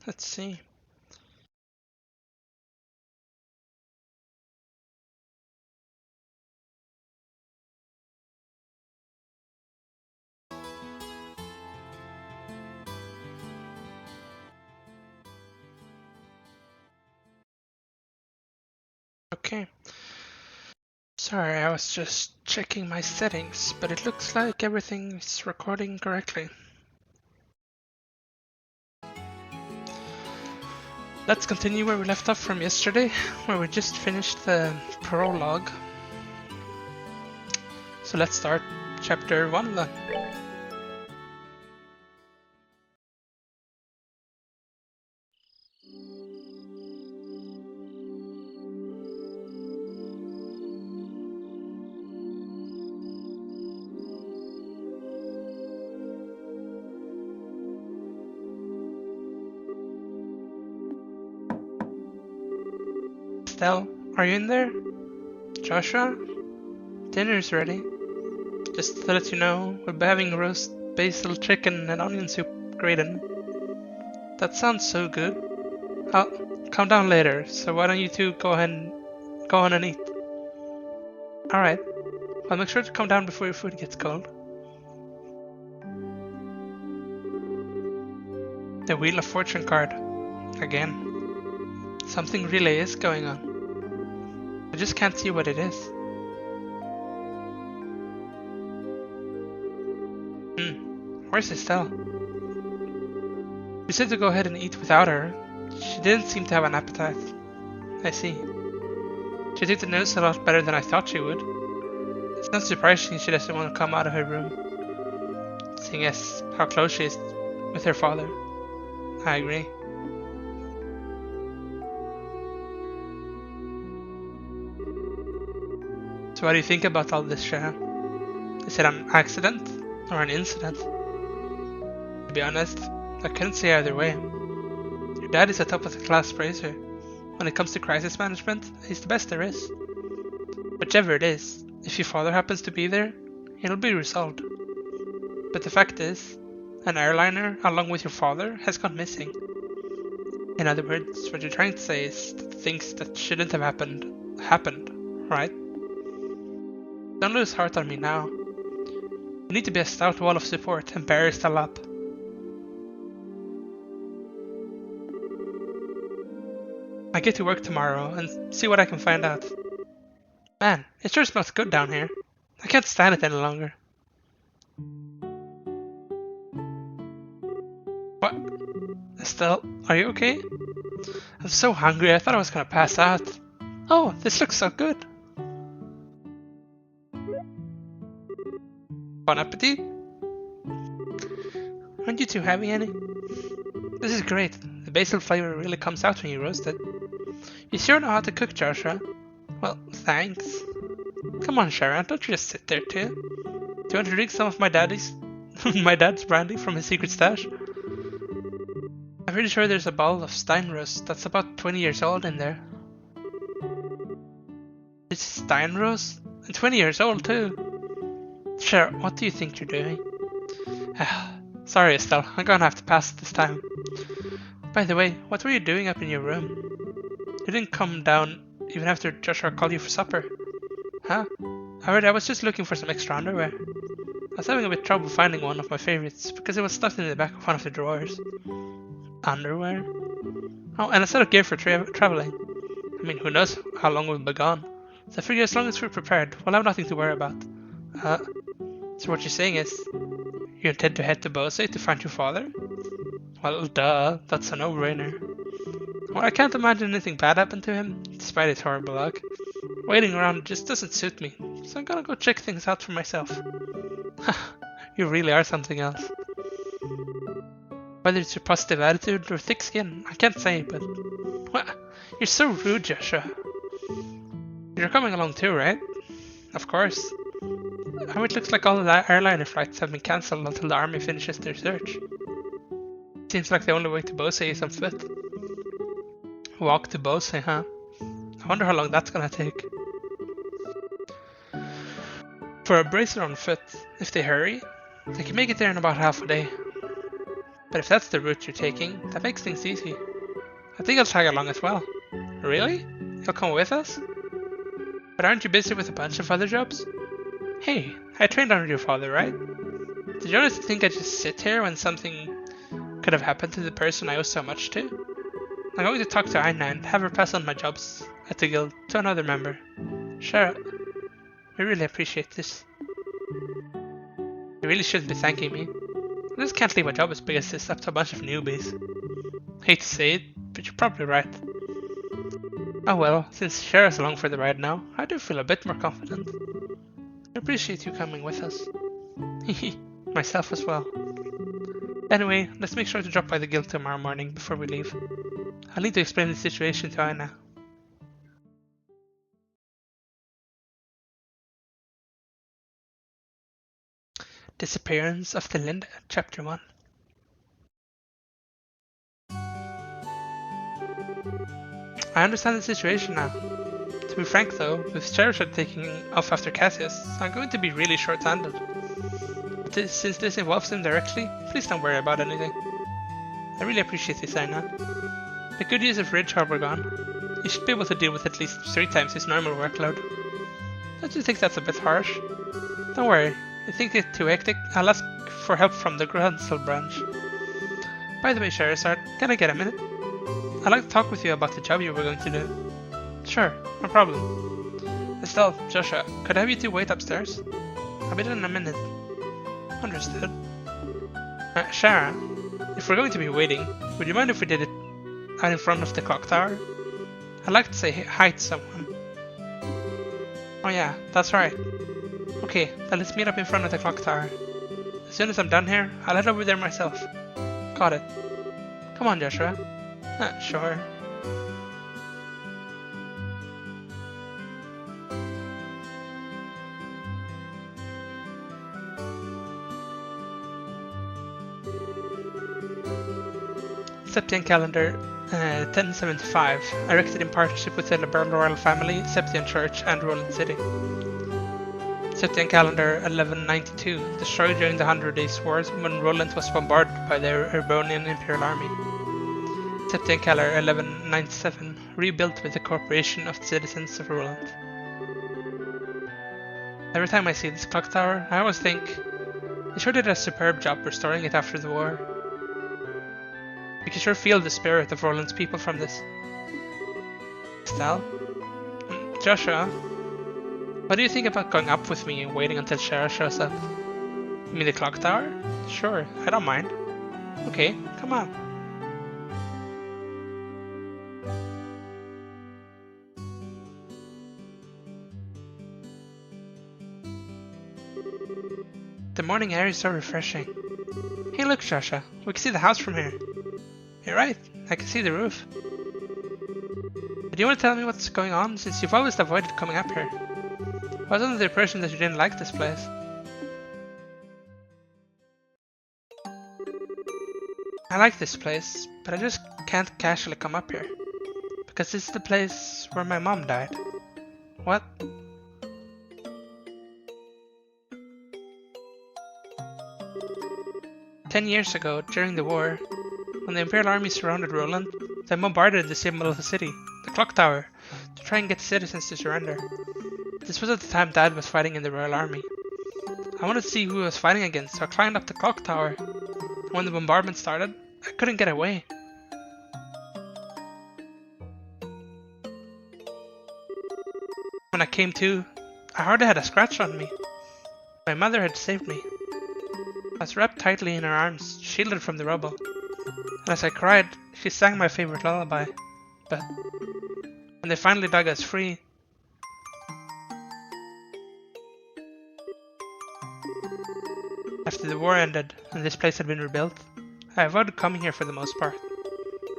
Let's see. Okay. Sorry, I was just checking my settings, but it looks like everything is recording correctly. Let's continue where we left off from yesterday, where we just finished the prologue. So let's start chapter 1 then. Estelle, are you in there? Joshua? Dinner's ready. Just to let you know, we'll be having roast basil chicken and onion soup gratin. That sounds so good. I'll come down later, so why don't you two go on and eat? Alright, I'll make sure to come down before your food gets cold. The Wheel of Fortune card. Again. Something really is going on. I just can't see what it is. Where's Estelle? You said to go ahead and eat without her. She didn't seem to have an appetite. I see. She took the news a lot better than I thought she would. It's not surprising she doesn't want to come out of her room, seeing as how close she is with her father. I agree. So what do you think about all this, Shara? Is it an accident or an incident? To be honest, I couldn't say either way. Your dad is a top of the class bracer. When it comes to crisis management, he's the best there is. Whichever it is, if your father happens to be there, it'll be resolved. But the fact is, an airliner, along with your father, has gone missing. In other words, what you're trying to say is that things that shouldn't have happened, right? Don't lose heart on me now. You need to be a stout wall of support and bear Estelle up. I get to work tomorrow and see what I can find out. Man, it sure smells good down here. I can't stand it any longer. What? Estelle, are you okay? I'm so hungry, I thought I was gonna pass out. Oh, this looks so good. Bon appetit. Aren't you too heavy, Annie? This is great. The basil flavor really comes out when you roast it. You sure know how to cook, Joshua. Well, thanks. Come on, Sharon, don't you just sit there too. Do you want to drink some of my dad's brandy from his secret stash? I'm pretty sure there's a bottle of Steinrost that's about 20 years old in there. It's Steinrost? And 20 years old too. Sure, what do you think you're doing? Sorry, Estelle, I'm gonna have to pass it this time. By the way, what were you doing up in your room? You didn't come down even after Joshua called you for supper. Huh? I was just looking for some extra underwear. I was having a bit trouble finding one of my favorites because it was stuffed in the back of one of the drawers. Underwear? Oh, and a set of gear for traveling. I mean, who knows how long we'll be gone. So I figure as long as we're prepared, we'll have nothing to worry about. So what you're saying is, you intend to head to Bose to find your father? Well, duh, that's a no-brainer. Well, I can't imagine anything bad happened to him, despite his horrible luck. Waiting around just doesn't suit me, so I'm gonna go check things out for myself. You really are something else. Whether it's your positive attitude or thick skin, I can't say, but... Well, you're so rude, Joshua. You're coming along too, right? Of course. How it looks like all the airliner flights have been cancelled until the army finishes their search. Seems like the only way to Bose is on foot. Walk to Bose, huh? I wonder how long that's gonna take. For a bracer on foot, if they hurry, they can make it there in about half a day. But if that's the route you're taking, that makes things easy. I think I'll tag along as well. Really? You'll come with us? But aren't you busy with a bunch of other jobs? Hey, I trained under your father, right? Did you honestly think I'd just sit here when something could have happened to the person I owe so much to? I'm going to talk to Aina and have her pass on my jobs at the guild to another member. Sure, I really appreciate this. You really should be thanking me. I just can't leave a job as big as this up to a bunch of newbies. Hate to say it, but you're probably right. Oh well, since Shara's along for the ride now, I do feel a bit more confident. I appreciate you coming with us. Hehe, myself as well. Anyway, let's make sure to drop by the guild tomorrow morning before we leave. I'll need to explain the situation to Aina. Disappearance of Delinda, Chapter 1. I understand the situation now. To be frank though, with Charizard taking off after Cassius, I'm going to be really short-handed. Since this involves him directly, please don't worry about anything. I really appreciate this, Aina. The good use of Ridge Harbor gone, you should be able to deal with at least 3 times his normal workload. Don't you think that's a bit harsh? Don't worry, if things get too hectic, I'll ask for help from the Gransel branch. By the way, Charizard, can I get a minute? I'd like to talk with you about the job you were going to do. Sure, no problem. Estelle, Joshua, could I have you two wait upstairs? I'll be there in a minute. Understood. Shara, if we're going to be waiting, would you mind if we did it out in front of the clock tower? I'd like to say hi to someone. Oh yeah, that's right. Okay, then let's meet up in front of the clock tower. As soon as I'm done here, I'll head over there myself. Got it. Come on, Joshua. Sure. Septian calendar 1075, erected in partnership with the Liberal Royal Family, Septian Church and Roland City. Septian calendar 1192, destroyed during the 100 Days Wars when Roland was bombarded by the Urbonian Imperial Army. Septian calendar 1197, rebuilt with the cooperation of the citizens of Roland. Every time I see this clock tower, I always think, they sure did a superb job restoring it after the war. You can sure feel the spirit of Roland's people from this. Estelle? Joshua? What do you think about going up with me and waiting until Shara shows up? You mean the clock tower? Sure, I don't mind. Okay, come on. The morning air is so refreshing. Hey look, Joshua, we can see the house from here. You're right, I can see the roof. But do you want to tell me what's going on, since you've always avoided coming up here? I was under the impression that you didn't like this place. I like this place, but I just can't casually come up here. Because this is the place where my mom died. What? "10 years ago, during the war, when the Imperial Army surrounded Roland, they bombarded the symbol of the city, the clock tower, to try and get citizens to surrender. This was at the time Dad was fighting in the Royal Army. I wanted to see who he was fighting against, so I climbed up the clock tower. When the bombardment started, I couldn't get away. When I came to, I hardly had a scratch on me. My mother had saved me. I was wrapped tightly in her arms, shielded from the rubble. And as I cried, she sang my favorite lullaby. But when they finally dug us free, after the war ended and this place had been rebuilt, I avoided coming here for the most part.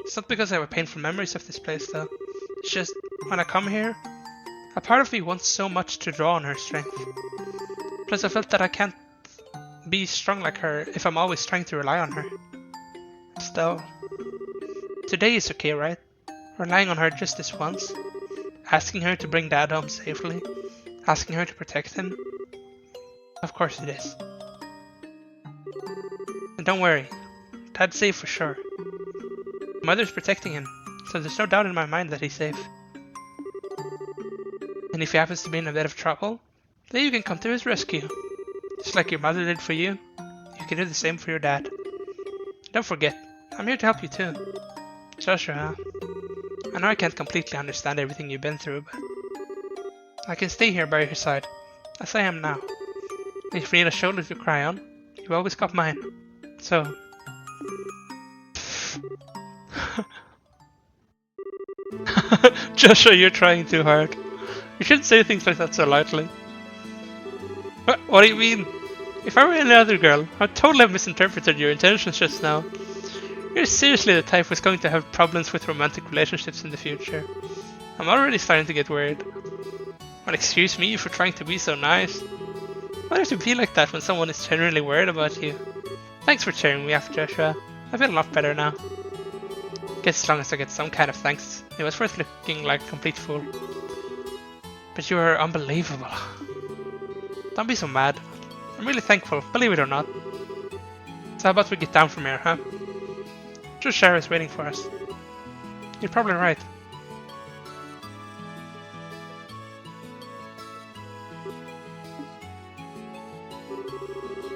It's not because I have painful memories of this place though. It's just, when I come here, a part of me wants so much to draw on her strength. Plus I felt that I can't be strong like her if I'm always trying to rely on her. Still, today is okay, right? Relying on her just this once. Asking her to bring Dad home safely. Asking her to protect him. Of course it is. And don't worry, Dad's safe for sure. Mother's protecting him, so there's no doubt in my mind that he's safe. And if he happens to be in a bit of trouble, then you can come to his rescue. Just like your mother did for you, you can do the same for your dad. Don't forget, I'm here to help you too. Joshua, I know I can't completely understand everything you've been through, but I can stay here by your side, as I am now. If you need a shoulder to cry on, you always got mine. So... Joshua, you're trying too hard. You shouldn't say things like that so lightly. What do you mean? If I were any other girl, I'd totally have misinterpreted your intentions just now. You're seriously the type who's going to have problems with romantic relationships in the future. I'm already starting to get worried. Well, excuse me for trying to be so nice. Why does it feel like that when someone is genuinely worried about you? Thanks for cheering me up, Joshua. I feel a lot better now. Guess as long as I get some kind of thanks, it was worth looking like a complete fool. But you are unbelievable. Don't be so mad. I'm really thankful, believe it or not. So how about we get down from here, huh? Joshua is waiting for us. You're probably right.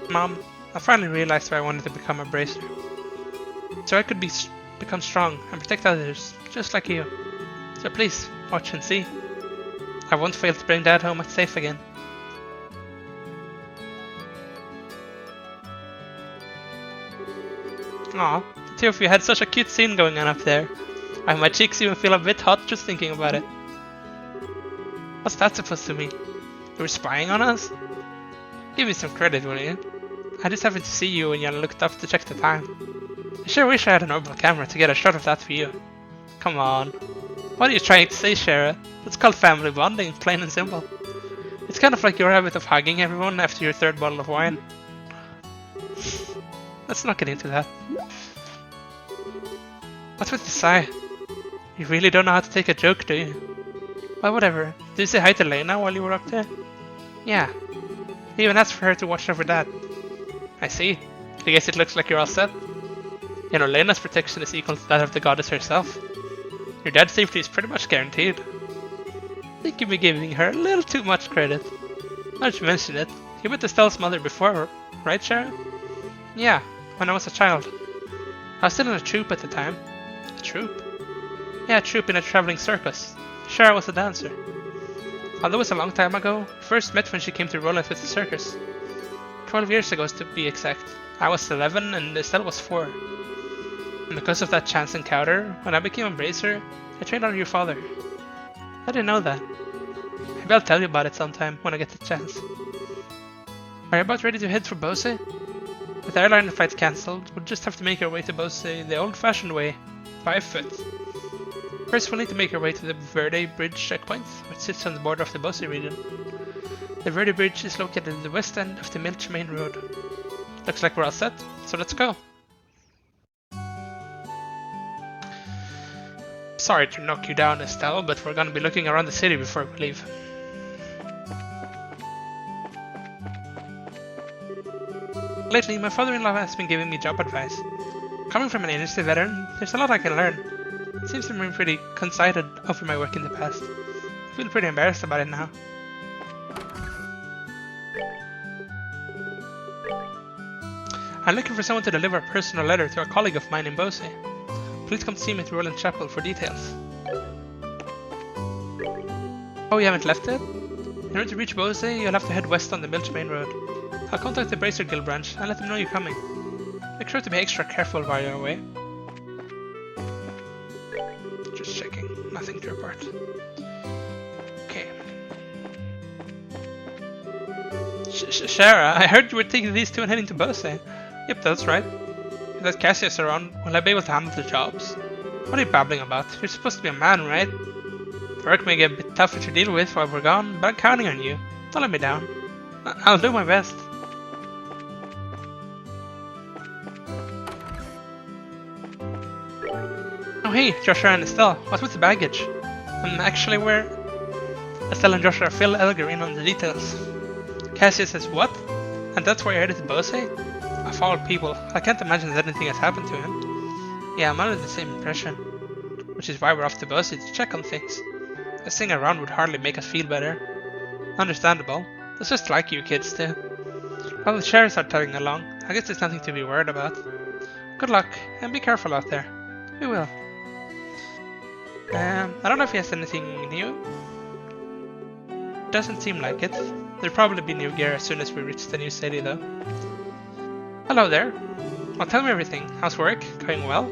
Mom, I finally realized why I wanted to become a bracer. So I could become strong and protect others, just like you. So please, watch and see. I won't fail to bring Dad home safe again. Aw, the two of you had such a cute scene going on up there. My cheeks even feel a bit hot just thinking about it. What's that supposed to mean? You were spying on us? Give me some credit, will you? I just happened to see you when you looked up to check the time. I sure wish I had an orbital camera to get a shot of that for you. Come on. What are you trying to say, Shara? It's called family bonding, plain and simple. It's kind of like your habit of hugging everyone after your third bottle of wine. Let's not get into that. What's with the sigh? You really don't know how to take a joke, do you? Well, whatever. Did you say hi to Lena while you were up there? Yeah. You even asked for her to watch over Dad. I see. I guess it looks like you're all set. You know, Lena's protection is equal to that of the goddess herself. Your dad's safety is pretty much guaranteed. I think you'd be giving her a little too much credit. Now that you mention it, you met Estelle's mother before, right, Sharon? Yeah, when I was a child. I was still in a troupe at the time. A troupe? Yeah, a troupe in a traveling circus. Shara was a dancer. Although it was a long time ago, we first met when she came to Roland with the circus. 12 years ago to be exact. I was 11 and Estelle was 4. And because of that chance encounter, when I became a bracer, I trained under your father. I didn't know that. Maybe I'll tell you about it sometime when I get the chance. Are you about ready to head for Bose? With airline flights cancelled, we'll just have to make our way to Bose the old-fashioned way, by foot. First, we'll need to make our way to the Verde Bridge checkpoint, which sits on the border of the Bose region. The Verde Bridge is located at the west end of the Milch Main Road. Looks like we're all set, so let's go. Sorry to knock you down, Estelle, but we're gonna be looking around the city before we leave. Lately, my father-in-law has been giving me job advice. Coming from an industry veteran, there's a lot I can learn. It seems to be pretty conceited over my work in the past. I feel pretty embarrassed about it now. I'm looking for someone to deliver a personal letter to a colleague of mine in Bose. Please come see me at Roland Chapel for details. Oh, you haven't left yet? In order to reach Bose, you'll have to head west on the Milch Main Road. I'll contact the Bracer Guild branch and let them know you're coming. Make sure to be extra careful while you're away. Just checking, nothing to report. Okay. Shara, I heard you were taking these two and heading to Bose. Yep, that's right. If that Cassius around, will I be able to handle the jobs? What are you babbling about? You're supposed to be a man, right? Work may get a bit tougher to deal with while we're gone, but I'm counting on you. Don't let me down. I'll do my best. Oh hey, Joshua and Estelle, what's with the baggage? Actually, where? Estelle and Joshua fill Elgar in on the details. Cassius says what? And that's why you're headed to Bose? A Of all people, I can't imagine that anything has happened to him. Yeah, I'm under the same impression. Which is why we're off to Boise to check on things. A sing around would hardly make us feel better. Understandable. It's just like you kids do. Well, the sheriffs are tagging along. I guess there's nothing to be worried about. Good luck, and be careful out there. We will. I don't know if he has anything new. Doesn't seem like it. There'll probably be new gear as soon as we reach the new city though. Hello there. Well, tell me everything. How's work? Going well?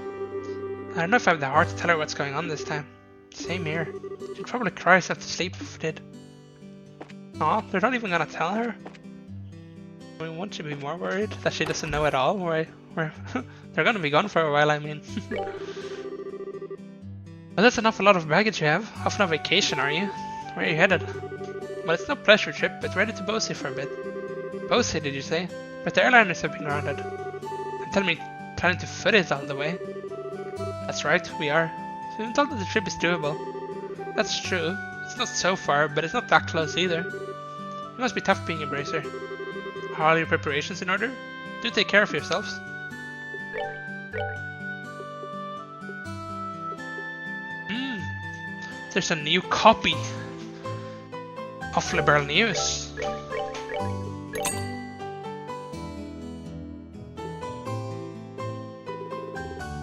I don't know if I have the heart to tell her what's going on this time. Same here. She'd probably cry herself to sleep if we did. Aw, they're not even gonna tell her? I mean, won't you be more worried that she doesn't know at all? They're gonna be gone for a while, I mean. Well, that's an awful lot of baggage you have. Off on a vacation, are you? Where are you headed? Well, it's no pleasure trip, but ready to Boise for a bit. Boise, did you say? But the airliners have been grounded. And tell me, planning to foot it all the way? That's right, we are. So we've been told that the trip is doable. That's true. It's not so far, but it's not that close either. It must be tough being a bracer. Are all your preparations in order? Do take care of yourselves. There's a new copy of Liberal News.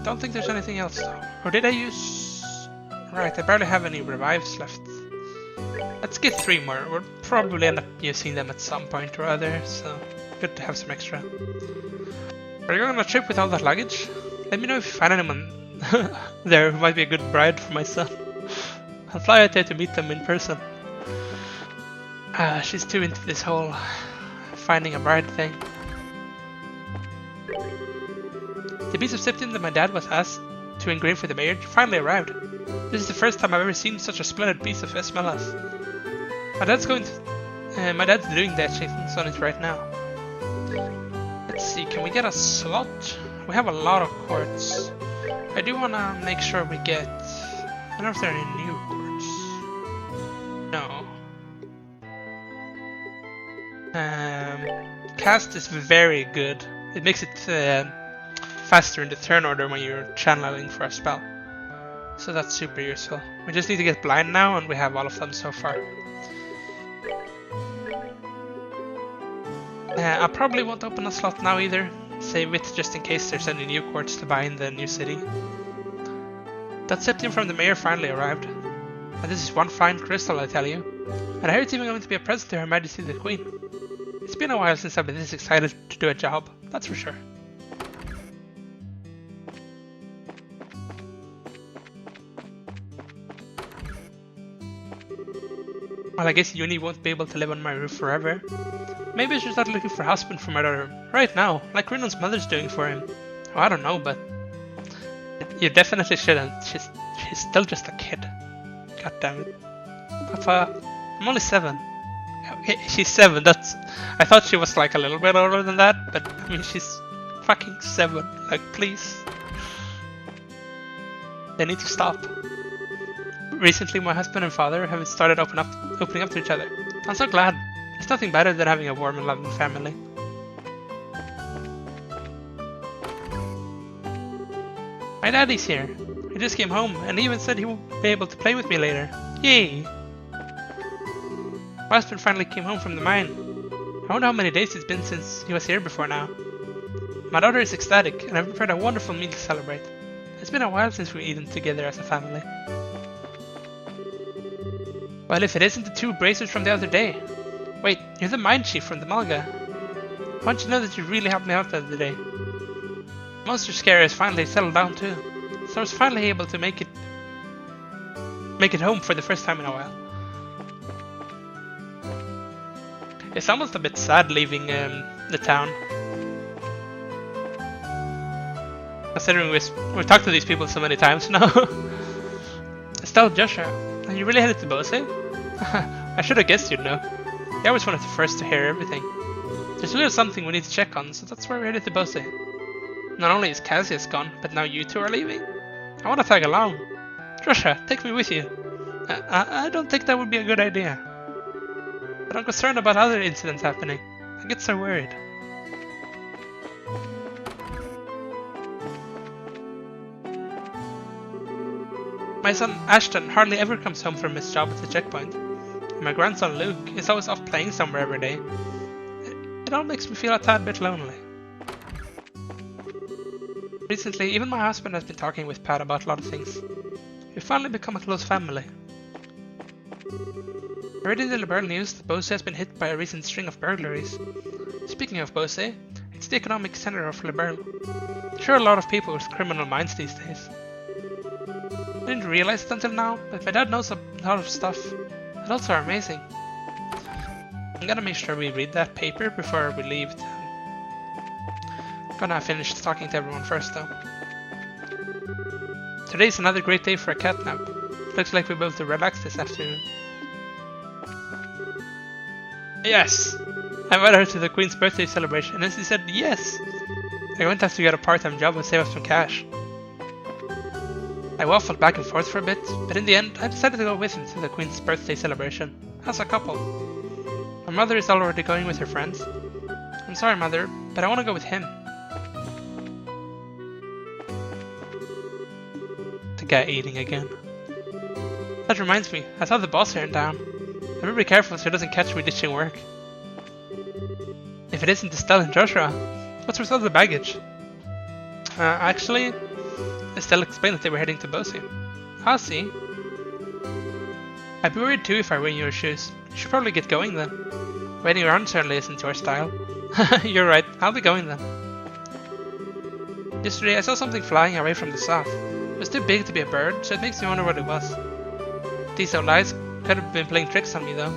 Don't think there's anything else though. Or did I use... Right, I barely have any revives left. Let's get 3 more. We'll probably end up using them at some point or other, so good to have some extra. Are you going on a trip with all that luggage? Let me know if you find anyone there who might be a good bride for my son. I'll fly out there to meet them in person. She's too into this whole finding a bride thing. The piece of septum that my dad was asked to engrave for the mayor finally arrived. This is the first time I've ever seen such a splendid piece of Esmeralda. My dad's doing the etchings on it right now. Let's see, can we get a slot? We have a lot of quartz. I do want to make sure we get... I don't know if there are any new quartz. No. Cast is very good. It makes it faster in the turn order when you're channeling for a spell. So that's super useful. We just need to get blind now and we have all of them so far. I probably won't open a slot now either. Save it just in case there's any new quartz to buy in the new city. That septum from the mayor finally arrived. And this is one fine crystal, I tell you. And I hear it's even going to be a present to Her Majesty the Queen. It's been a while since I've been this excited to do a job, that's for sure. Well, I guess Uni won't be able to live on my roof forever. Maybe I should start looking for a husband for my daughter right now, like Rinon's mother's doing for him. Oh, I don't know, but you definitely shouldn't. She's still just a kid. God damn it. Papa, I'm only 7. Okay, she's 7, that's... I thought she was like a little bit older than that, but I mean she's fucking 7. Like, please. They need to stop. Recently my husband and father have started opening up to each other. I'm so glad. There's nothing better than having a warm and loving family. My daddy's here. He just came home and he even said he will be able to play with me later. Yay! My husband finally came home from the mine. I wonder how many days it's been since he was here before now. My daughter is ecstatic and I've prepared a wonderful meal to celebrate. It's been a while since we've eaten together as a family. Well, if it isn't the 2 bracers from the other day. Wait, you're the mine chief from the Malga. I want you to know that you really helped me out the other day. The monster scare has finally settled down too, so I was finally able to make it home for the first time in a while. It's almost a bit sad leaving the town. Considering we've talked to these people so many times now. Still, Joshua, are you really headed to Boise? I should have guessed you'd know. You always wanted to first to hear everything. There's really something we need to check on, so that's why we're headed to Boise. Not only is Cassius gone, but now you 2 are leaving? I want to tag along. Joshua, take me with you. I don't think that would be a good idea. But I'm concerned about other incidents happening. I get so worried. My son Ashton hardly ever comes home from his job at the checkpoint, and my grandson Luke is always off playing somewhere every day. It all makes me feel a tad bit lonely. Recently, even my husband has been talking with Pat about a lot of things. We've finally become a close family. I read in the Liberal news that Bose has been hit by a recent string of burglaries. Speaking of Bose, it's the economic center of Liberal. Sure, a lot of people with criminal minds these days. I didn't realize it until now, but my dad knows a lot of stuff. Adults are amazing. I'm gonna make sure we read that paper before we leave. Gonna finish talking to everyone first though. Today's another great day for a cat nap. Looks like we're both to relax this afternoon. Yes! I invited her to the Queen's birthday celebration and she said yes! I went to have to get a part-time job and save up some cash. I waffled back and forth for a bit, but in the end I decided to go with him to the Queen's birthday celebration, as a couple. My mother is already going with her friends. I'm sorry, Mother, but I want to go with him. The guy eating again. That reminds me, I saw the boss here in town. I better be careful so he doesn't catch me ditching work. If it isn't Estelle and Joshua, what's with all the baggage? Actually, Estelle explained that they were heading to Bosie. I see. I'd be worried too if I were in your shoes. You should probably get going then. Waiting around certainly isn't your style. You're right, I'll be going then. Yesterday I saw something flying away from the south. It was too big to be a bird, so it makes me wonder what it was. These old eyes could have been playing tricks on me though.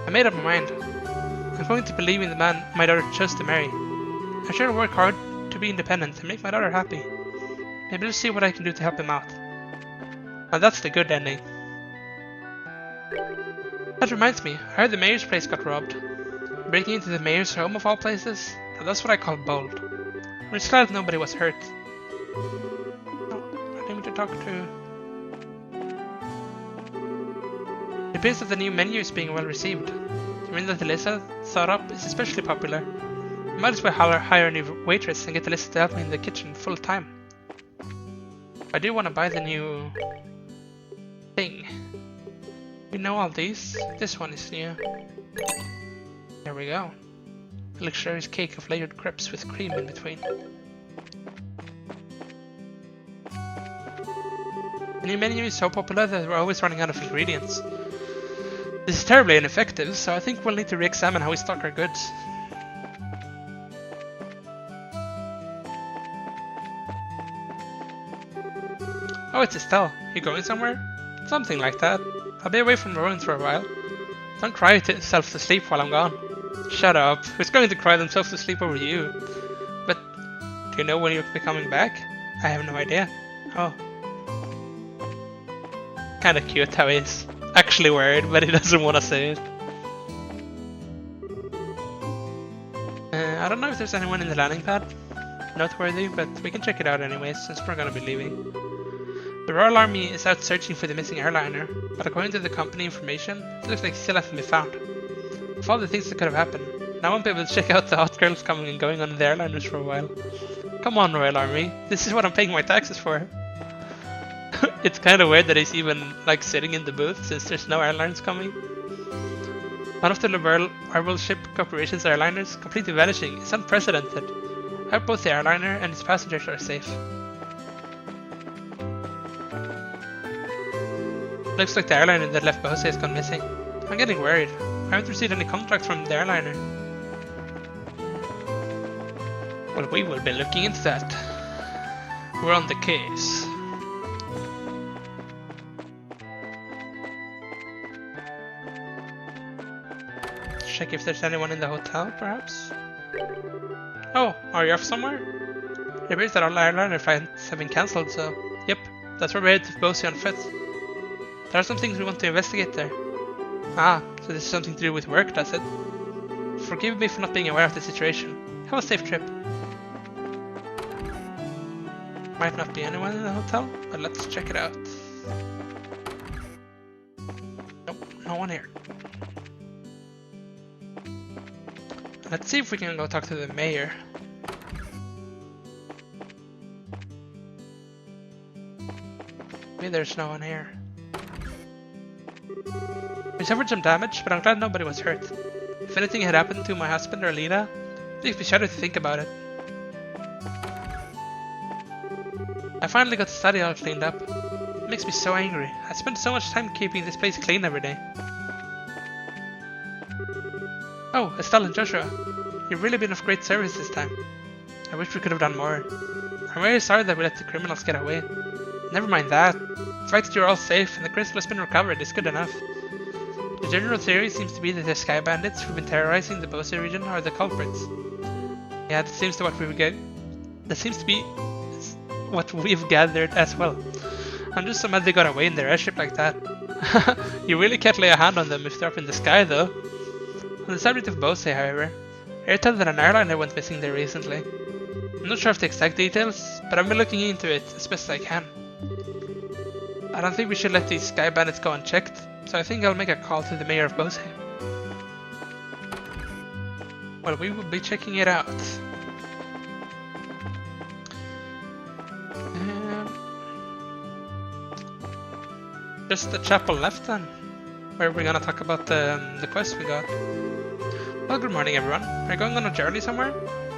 I made up my mind. I'm going to believe in the man my daughter chose to marry. I'm sure I'll work hard to be independent and make my daughter happy. Maybe I'll see what I can do to help him out. Now that's the good ending. That reminds me, I heard the mayor's place got robbed. Breaking into the mayor's home of all places? Now that's what I call bold. I'm just glad nobody was hurt. Oh, I need to talk to... It appears that the new menu is being well received. The menu that Alyssa thought up is especially popular. I might as well hire a new waitress and get Alyssa to help me in the kitchen full time. I do want to buy the new... thing. We know all these. This one is new. There we go. A luxurious cake of layered crepes with cream in between. The new menu is so popular that we're always running out of ingredients. This is terribly ineffective, so I think we'll need to re-examine how we stock our goods. Oh, it's Estelle. You going somewhere? Something like that. I'll be away from the ruins for a while. Don't cry yourself to sleep while I'm gone. Shut up. Who's going to cry themselves to sleep over you? But, do you know when you'll be coming back? I have no idea. Oh. Kinda cute how he's actually worried, but he doesn't want to say it. I don't know if there's anyone in the landing pad. Noteworthy, but we can check it out anyways, since we're gonna be leaving. The Royal Army is out searching for the missing airliner, but according to the company information, it looks like it still hasn't been found. Of all the things that could have happened, now I won't be able to check out the hot girls coming and going on the airliners for a while. Come on, Royal Army, this is what I'm paying my taxes for. It's kinda weird that he's even like sitting in the booth since there's no airlines coming. One of the Liberal Ship Corporation's airliners completely vanishing is unprecedented. I hope both the airliner and its passengers are safe. Looks like the airliner that left Bohose has gone missing. I'm getting worried. I haven't received any contract from the airliner. Well, we will be looking into that. We're on the case. Check if there's anyone in the hotel, perhaps? Oh, are you off somewhere? It appears that all airliner flights have been cancelled, so... Yep, that's where we're headed to Bosie on foot. There are some things we want to investigate there. Ah, so this is something to do with work, does it? Forgive me for not being aware of the situation. Have a safe trip. Might not be anyone in the hotel, but let's check it out. Nope, no one here. Let's see if we can go talk to the mayor. Maybe there's no one here. We suffered some damage, but I'm glad nobody was hurt. If anything had happened to my husband or Lena, it makes me shudder to think about it. I finally got the study all cleaned up. It makes me so angry. I spent so much time keeping this place clean every day. Oh, Estelle and Joshua. You've really been of great service this time. I wish we could have done more. I'm very sorry that we let the criminals get away. Never mind that. The fact that you're all safe and the crystal has been recovered is good enough. The general theory seems to be that the Sky Bandits who've been terrorizing the Bose region are the culprits. Yeah, that seems to be what we've gathered as well. I'm just so mad they got away in their airship like that. You really can't lay a hand on them if they're up in the sky though. On the subject of Bose, however, I heard tell that an airliner went missing there recently. I'm not sure of the exact details, but I've been looking into it as best I can. I don't think we should let these Sky Bandits go unchecked, so I think I'll make a call to the mayor of Bose. Well, we will be checking it out. Just the chapel left then, where we're gonna talk about the quest we got. Well, good morning everyone. Are you going on a journey somewhere?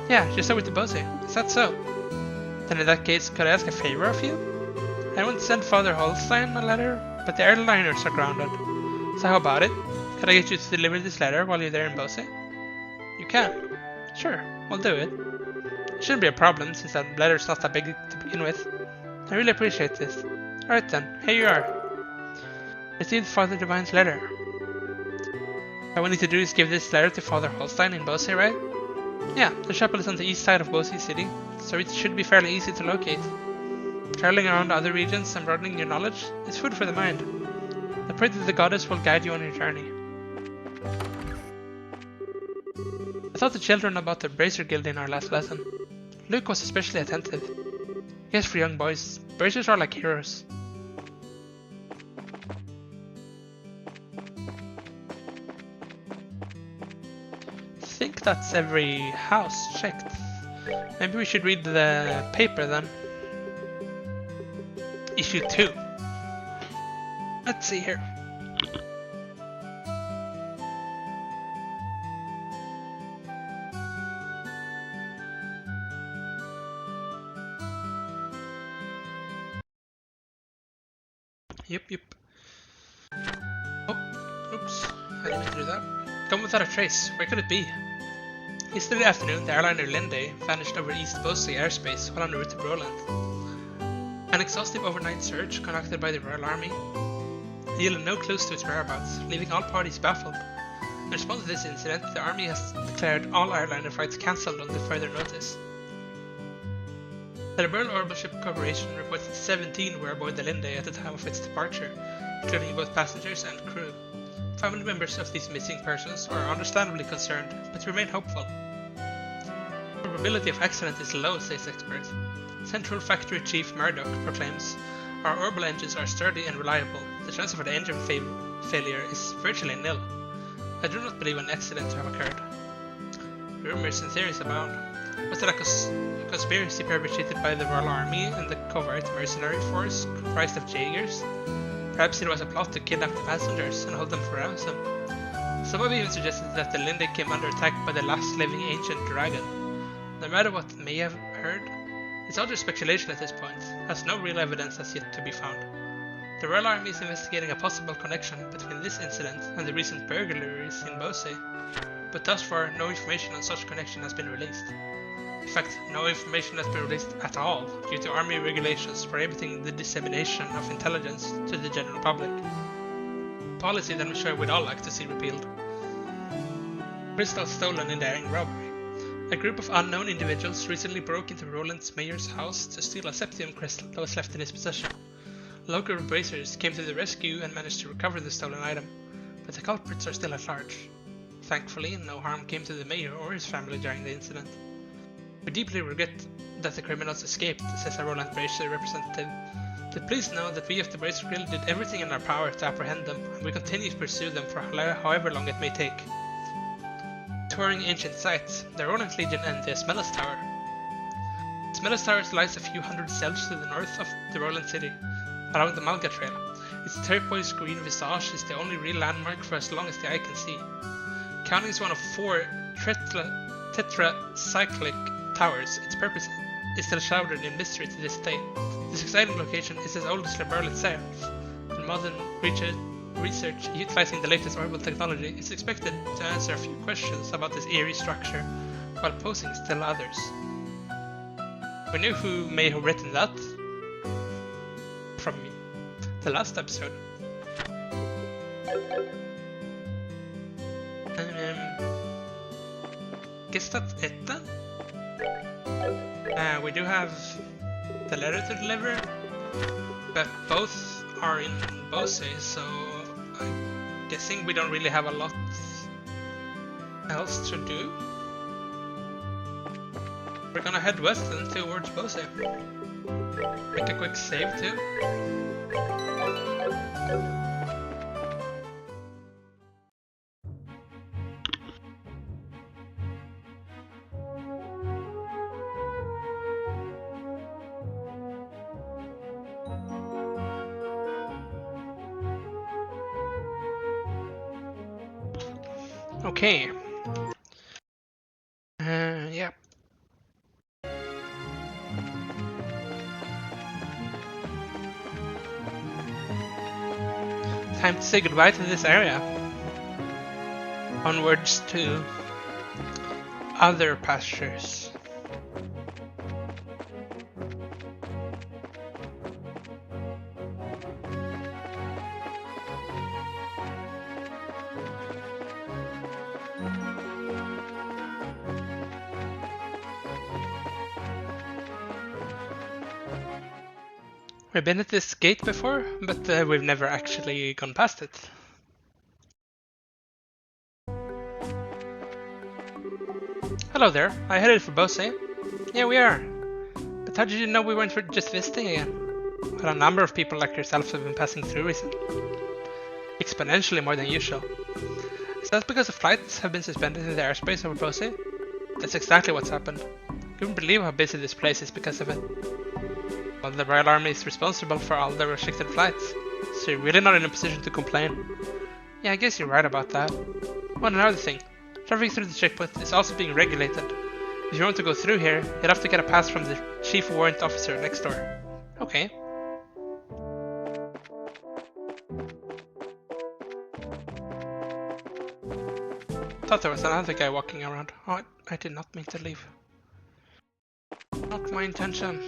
Yeah, just over to Bose. Is that so? Then in that case, could I ask a favor of you? I want to send Father Holstein a letter, but the airliners are grounded. So how about it? Could I get you to deliver this letter while you're there in Bose? You can. Sure, I'll do it. It shouldn't be a problem since that letter's not that big to begin with. I really appreciate this. Alright then, here you are. Received Father Divine's letter. All we need to do is give this letter to Father Holstein in Bose, right? Yeah, the chapel is on the east side of Bose City, so it should be fairly easy to locate. Traveling around other regions and broadening your knowledge is food for the mind. I pray that the goddess will guide you on your journey. I taught the children about the Bracer Guild in our last lesson. Luke was especially attentive. Yes, for young boys, bracers are like heroes. I think that's every house checked. Maybe we should read the paper then. Issue 2. Let's see here. Yep. Oh, oops. I didn't mean to do that. Gone without a trace. Where could it be? Yesterday afternoon, the airliner Linde vanished over East Bose airspace while en route to Broland. An exhaustive overnight search conducted by the Royal Army yielded no clues to its whereabouts, leaving all parties baffled. In response to this incident, the Army has declared all airliner flights cancelled until further notice. The Rebel Orbital Ship Corporation reported 17 were aboard the Linde at the time of its departure, including both passengers and crew. Family members of these missing persons are understandably concerned, but remain hopeful. The probability of accident is low, says expert. Central Factory Chief Murdoch proclaims, our orbital engines are sturdy and reliable. The chance of an engine failure is virtually nil. I do not believe an accident to have occurred. Rumors and theories abound. Was it a conspiracy perpetrated by the Royal Army and the covert mercenary force comprised of Jaegers? Perhaps it was a plot to kidnap the passengers and hold them for ransom. Some have even suggested that the Linde came under attack by the last living ancient dragon. No matter what may have heard, it's all just speculation at this point, as no real evidence has yet to be found. The Royal Army is investigating a possible connection between this incident and the recent burglaries in Bose, but thus far no information on such connection has been released. In fact, no information has been released at all due to Army regulations prohibiting the dissemination of intelligence to the general public. A policy that I'm sure we'd all like to see repealed. Crystal stolen in the Airing robbery. A group of unknown individuals recently broke into Roland's mayor's house to steal a septium crystal that was left in his possession. Local bracers came to the rescue and managed to recover the stolen item, but the culprits are still at large. Thankfully, no harm came to the mayor or his family during the incident. We deeply regret that the criminals escaped, says a Roland Bracer representative. But please know that we of the Bracer Guild did everything in our power to apprehend them, and we continue to pursue them for however long it may take. Touring ancient sites, the Roland Legion and the Smelas Tower. Smelas Tower lies a few hundred cells to the north of the Roland city. along the Malga Trail. Its turquoise green visage is the only real landmark for as long as the eye can see. Counting as one of 4 tetracyclic towers, its purpose is still shrouded in mystery to this day. This exciting location is as old as Liberl itself, and modern research utilizing the latest orbital technology is expected to answer a few questions about this eerie structure, while posing still others. We knew who may have written that from the last episode. Guess that's it then? We do have the letter to deliver, but both are in Bose, so I'm guessing we don't really have a lot else to do. We're gonna head west and towards Bose. Make a quick save too. Okay. Yeah. Time to say goodbye to this area. Onwards to other pastures. We've been at this gate before, but we've never actually gone past it. Hello there, I headed for Bose. Yeah, we are. But how did you know we weren't just visiting again? Well, a number of people like yourself have been passing through recently. Exponentially more than usual. Is that because the flights have been suspended in the airspace over Bose? That's exactly what's happened. You wouldn't believe how busy this place is because of it. Well, the Royal Army is responsible for all the restricted flights, so you're really not in a position to complain. Yeah, I guess you're right about that. One another thing, traffic through the checkpoint is also being regulated. If you want to go through here, you'd have to get a pass from the Chief Warrant Officer next door. Okay. Thought there was another guy walking around. Oh, I did not mean to leave. Not my intention.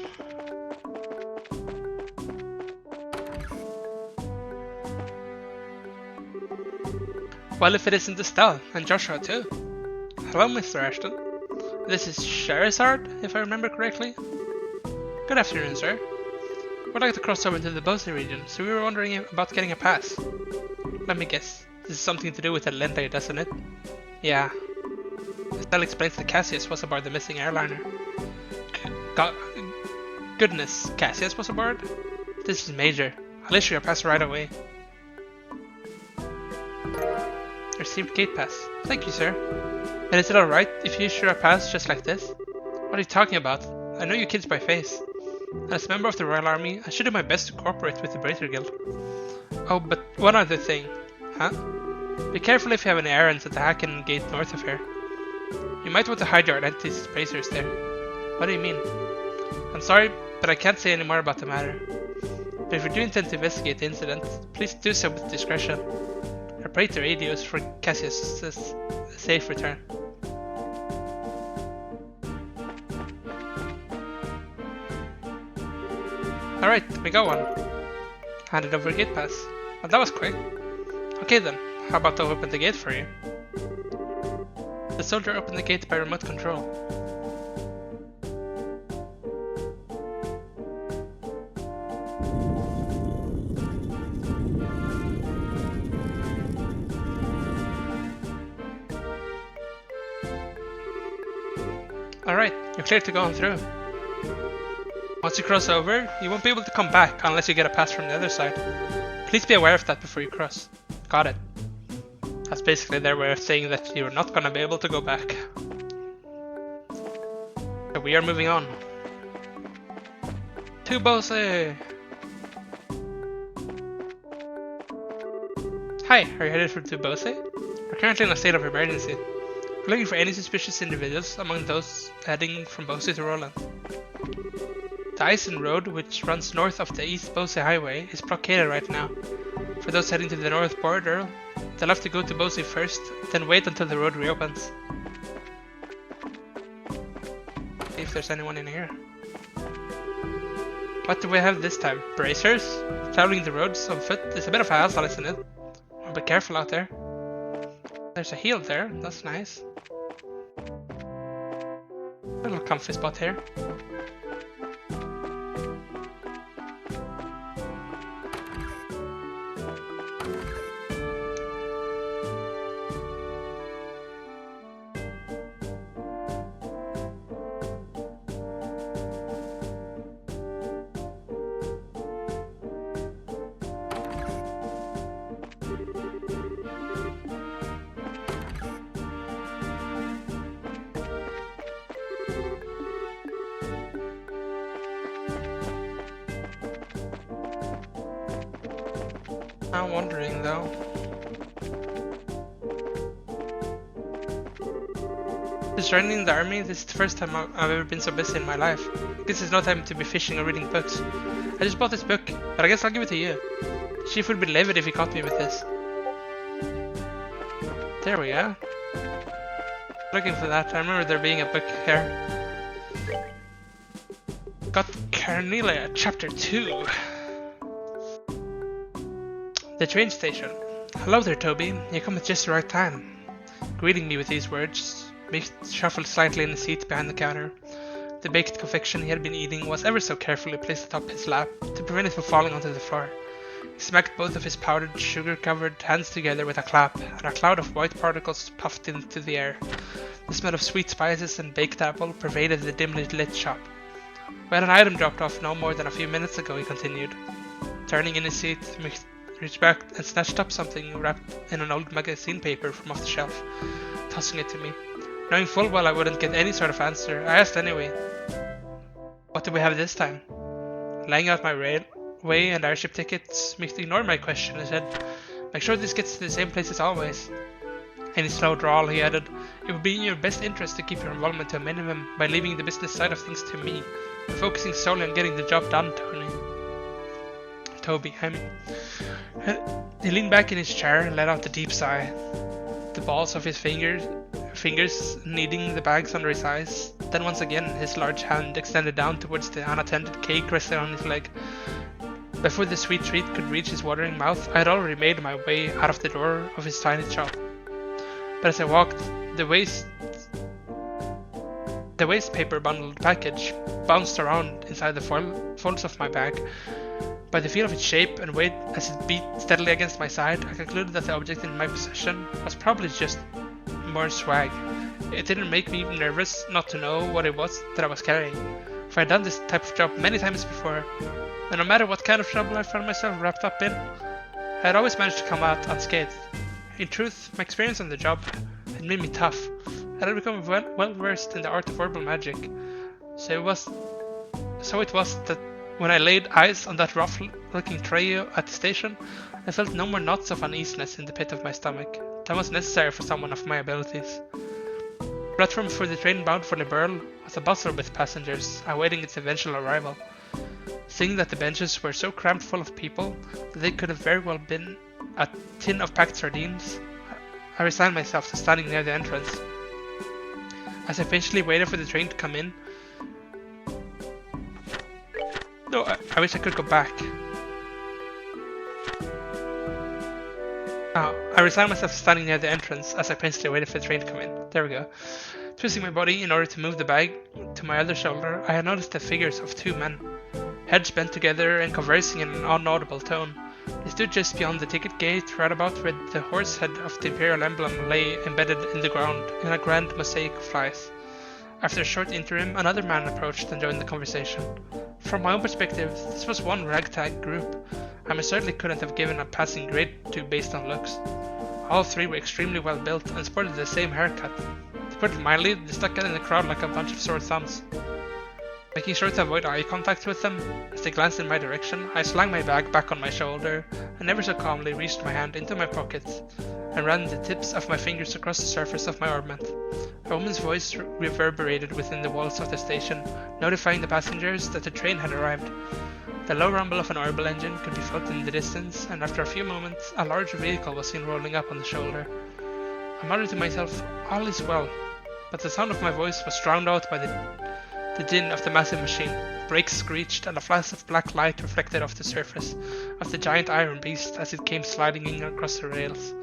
Well, if it isn't Estelle, and Joshua too. Hello, Mr. Ashton. This is Sherazard, if I remember correctly. Good afternoon, sir. We'd like to cross over to the Bose region, so we were wondering about getting a pass. Let me guess, this is something to do with Elende, doesn't it? Yeah. Estelle explains that Cassius was aboard the missing airliner. Goodness, Cassius was aboard? This is major. I'll issue a pass right away. Received gate pass. Thank you, sir. And is it alright if you issue a pass just like this? What are you talking about? I know you kids by face. And as a member of the Royal Army, I should do my best to cooperate with the Bracer Guild. Oh, but one other thing. Huh? Be careful if you have any errands at the Hacken Gate north of here. You might want to hide your identities as bracers there. What do you mean? I'm sorry, but I can't say any more about the matter. But if you do intend to investigate the incident, please do so with discretion. I pray to radios for Cassius' safe return. Alright, we got one. Handed over a gate pass. Well, that was quick. Okay then, how about I open the gate for you? The soldier opened the gate by remote control. Alright, you're clear to go on through. Once you cross over, you won't be able to come back unless you get a pass from the other side. Please be aware of that before you cross. Got it. That's basically their way of saying that you're not gonna be able to go back. So we are moving on. To Bose! Hi, are you headed for Bose? We're currently in a state of emergency. We're looking for any suspicious individuals among those heading from Bose to Roland. The Eisen Road, which runs north of the East Bose Highway, is blockaded right now. For those heading to the north border, they'll have to go to Bose first, then wait until the road reopens. See if there's anyone in here. What do we have this time? Bracers? Traveling the roads on foot is a bit of a hassle, isn't it? Be careful out there. There's a hill there, that's nice. Little comfy spot here. I'm wondering though. Since joining the army, this is the first time I've ever been so busy in my life. This is no time to be fishing or reading books. I just bought this book, but I guess I'll give it to you. The chief would be livid if he caught me with this. There we go. Looking for that. I remember there being a book here. Got Carnelia, Chapter 2. The train station. Hello there, Toby. You come at just the right time. Greeting me with these words, Mick shuffled slightly in the seat behind the counter. The baked confection he had been eating was ever so carefully placed atop his lap to prevent it from falling onto the floor. He smacked both of his powdered, sugar-covered hands together with a clap, and a cloud of white particles puffed into the air. The smell of sweet spices and baked apple pervaded the dimly lit shop. We had an item dropped off no more than a few minutes ago, he continued. Turning in his seat, Mick reached back and snatched up something wrapped in an old magazine paper from off the shelf, tossing it to me. Knowing full well I wouldn't get any sort of answer, I asked anyway. What do we have this time? Laying out my railway and airship tickets, Mick ignored my question and said, make sure this gets to the same place as always. In his slow drawl, he added, it would be in your best interest to keep your involvement to a minimum by leaving the business side of things to me, and focusing solely on getting the job done, Toby, I mean. He leaned back in his chair and let out a deep sigh. The balls of his fingers kneading the bags under his eyes. Then once again, his large hand extended down towards the unattended cake resting on his leg. Before the sweet treat could reach his watering mouth, I had already made my way out of the door of his tiny shop. But as I walked, the waste paper bundled package bounced around inside the folds of my bag. By the feel of its shape and weight as it beat steadily against my side, I concluded that the object in my possession was probably just more swag. It didn't make me nervous not to know what it was that I was carrying, for I'd done this type of job many times before, and no matter what kind of trouble I found myself wrapped up in, I had always managed to come out unscathed. In truth, my experience on the job had made me tough. I had become well versed in the art of herbal magic, so it was that when I laid eyes on that rough-looking trio at the station, I felt no more knots of uneasiness in the pit of my stomach. That was necessary for someone of my abilities. The platform for the train bound for Liberl was a bustle with passengers, awaiting its eventual arrival. Seeing that the benches were so crammed full of people that they could have very well been a tin of packed sardines, I resigned myself to standing near the entrance. As I patiently waited for the train to come in, I wish I could go back. I resigned myself to standing near the entrance as I patiently waited for the train to come in. There we go. Twisting my body in order to move the bag to my other shoulder, I had noticed the figures of two men, heads bent together and conversing in an inaudible tone. They stood just beyond the ticket gate, right about where the horse head of the Imperial emblem lay embedded in the ground in a grand mosaic of flies. After a short interim, another man approached and joined the conversation. From my own perspective, this was one ragtag group I most certainly couldn't have given a passing grade to based on looks. All three were extremely well built and sported the same haircut. To put it mildly, they stuck out in the crowd like a bunch of sore thumbs. Making sure to avoid eye contact with them, as they glanced in my direction, I slung my bag back on my shoulder and ever so calmly reached my hand into my pocket and ran the tips of my fingers across the surface of my armband. A woman's voice reverberated within the walls of the station, notifying the passengers that the train had arrived. The low rumble of an orbital engine could be felt in the distance, and after a few moments, a large vehicle was seen rolling up on the shoulder. I muttered to myself, all is well, but the sound of my voice was drowned out by the din of the massive machine. Brakes screeched, and a flash of black light reflected off the surface of the giant iron beast as it came sliding in across the rails.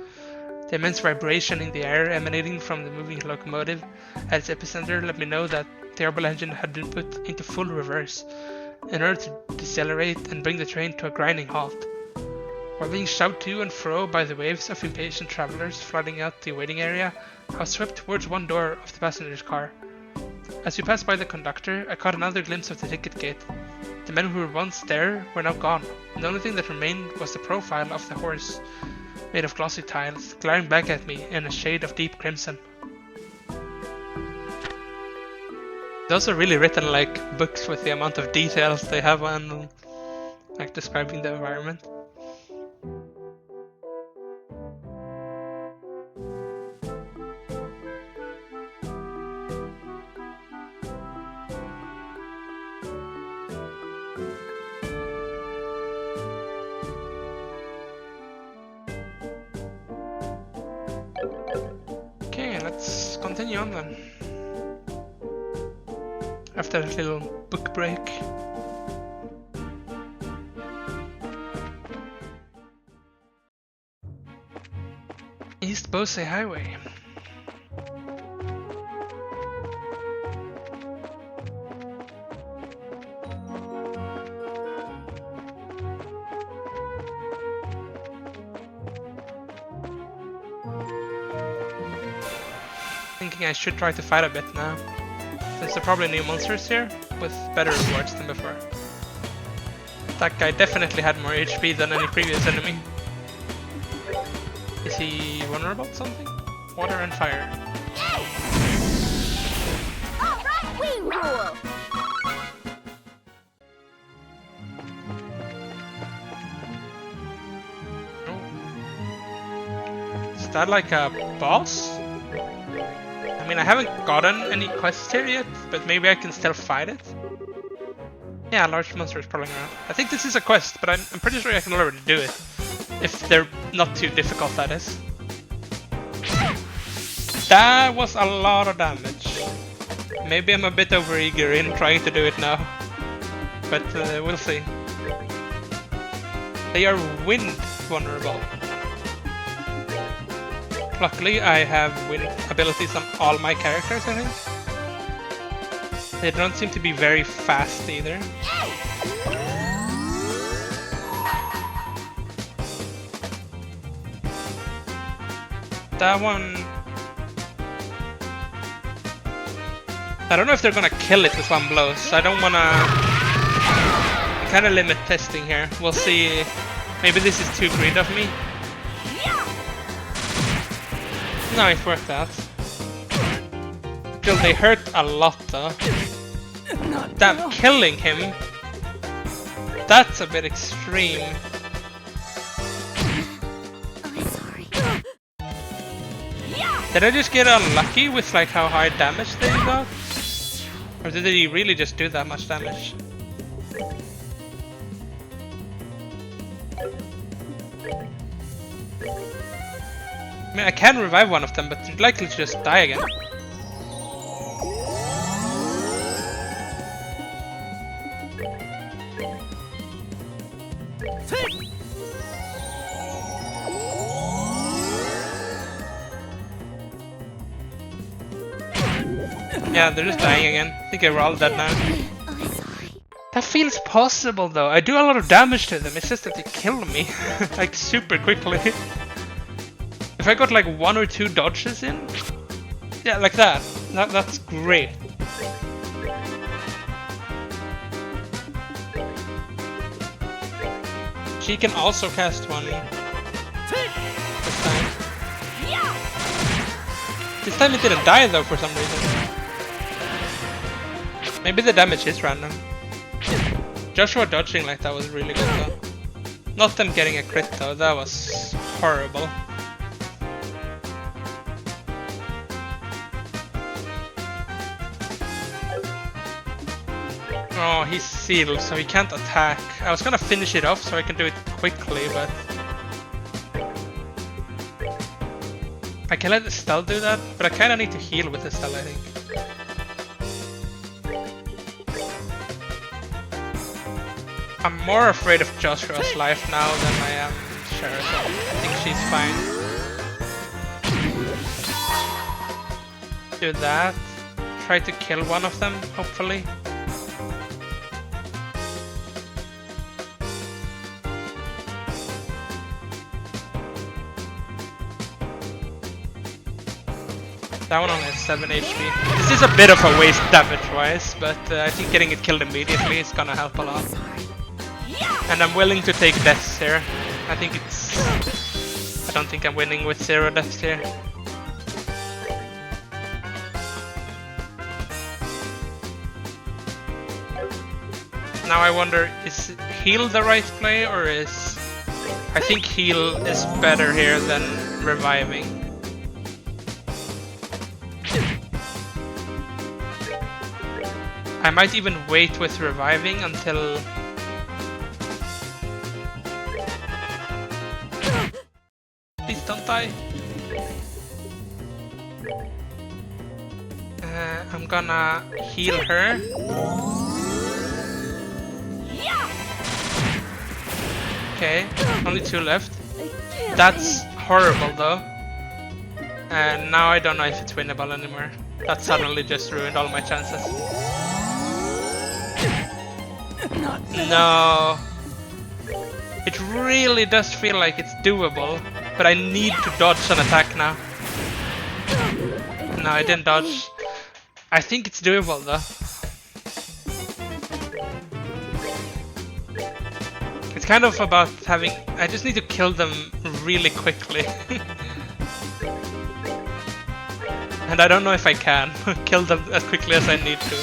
The immense vibration in the air emanating from the moving locomotive at its epicenter let me know that the orbital engine had been put into full reverse in order to decelerate and bring the train to a grinding halt. While being shoved to and fro by the waves of impatient travelers flooding out the waiting area, I was swept towards one door of the passenger's car. As we passed by the conductor, I caught another glimpse of the ticket gate. The men who were once there were now gone, and the only thing that remained was the profile of the horse, made of glossy tiles, glaring back at me in a shade of deep crimson. It's also really written like books with the amount of details they have on like describing the environment. Okay, let's continue on then. After a little book break. East Bose Highway. Thinking I should try to fight a bit now, since there are probably new monsters here with better rewards than before. That guy definitely had more HP than any previous enemy. Is he vulnerable to something? Water and fire. Alright, we rule! Oh. Is that like a boss? I mean, I haven't gotten any quests here yet, but maybe I can still fight it. Yeah, a large monster is crawling around. I think this is a quest, but I'm pretty sure I can already do it. If they're not too difficult, that is. That was a lot of damage. Maybe I'm a bit overeager in trying to do it now. But we'll see. They are wind vulnerable. Luckily, I have wind abilities on all my characters, I think. They don't seem to be very fast either. That one... I don't know if they're gonna kill it with one blow, so I don't wanna... kind of limit testing here. We'll see. Maybe this is too greedy of me. No, it worked out. Still, they hurt a lot though. Damn, killing him! That's a bit extreme. I'm sorry. Did I just get unlucky with like how high damage they got? Or did he really just do that much damage? I mean, I can revive one of them, but they're likely to just die again. Yeah, they're just dying again. I think we're all dead now. I'm sorry. That feels possible though. I do a lot of damage to them, it's just that they kill me. Like super quickly. If I got like 1 or 2 dodges in, yeah, like that. That's great. She can also cast one this time. This time it didn't die though for some reason. Maybe the damage is random. Joshua dodging like that was really good though. Not them getting a crit though, that was horrible. Oh, he's sealed, so he can't attack. I was gonna finish it off so I can do it quickly, but... I can let Estelle do that, but I kinda need to heal with Estelle, I think. I'm more afraid of Joshua's life now than I am Cher, so I think she's fine. Do that. Try to kill one of them, hopefully. That one only has 7 HP. This is a bit of a waste damage-wise, but I think getting it killed immediately is gonna help a lot. And I'm willing to take deaths here. I think it's... I don't think I'm winning with 0 deaths here. Now I wonder, is heal the right play, or is... I think heal is better here than reviving. I might even wait with reviving until... Please don't die. I'm gonna heal her. Okay, only 2 left. That's horrible though. And now I don't know if it's winnable anymore. That suddenly just ruined all my chances. No. It really does feel like it's doable, but I need to dodge an attack now. No, I didn't dodge. I think it's doable though. It's kind of about having... I just need to kill them really quickly. And I don't know if I can kill them as quickly as I need to.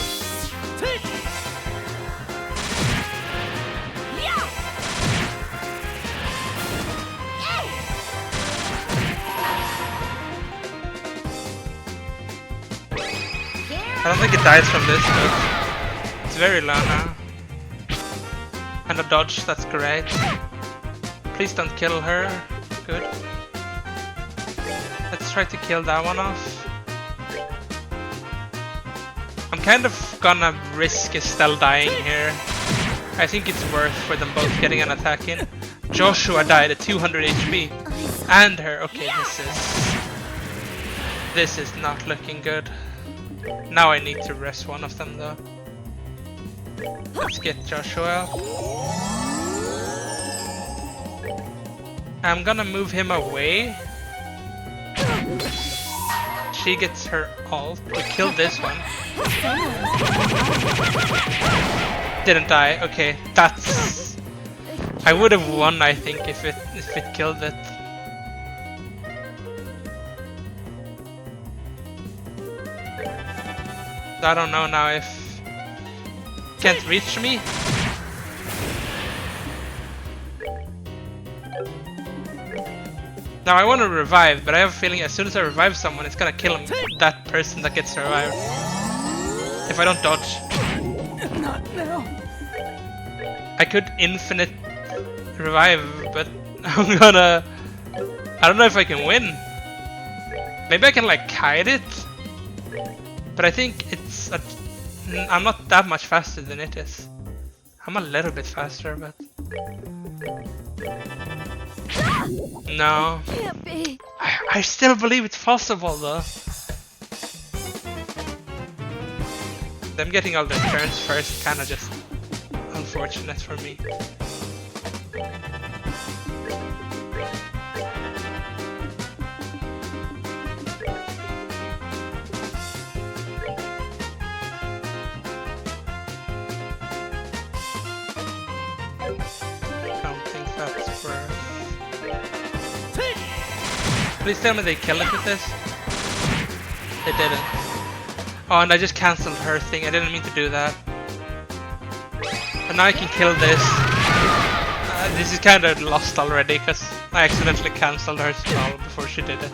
I don't think it dies from this, but it's very low now. And a dodge, that's great. Please don't kill her. Good. Let's try to kill that one off. I'm kind of gonna risk Estelle dying here. I think it's worth for them both getting an attack in. Joshua died at 200 HP. And her. Okay, this is not looking good. Now I need to rest one of them though. Let's get Joshua. I'm gonna move him away. She gets her ult. We killed this one. Didn't die. Okay, that's... I would have won, I think, if it killed it. I don't know now if... Can't reach me? Now I want to revive, but I have a feeling as soon as I revive someone, it's gonna kill him, that person that gets revived. If I don't dodge. Not now. I could infinite revive, but I'm gonna... I don't know if I can win. Maybe I can like hide it. But I think it's... I'm not that much faster than it is. I'm a little bit faster, but... No. Can't be. I still believe it's possible though. Them getting all their turns first, kinda just unfortunate for me. Please tell me they kill it with this. They didn't. Oh, and I just cancelled her thing. I didn't mean to do that. But now I can kill this. This is kind of lost already because I accidentally cancelled her spell before she did it.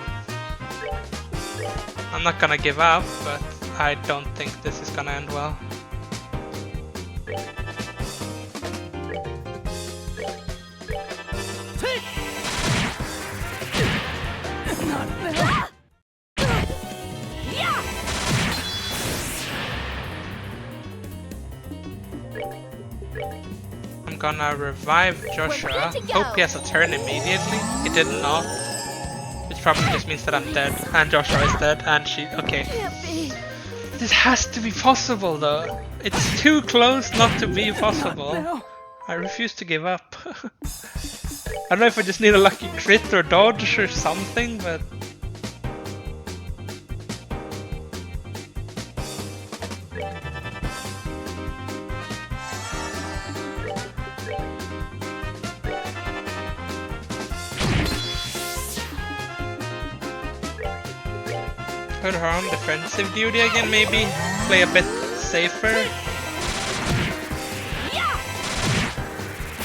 I'm not gonna give up, but I don't think this is gonna end well. Not now. I'm gonna revive Joshua. good to go. Hope he has a turn immediately. He did not. Which probably just means that I'm dead. And Joshua is dead. And she... Okay. Can't be. This has to be possible though. It's too close not to be possible. Now. I refuse to give up. I don't know if I just need a lucky crit or dodge or something, but... Put her on defensive duty again, maybe? Play a bit safer?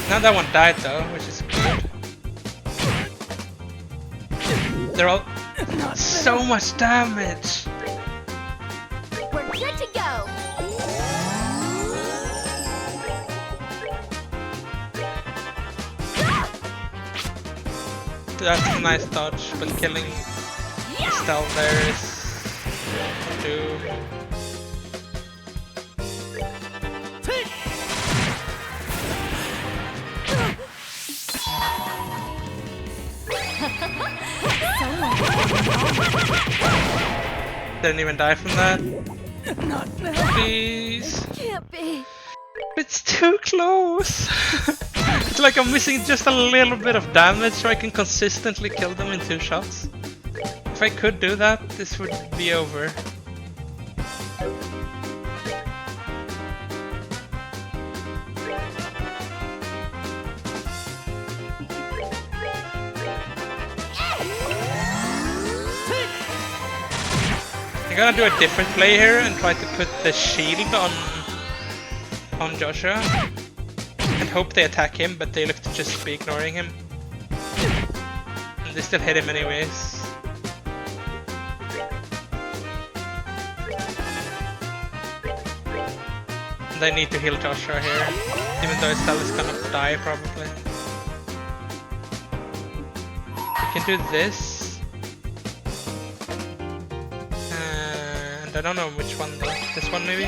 Now that one died though, which is good. They're all so much damage. We're good to go. That's a nice dodge, but killing Estelle there is doom. Didn't even die from that. Not now. Please. Can't be. It's too close. It's like I'm missing just a little bit of damage so I can consistently kill them in 2 shots. If I could do that, this would be over. I'm gonna do a different play here and try to put the shield on Joshua and hope they attack him, but they look to just be ignoring him. And they still hit him anyways. And I need to heal Joshua here, even though Estelle is gonna die probably. We can do this. And I don't know which one though. This one maybe?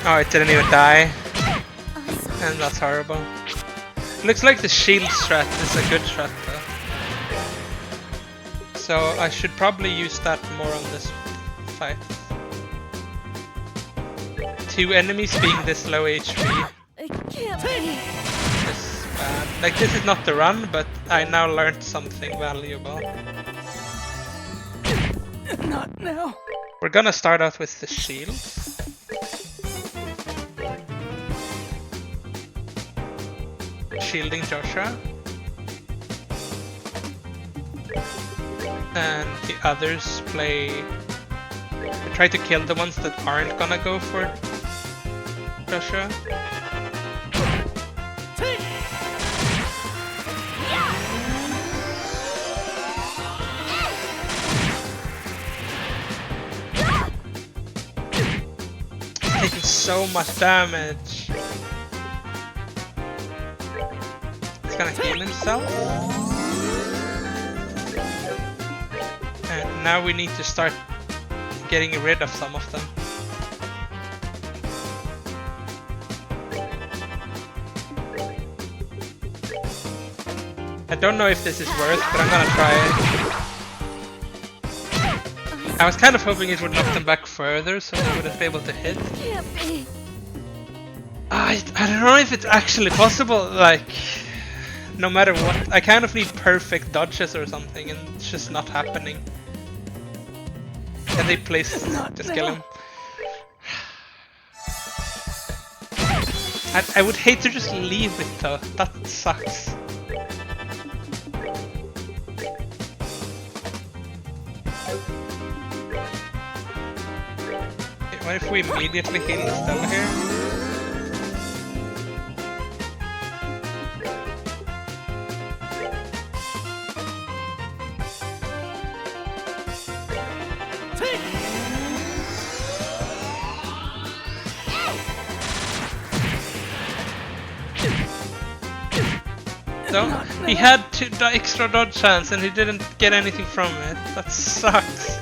Oh, it didn't even die. And that's horrible. Looks like the shield strat is a good strat though. So I should probably use that more on this fight. 2 enemies being this low HP. It can't be. Is bad. Like this is not the run, but I now learned something valuable. Not now. We're gonna start out with the shield. Shielding Joshua. And the others try to kill the ones that aren't gonna go for Joshua. Taking so much damage. He's gonna heal himself. And now we need to start getting rid of some of them. I don't know if this is worth, but I'm gonna try it. I was kind of hoping it would knock them back further so they wouldn't be able to hit. Can't be. I don't know if it's actually possible, like, no matter what. I kind of need perfect dodges or something and it's just not happening. Can they please just kill him? I would hate to just leave it though. That sucks. What if we immediately heal Stella here? So he had the extra dodge chance and he didn't get anything from it. That sucks.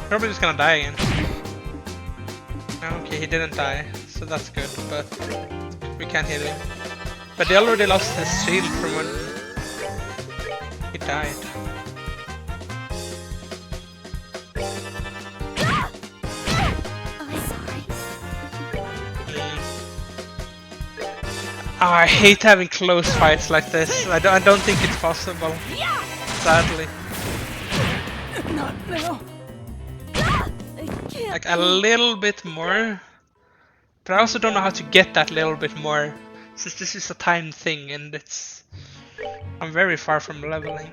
Probably just gonna die again. Okay, he didn't die, so that's good, but we can't hit him. But they already lost his shield from when he died. Oh, I hate having close fights like this. I don't think it's possible. Sadly. Not now. Like a little bit more. But I also don't know how to get that little bit more. Since this is a timed thing and it's... I'm very far from leveling.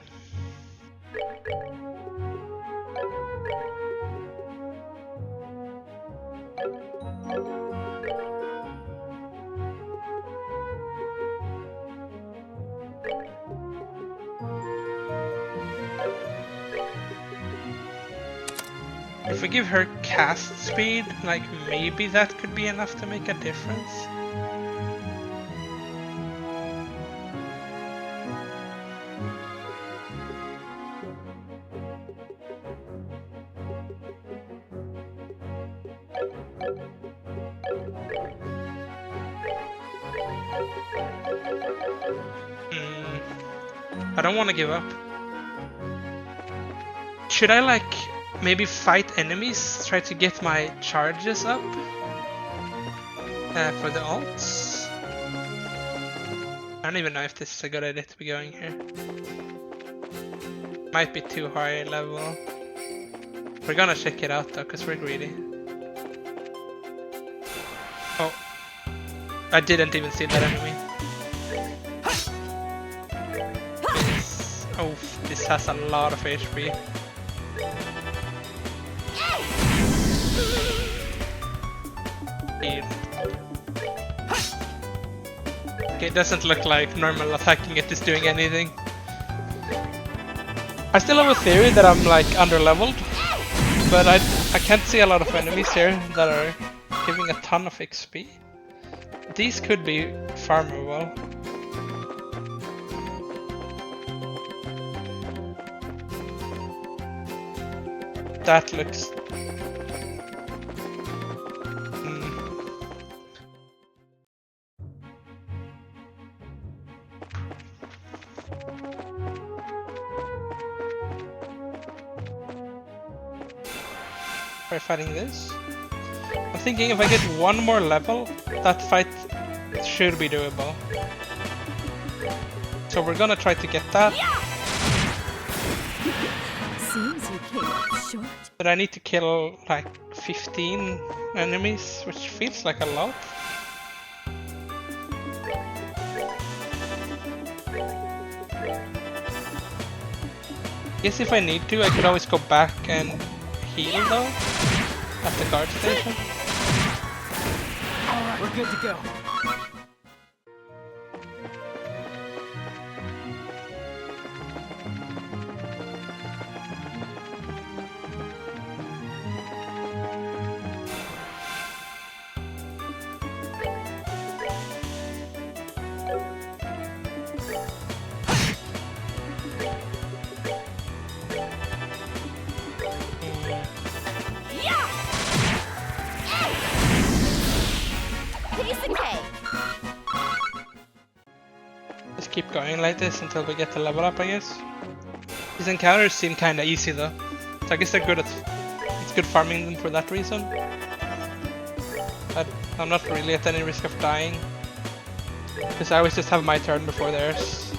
If we give her cast speed, like maybe that could be enough to make a difference. I don't want to give up. Should I like maybe fight enemies, try to get my charges up for the ults? I don't even know if this is a good idea to be going here. Might be too high level. We're gonna check it out though, because we're greedy. Oh, I didn't even see that enemy. Oh, this has a lot of HP. Okay, it doesn't look like normal attacking it is doing anything. I still have a theory that I'm like underleveled, but I can't see a lot of enemies here that are giving a ton of XP. These could be farmable. That looks... By fighting this? I'm thinking if I get one more level, that fight should be doable. So we're gonna try to get that. Seems you came up short. But I need to kill like 15 enemies, which feels like a lot. Guess if I need to, I could always go back and heal though at the guard station. Alright, we're good to go. Just keep going like this until we get the level up, I guess. These encounters seem kinda easy though. So I guess they're good at... It's good farming them for that reason. But I'm not really at any risk of dying. Because I always just have my turn before theirs.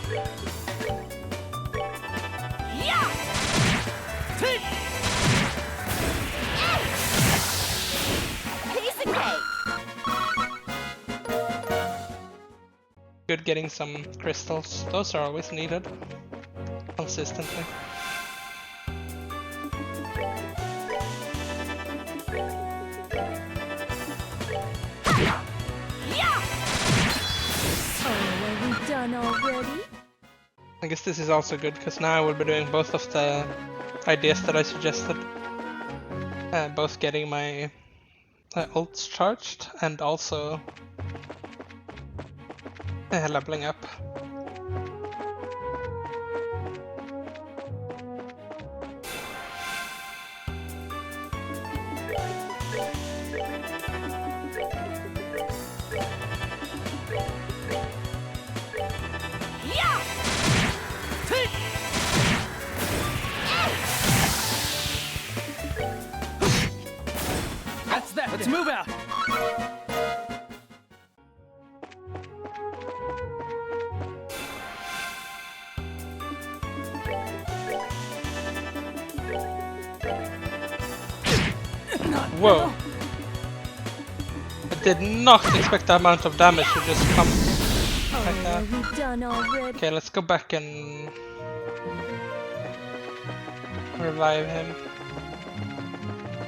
Good getting some crystals. Those are always needed. Consistently. Oh, are we done already? I guess this is also good because now I will be doing both of the ideas that I suggested. Both getting my ults charged and also leveling up. That's that. Let's move out. Whoa! I did not expect that amount of damage to just come like Oh, that. are we done already? Okay, let's go back and revive him.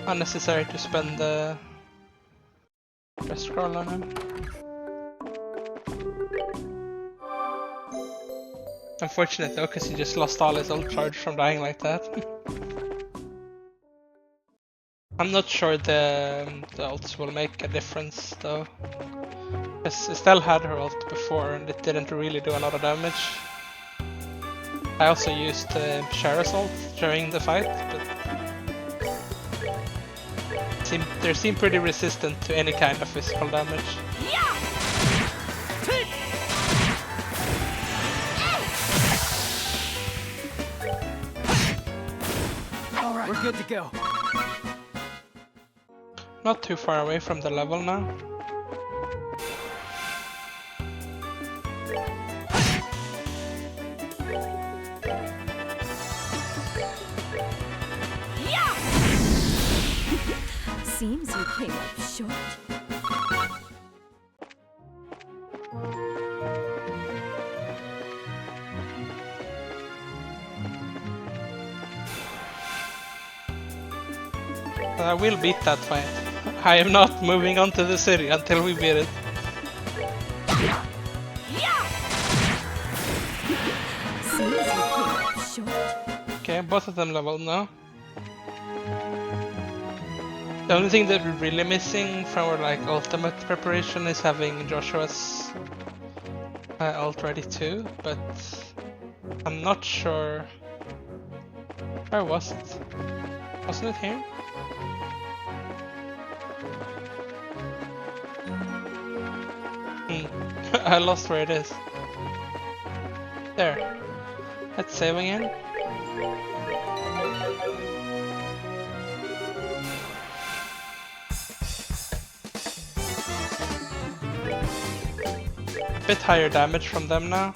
Unnecessary to spend the rest scroll on him. Unfortunate though, because he just lost all his ult charge from dying like that. I'm not sure the ults will make a difference though. Because Estelle had her ult before and it didn't really do a lot of damage. I also used Shara's ult during the fight, but they seem pretty resistant to any kind of physical damage. All right, we're good to go. Not too far away from the level now. Seems you came up short. I will beat that fight. I am not moving on to the city until we beat it. Seems you came up short. Okay, both of them leveled now. The only thing that we're really missing from our like ultimate preparation is having Joshua's ult ready too, but I'm not sure. Where was it? Wasn't it here? I lost where it is. There. Let's save again. Bit higher damage from them now.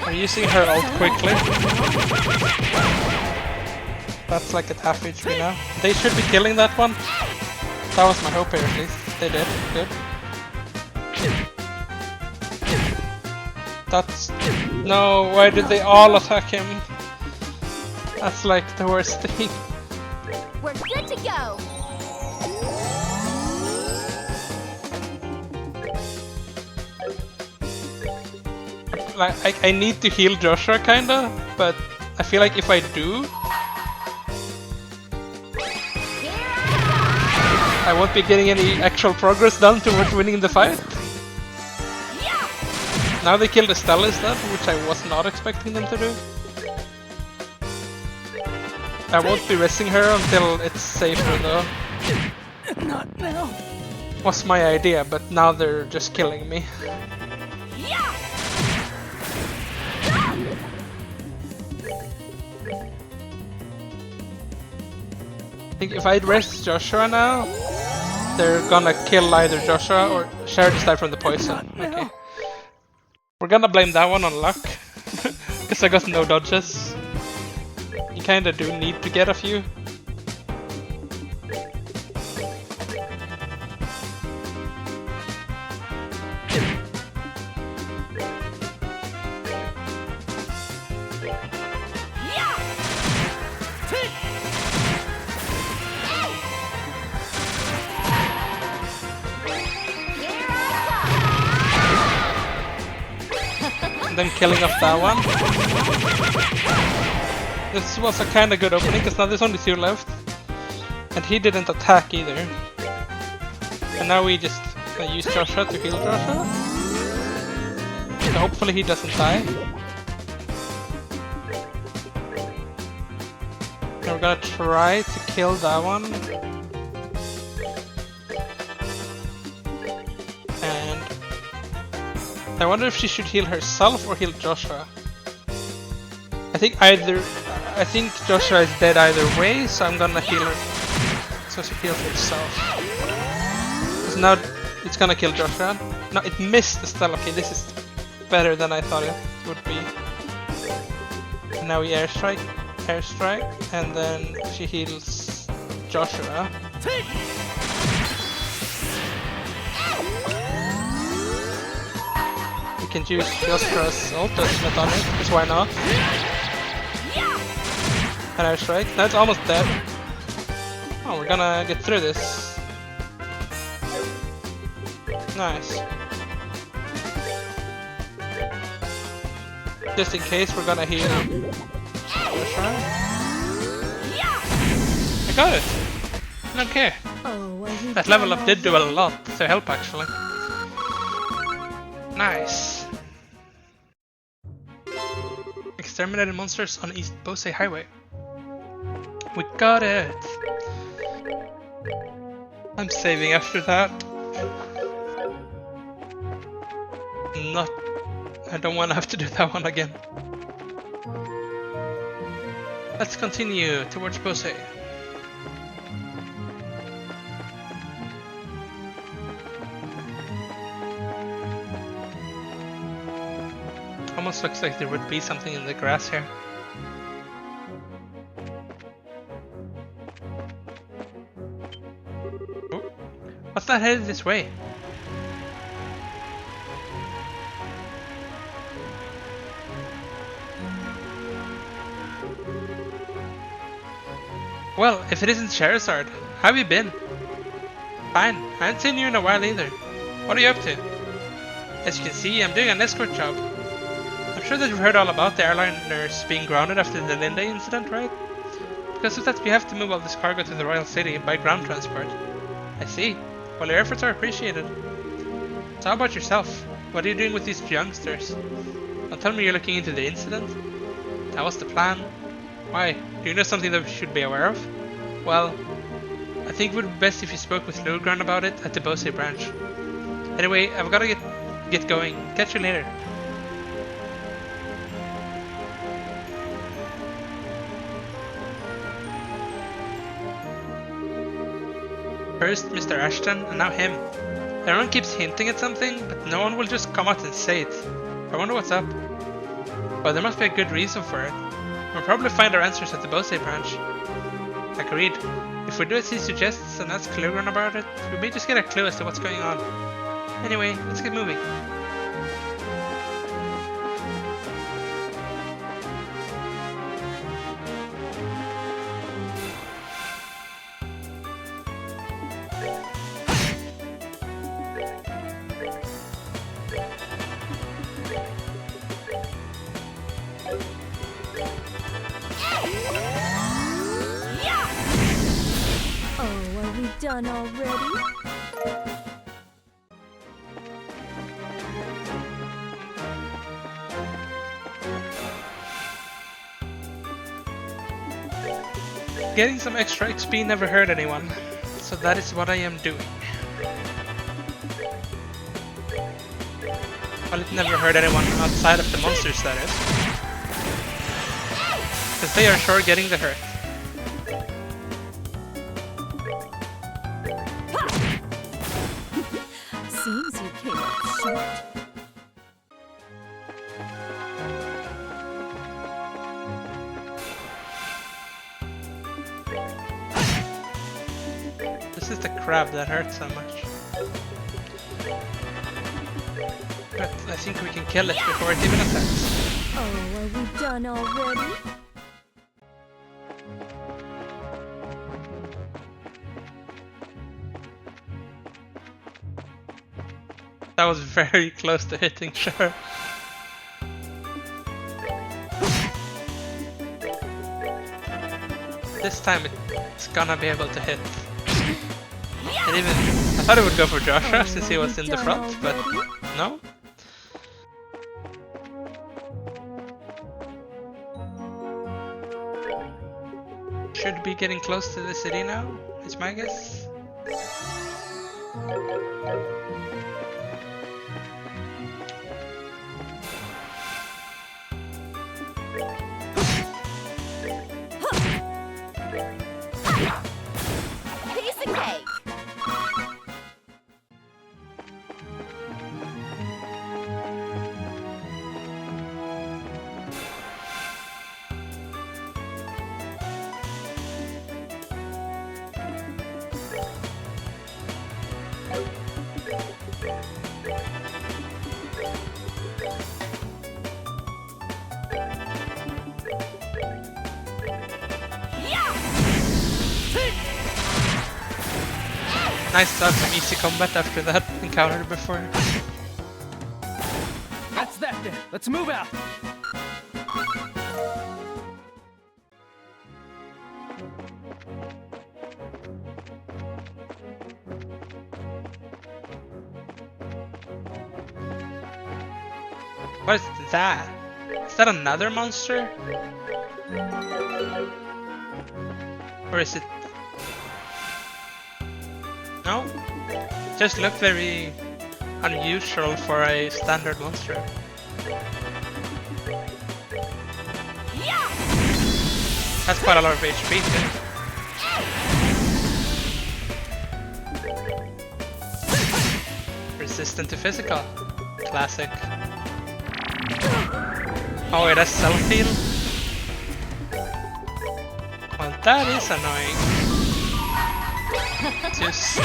We're using her ult quickly. That's like at half HP now. They should be killing that one. That was my hope here at least. They did. Good. That's... No, why did they all attack him? That's like the worst thing. We're good to go. Like, I need to heal Joshua kinda, but I feel like if I do, I won't be getting any actual progress done towards winning the fight. Now they killed Estelle instead, which I was not expecting them to do. I won't be resting her until it's safer though. Not now. Was my idea, but now they're just killing me. I think if I'd rest Joshua now, they're gonna kill either Joshua or Cher just died from the poison. Okay. We're gonna blame that one on luck. Because I got no dodges. You kinda do need to get a few. And then killing off that one. This was a kinda good opening because now there's only 2 left. And he didn't attack either. And now we just use Joshua to heal Joshua. So hopefully he doesn't die. And we're gonna try to kill that one. And I wonder if she should heal herself or heal Joshua. I think Joshua is dead either way, so I'm gonna heal her. So she heals herself. Because now it's gonna kill Joshua. No, it missed the spell. Okay, this is better than I thought it would be. And now we airstrike, and then she heals Joshua. We can use Joshua's ultimate on it, because why not? And airstrike. Now it's almost dead. Oh, we're gonna get through this. Nice. Just in case, we're gonna heal. I got it! I don't care. Oh, That level up did do a lot to help actually. Nice. Exterminated monsters on East Bose Highway. We got it! I'm saving after that. I don't want to have to do that one again. Let's continue towards Bose. Almost looks like there would be something in the grass here. Oh, what's that headed this way? Well, if it isn't Charizard, how have you been? Fine, I haven't seen you in a while either. What are you up to? As you can see, I'm doing an escort job. I'm sure that you've heard all about the airliners being grounded after the Linde incident, right? Because of that, we have to move all this cargo to the Royal City by ground transport. I see. Well, your efforts are appreciated. So how about yourself? What are you doing with these youngsters? Don't tell me you're looking into the incident? That was the plan. Why? Do you know something that we should be aware of? Well, I think it would be best if you spoke with Lilgran about it at the Bose branch. Anyway, I've gotta get going. Catch you later. First Mr. Ashton, and now him. Everyone keeps hinting at something, but no one will just come out and say it. I wonder what's up. Well, there must be a good reason for it. We'll probably find our answers at the Bose branch. Agreed. If we do as he suggests and ask Lilgran about it, we may just get a clue as to what's going on. Anyway, let's get moving. Done already? Getting some extra XP never hurt anyone, so that is what I am doing. Well, it never hurt anyone outside of the monsters, that is. Because they are sure getting the hurt. it's short. This is the crab that hurts so much. But I think we can kill it before it even attacks. Oh, are we done already? That was very close to hitting, sure. This time it's gonna be able to hit. And even I thought it would go for Joshua since he was in the front, but no. Should be getting close to the city now, is my guess. Piece of cake. Nice to have some easy combat after that encounter before. That's that then. Let's move out. What is that? Is that another monster? Or is it... No? It just looked very unusual for a standard monster. That's quite a lot of HP too. Resistant to physical. Classic. Oh wait, that's self-heal? Well, that is annoying. Just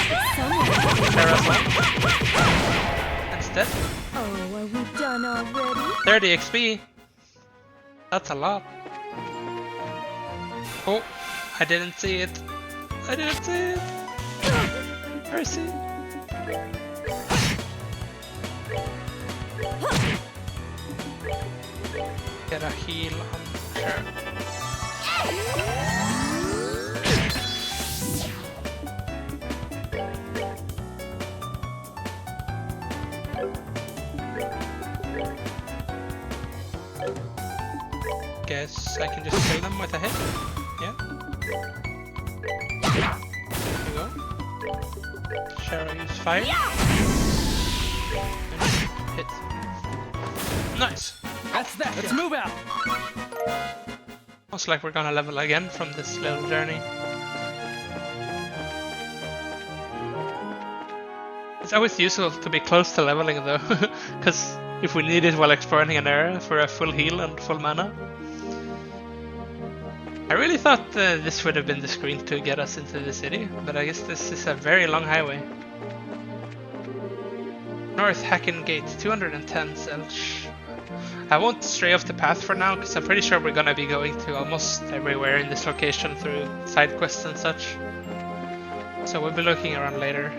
Terra's That's dead. Oh, are we done already? 30 XP. That's a lot. Oh, I didn't see it. I didn't see it. Mercy. Get a heal on her. Guess I can just kill them with a hit. Yeah. There we go. Shall I use fire? And hit. Nice. That's that. Let's move out. Looks like we're gonna level again from this little journey. It's always useful to be close to leveling though, because if we need it while exploring an area for a full heal and full mana. I really thought this would have been the screen to get us into the city, but I guess this is a very long highway. North Hacken Gate, 210 Zelch. I won't stray off the path for now, because I'm pretty sure we're gonna be going to almost everywhere in this location through side quests and such. So we'll be looking around later.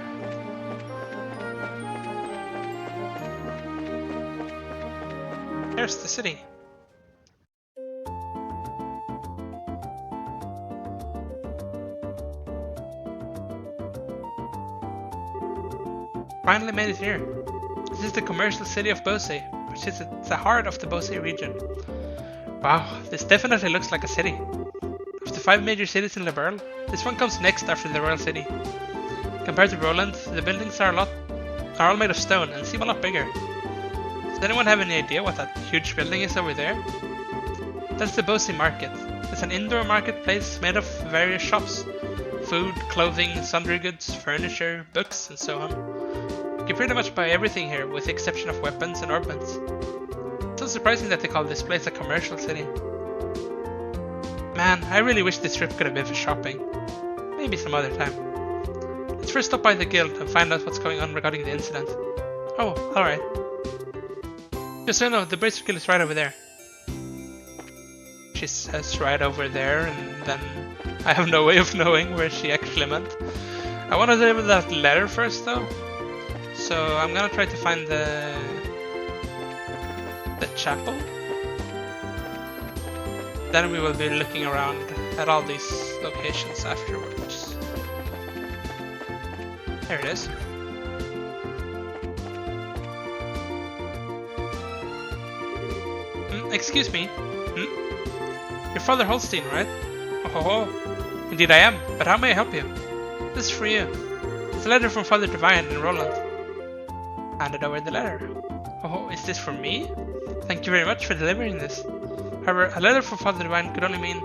There's the city. Finally made it here. This is the commercial city of Bose, which is at the heart of the Bose region. Wow, this definitely looks like a city. Of the 5 major cities in Liberl, this one comes next after the Royal City. Compared to Roland, the buildings are all made of stone and seem a lot bigger. Does anyone have any idea what that huge building is over there? That's the Bose Market. It's an indoor marketplace made of various shops. Food, clothing, sundry goods, furniture, books, and so on. You pretty much buy everything here with the exception of weapons and orbits. It's so surprising that they call this place a commercial city. Man, I really wish this trip could have been for shopping. Maybe some other time. Let's first stop by the guild and find out what's going on regarding the incident. Oh, alright. Just so you know, the Bracer Guild is right over there. She says right over there, and then I have no way of knowing where she actually meant. I want to deliver that letter first though. So I'm gonna try to find the chapel. Then we will be looking around at all these locations afterwards. There it is. Excuse me. You're Father Holstein, right? Oh, indeed I am, but how may I help you? This is for you. It's a letter from Father Divine and Roland. Handed over the letter. Oh, is this for me? Thank you very much for delivering this. However, a letter from Father Divine could only mean...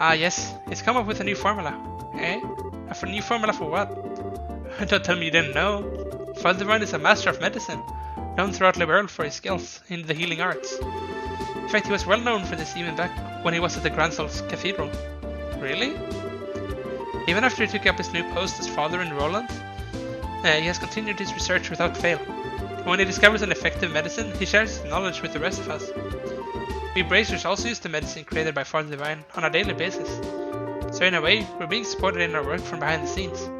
Ah yes, he's come up with a new formula. Eh? A new formula for what? Don't tell me you didn't know. Father Divine is a master of medicine, known throughout the world for his skills in the healing arts. In fact, he was well known for this even back when he was at the Grand Souls Cathedral. Really? Even after he took up his new post as father in Roland, he has continued his research without fail. When he discovers an effective medicine, he shares his knowledge with the rest of us. We Bracers also use the medicine created by Father Divine on a daily basis. So in a way, we're being supported in our work from behind the scenes.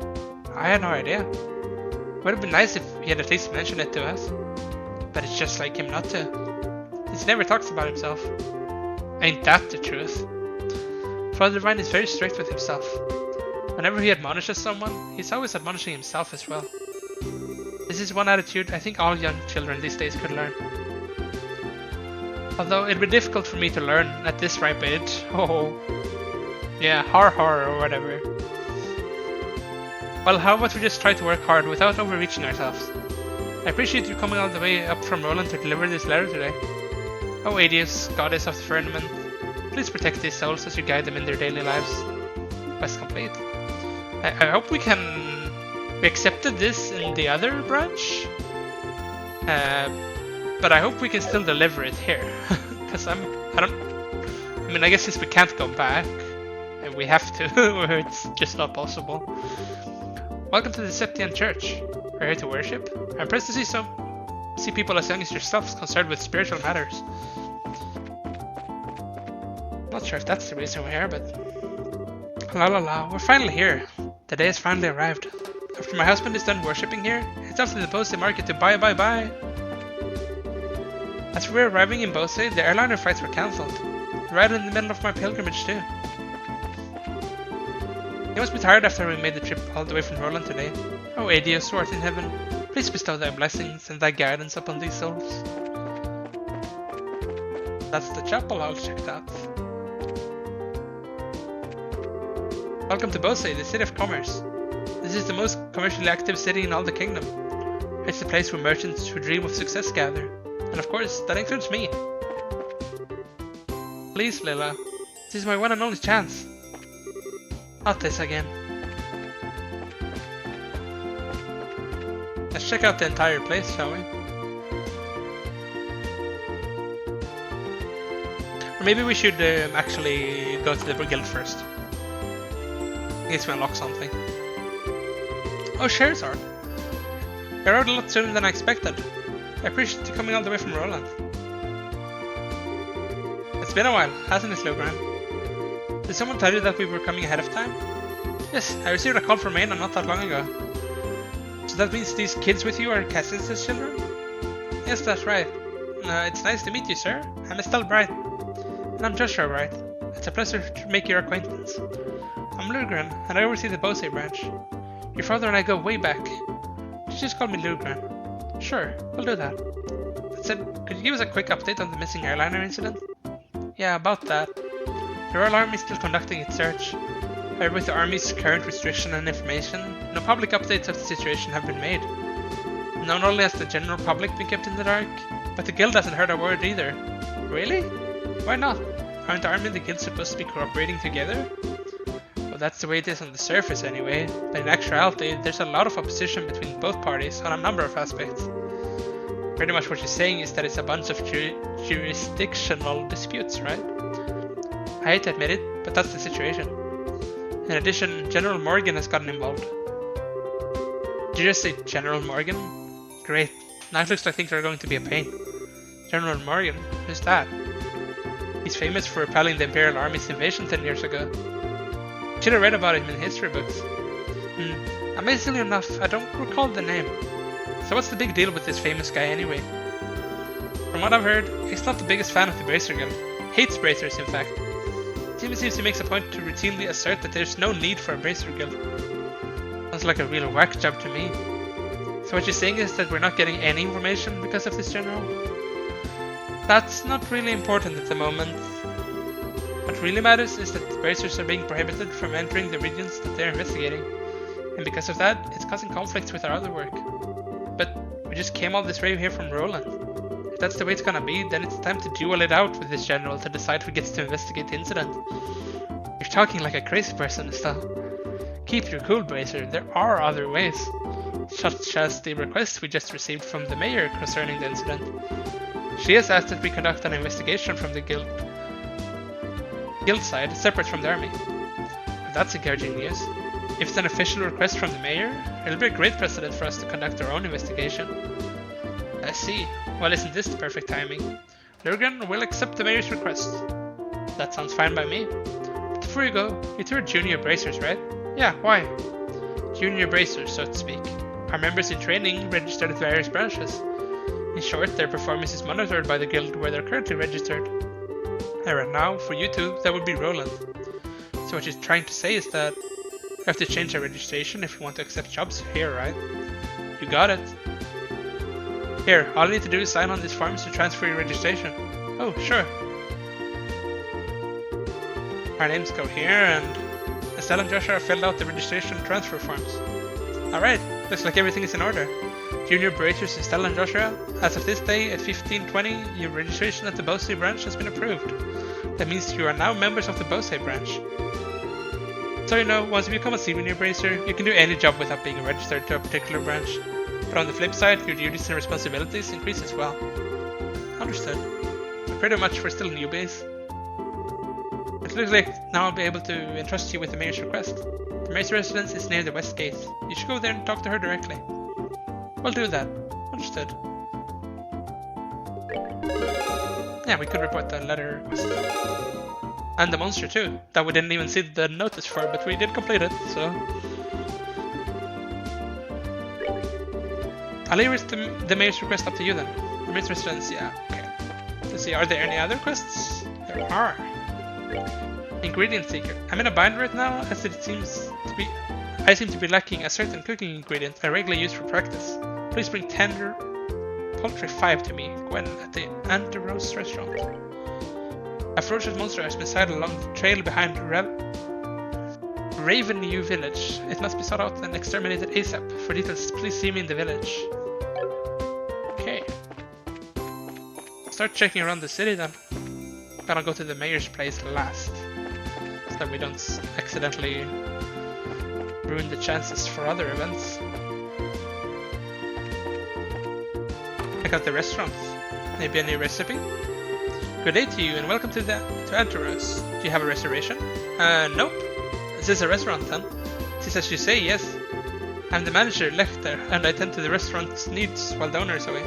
I had no idea. It would have been nice if he had at least mentioned it to us. But it's just like him not to. He never talks about himself. Ain't that the truth? Father Divine is very strict with himself. Whenever he admonishes someone, he's always admonishing himself as well. This is one attitude I think all young children these days could learn. Although it'd be difficult for me to learn at this ripe age. Oh, yeah, har or whatever. Well, how about we just try to work hard without overreaching ourselves? I appreciate you coming all the way up from Roland to deliver this letter today. Oh Adius, goddess of the firmament, please protect these souls as you guide them in their daily lives. Quest complete. I hope we accepted this in the other branch, but I hope we can still deliver it here. Because I mean, I guess since we can't go back, we have to, or it's just not possible. Welcome to the Septian Church. We're here to worship. I'm impressed to see people as young as yourselves concerned with spiritual matters. Not sure if that's the reason we're here, but... La, we're finally here. The day has finally arrived. After my husband is done worshipping here, it's off to the Bose market to buy. As we were arriving in Bose, the airliner flights were cancelled. Right in the middle of my pilgrimage too. You must be tired after we made the trip all the way from Roland today. Oh Adius, who art in heaven, please bestow thy blessings and thy guidance upon these souls. That's the chapel all checked out. Welcome to Bose, the city of commerce. This is the most commercially active city in all the kingdom. It's the place where merchants who dream of success gather. And of course, that includes me. Please, Lila, this is my one and only chance. Not this again. Let's check out the entire place, shall we? Or maybe we should actually go to the guild first. In case we unlock something. Oh, Sherazard. You arrived a lot sooner than I expected. I appreciate you coming all the way from Roland. It's been a while, hasn't it, Lugran? Did someone tell you that we were coming ahead of time? Yes, I received a call from Aina not that long ago. So that means these kids with you are Cassius' children? Yes, that's right. It's nice to meet you, sir. I'm Estelle Bright. And I'm Joshua Bright. It's a pleasure to make your acquaintance. I'm Lugran, and I oversee the Bose branch. Your father and I go way back. You just call me Lugran. Sure, we'll do that. That said, could you give us a quick update on the missing airliner incident? Yeah, about that. The Royal Army is still conducting its search. However, with the Army's current restriction and information, no public updates of the situation have been made. Not only has the general public been kept in the dark, but the guild hasn't heard a word either. Really? Why not? Aren't the Army and the guild supposed to be cooperating together? Well, that's the way it is on the surface anyway, but in actuality there's a lot of opposition between both parties on a number of aspects. Pretty much what you're saying is that it's a bunch of jurisdictional disputes, right? I hate to admit it, but that's the situation. In addition, General Morgan has gotten involved. Did you just say General Morgan? Great. Now it looks like things are going to be a pain. General Morgan? Who's that? He's famous for repelling the Imperial Army's invasion 10 years ago. Should have read about him in history books. Amazingly enough, I don't recall the name. So what's the big deal with this famous guy anyway? From what I've heard, he's not the biggest fan of the Bracer Guild. Hates Bracers, in fact. He seems to make a point to routinely assert that there's no need for a Bracer Guild. Sounds like a real whack job to me. So what you're saying is that we're not getting any information because of this general? That's not really important at the moment. What really matters is that the Bracers are being prohibited from entering the regions that they're investigating. And because of that, it's causing conflicts with our other work. But we just came all this way here from Roland. If that's the way it's gonna be, then it's time to duel it out with this general to decide who gets to investigate the incident. You're talking like a crazy person, Estelle. Keep your cool, Bracer. There are other ways. Such as the request we just received from the mayor concerning the incident. She has asked that we conduct an investigation from the guild side, separate from the army. Well, that's encouraging news. If it's an official request from the mayor, it'll be a great precedent for us to conduct our own investigation. I see. Well, isn't this the perfect timing? Lurgan will accept the mayor's request. That sounds fine by me. But before you go, you two are junior bracers, right? Yeah, why? Junior bracers, so to speak. Our members in training registered at various branches. In short, their performance is monitored by the guild where they're currently registered. And right now, for you two, that would be Roland. So what you're trying to say is that you have to change our registration if you want to accept jobs here, right? You got it. Here, all you need to do is sign on these forms to transfer your registration. Oh, sure. Our names go here, and Estelle and Joshua filled out the registration transfer forms. Alright, looks like everything is in order. Junior Bracers Estelle and Joshua, as of this day at 15:20, your registration at the Bosay branch has been approved. That means you are now members of the Bosay branch. So you know, once you become a senior Bracer, you can do any job without being registered to a particular branch. But on the flip side, your duties and responsibilities increase as well. Understood. But pretty much we're still newbies. It looks like now I'll be able to entrust you with the mayor's request. The mayor's residence is near the west gate. You should go there and talk to her directly. We'll do that. Understood. Yeah, we could report the letter request. And the monster too, that we didn't even see the notice for, but we did complete it, so... I'll leave the mayor's request up to you then. The mayor's residence, yeah, okay. Let's see, are there any other quests? There are. Ingredient seeker. I'm in a bind right now, as it seems to be... I seem to be lacking a certain cooking ingredient I regularly use for practice. Please bring tender poultry 5 to me, Gwen, at the Anti-Rose restaurant. A ferocious monster has been sighted along the trail behind Ravenview village. It must be sought out and exterminated ASAP. For details, please see me in the village. Okay. Start checking around the city then. Gonna go to the mayor's place last, so that we don't accidentally ruin the chances for other events. Check out the restaurant. Maybe a new recipe? Good day to you and welcome to Anti-Rose. Do you have a reservation? Nope. Is this a restaurant then? It is as you say, yes. I'm the manager, Lecter, and I tend to the restaurant's needs while the owner is away.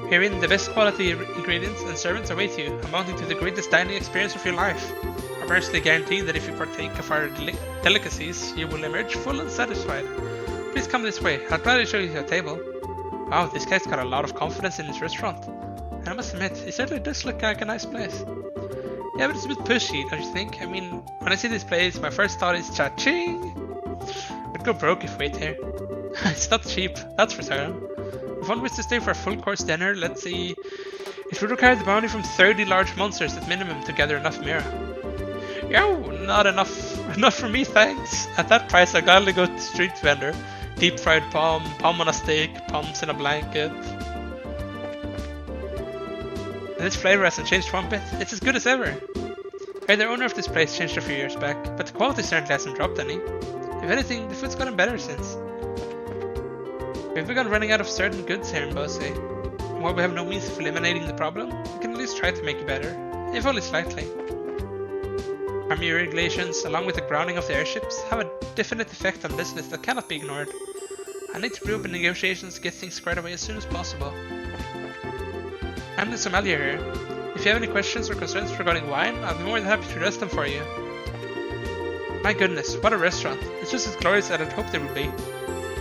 Herein, the best quality ingredients and servants await you, amounting to the greatest dining experience of your life. I personally guarantee that if you partake of our delicacies, you will emerge full and satisfied. Please come this way, I'll gladly show you your table. Wow, this guy's got a lot of confidence in his restaurant. And I must admit, it certainly does look like a nice place. Yeah, but it's a bit pushy, don't you think? I mean, when I see this place, my first thought is cha-ching! We'd go broke if we ate here. It's not cheap, that's for certain. If one wishes to stay for a full course dinner, let's see... It would require the bounty from 30 large monsters at minimum to gather enough mira. Yo, not enough. Not for me, thanks. At that price, I'd gladly go to the street vendor. Deep fried palm on a steak, palms in a blanket. And this flavor hasn't changed one bit. It's as good as ever. The owner of this place changed a few years back, but the quality certainly hasn't dropped any. If anything, the food's gotten better since. We've begun running out of certain goods here in Bose, and while we have no means of eliminating the problem, we can at least try to make it better, if only slightly. Army regulations, along with the grounding of the airships, have a definite effect on business that cannot be ignored. I need to reopen negotiations to get things squared away as soon as possible. I'm the sommelier here. If you have any questions or concerns regarding wine, I'll be more than happy to address them for you. My goodness, what a restaurant. It's just as glorious as I'd hoped it would be.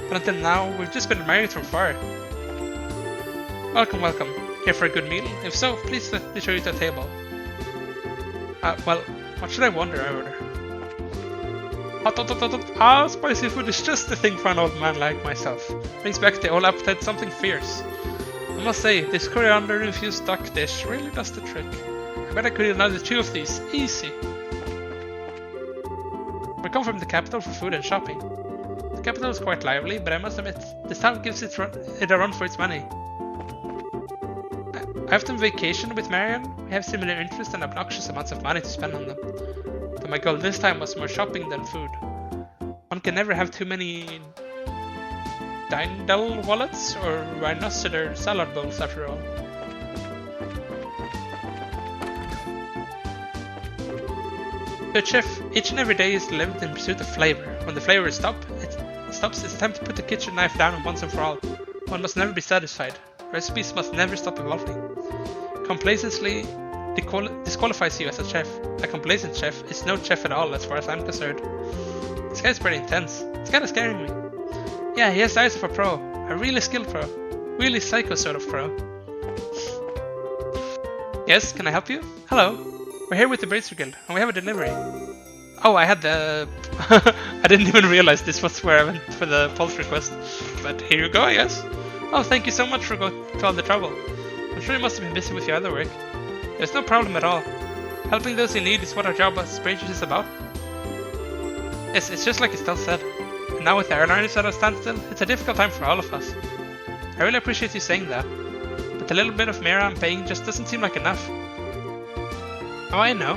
But until now, we've just been admired from far. Welcome, welcome. Here for a good meal? If so, please let me show you to a table. Well, what should I order? Spicy food is just the thing for an old man like myself. Brings back the old appetite, something fierce. I must say, this coriander-infused duck dish really does the trick. I bet I could eat another 2 of these, easy. We come from the capital for food and shopping. The capital is quite lively, but I must admit, this town gives it a run for its money. After vacation with Marion, we have similar interests and obnoxious amounts of money to spend on them. But my goal this time was more shopping than food. One can never have too many Dindal wallets or rhinoceros salad bowls after all. To a chef, each and every day is lived in pursuit of flavor. When the flavor stops, it's time to put the kitchen knife down once and for all. One must never be satisfied. Recipes must never stop evolving. Complacency disqualifies you as a chef. A complacent chef is no chef at all as far as I'm concerned. This guy's pretty intense. It's kinda scaring me. Yeah, he has the eyes of a pro. A really skilled pro. Really psycho sort of pro. Yes, can I help you? Hello. We're here with the Bracer Guild, and we have a delivery. Oh, I had the... I didn't even realize this was where I went for the pulse request. But here you go, I guess. Oh, thank you so much for going to all the trouble. I'm sure you must have been busy with your other work. There's no problem at all. Helping those in need is what our job as Bracers is about. Yes, it's just like Estelle said. And now with the airliners at a standstill, it's a difficult time for all of us. I really appreciate you saying that. But the little bit of Mira I'm paying just doesn't seem like enough. Oh, I know.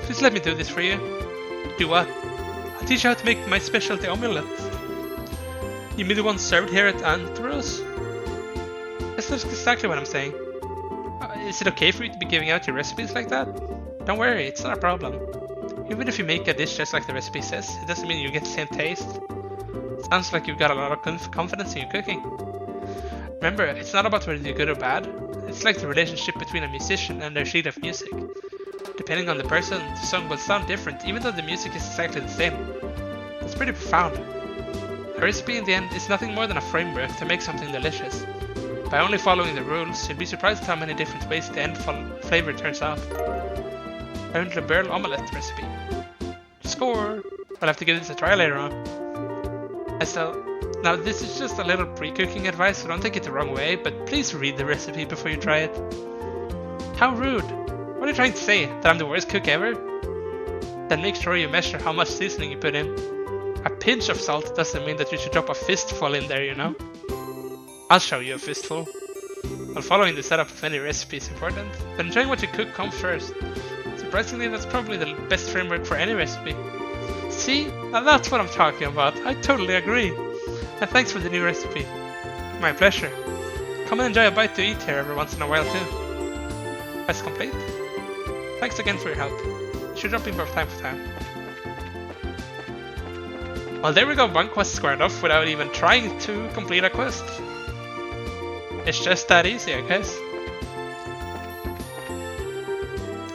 Please let me do this for you. Do what? I'll teach you how to make my specialty omelette. You mean the one served here at Anthros? That's exactly what I'm saying. Is it okay for you to be giving out your recipes like that? Don't worry, it's not a problem. Even if you make a dish just like the recipe says, it doesn't mean you get the same taste. Sounds like you've got a lot of confidence in your cooking. Remember, it's not about whether you're good or bad. It's like the relationship between a musician and their sheet of music. Depending on the person, the song will sound different, even though the music is exactly the same. That's pretty profound. A recipe in the end is nothing more than a framework to make something delicious. By only following the rules, you'd be surprised how many different ways the end flavor turns out. I learned the Burl omelette recipe. Score! I'll have to give this a try later on. Now this is just a little pre-cooking advice, so don't take it the wrong way, but please read the recipe before you try it. How rude! What are you trying to say? That I'm the worst cook ever? Then make sure you measure how much seasoning you put in. A pinch of salt doesn't mean that you should drop a fistful in there, you know? I'll show you a fistful. While following the setup of any recipe is important, but enjoying what you cook comes first. Surprisingly, that's probably the best framework for any recipe. See? Now that's what I'm talking about. I totally agree. And thanks for the new recipe. My pleasure. Come and enjoy a bite to eat here every once in a while too. Quest complete. Thanks again for your help. You should drop in from time to time. Well, there we go, one quest squared off without even trying to complete a quest. It's just that easy, I guess.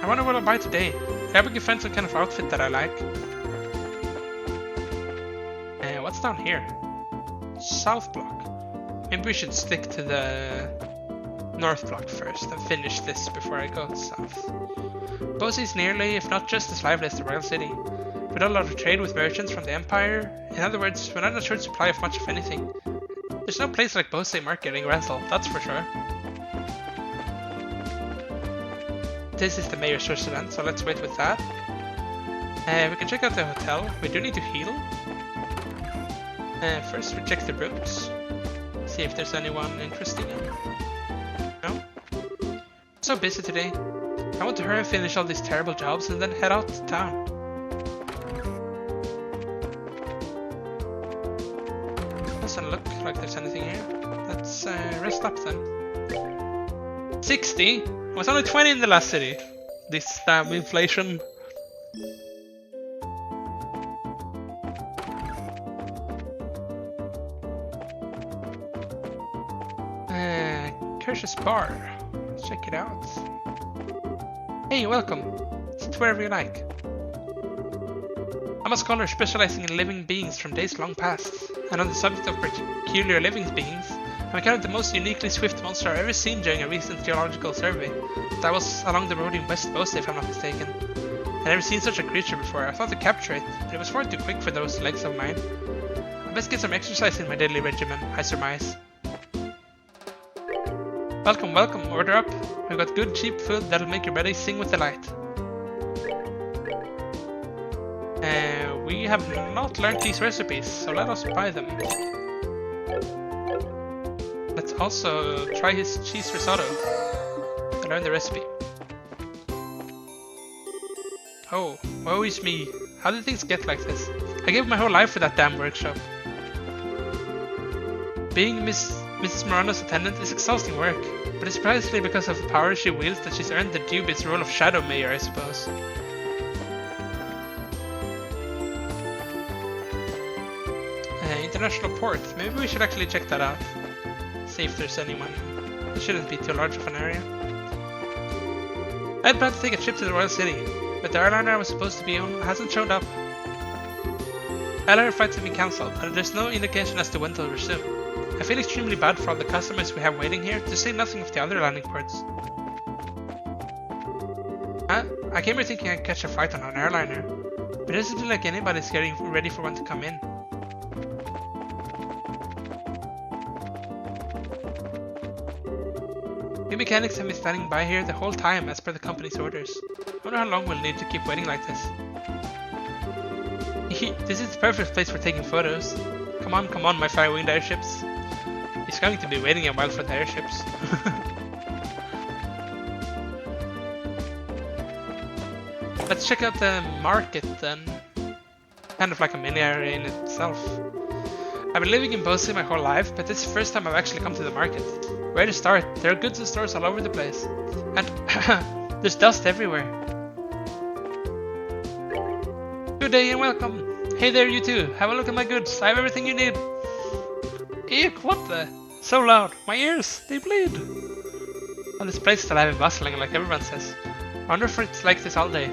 I wonder what I'll buy today. Maybe I can find some kind of outfit that I like. What's down here? South block. Maybe we should stick to the north block first and finish this before I go south. Bose is nearly, if not just as lively as the royal city. We do a lot of trade with merchants from the empire. In other words, we're not a short supply of much of anything. There's no place like Bose Market in Rental, that's for sure. This is the mayor's restaurant, so let's wait with that. We can check out the hotel. We do need to heal. First we check the rooms. See if there's anyone interesting. No? So busy today. I want to hurry and finish all these terrible jobs and then head out to town. Doesn't look like there's anything here. Let's rest up then. 60? It was only 20 in the last city. This damn inflation. Kirsch's Bar. Let's check it out. Hey, welcome. Sit wherever you like. I'm a scholar specializing in living beings from days long past, and on the subject of peculiar living beings, I encountered the most uniquely swift monster I've ever seen during a recent geological survey. That was along the road in West Bosa, if I'm not mistaken. I'd never seen such a creature before. I thought to capture it, but it was far too quick for those legs of mine. I best get some exercise in my daily regimen, I surmise. Welcome, welcome, order up. We've got good cheap food that'll make your belly sing with delight. We have not learned these recipes, so let us buy them. Let's also try his cheese risotto to learn the recipe. Oh, woe is me. How did things get like this? I gave my whole life for that damn workshop. Being Mrs. Morano's attendant is exhausting work, but it's precisely because of the power she wields that she's earned the dubious role of Shadow Mayor, I suppose. International Port. Maybe we should actually check that out. See if there's anyone. It shouldn't be too large of an area. I'd planned to take a trip to the Royal City, but the airliner I was supposed to be on hasn't showed up. Airliner flights have been cancelled, and there's no indication as to when they'll resume. I feel extremely bad for all the customers we have waiting here, to say nothing of the other landing ports. I came here thinking I'd catch a flight on an airliner, but it doesn't feel like anybody's getting ready for one to come in. We mechanics have been standing by here the whole time as per the company's orders. I wonder how long we'll need to keep waiting like this. This is the perfect place for taking photos. Come on, my fire-winged airships. He's going to be waiting a while for the airships. Let's check out the market then. Kind of like a mini area in itself. I've been living in Boise my whole life, but this is the first time I've actually come to the market. Where to start? There are goods and stores all over the place. And there's dust everywhere. Good day and welcome. Hey there, you two. Have a look at my goods. I have everything you need. Eek, what the? So loud. My ears, they bleed. Well, this place is alive and bustling, like everyone says. I wonder if it's like this all day.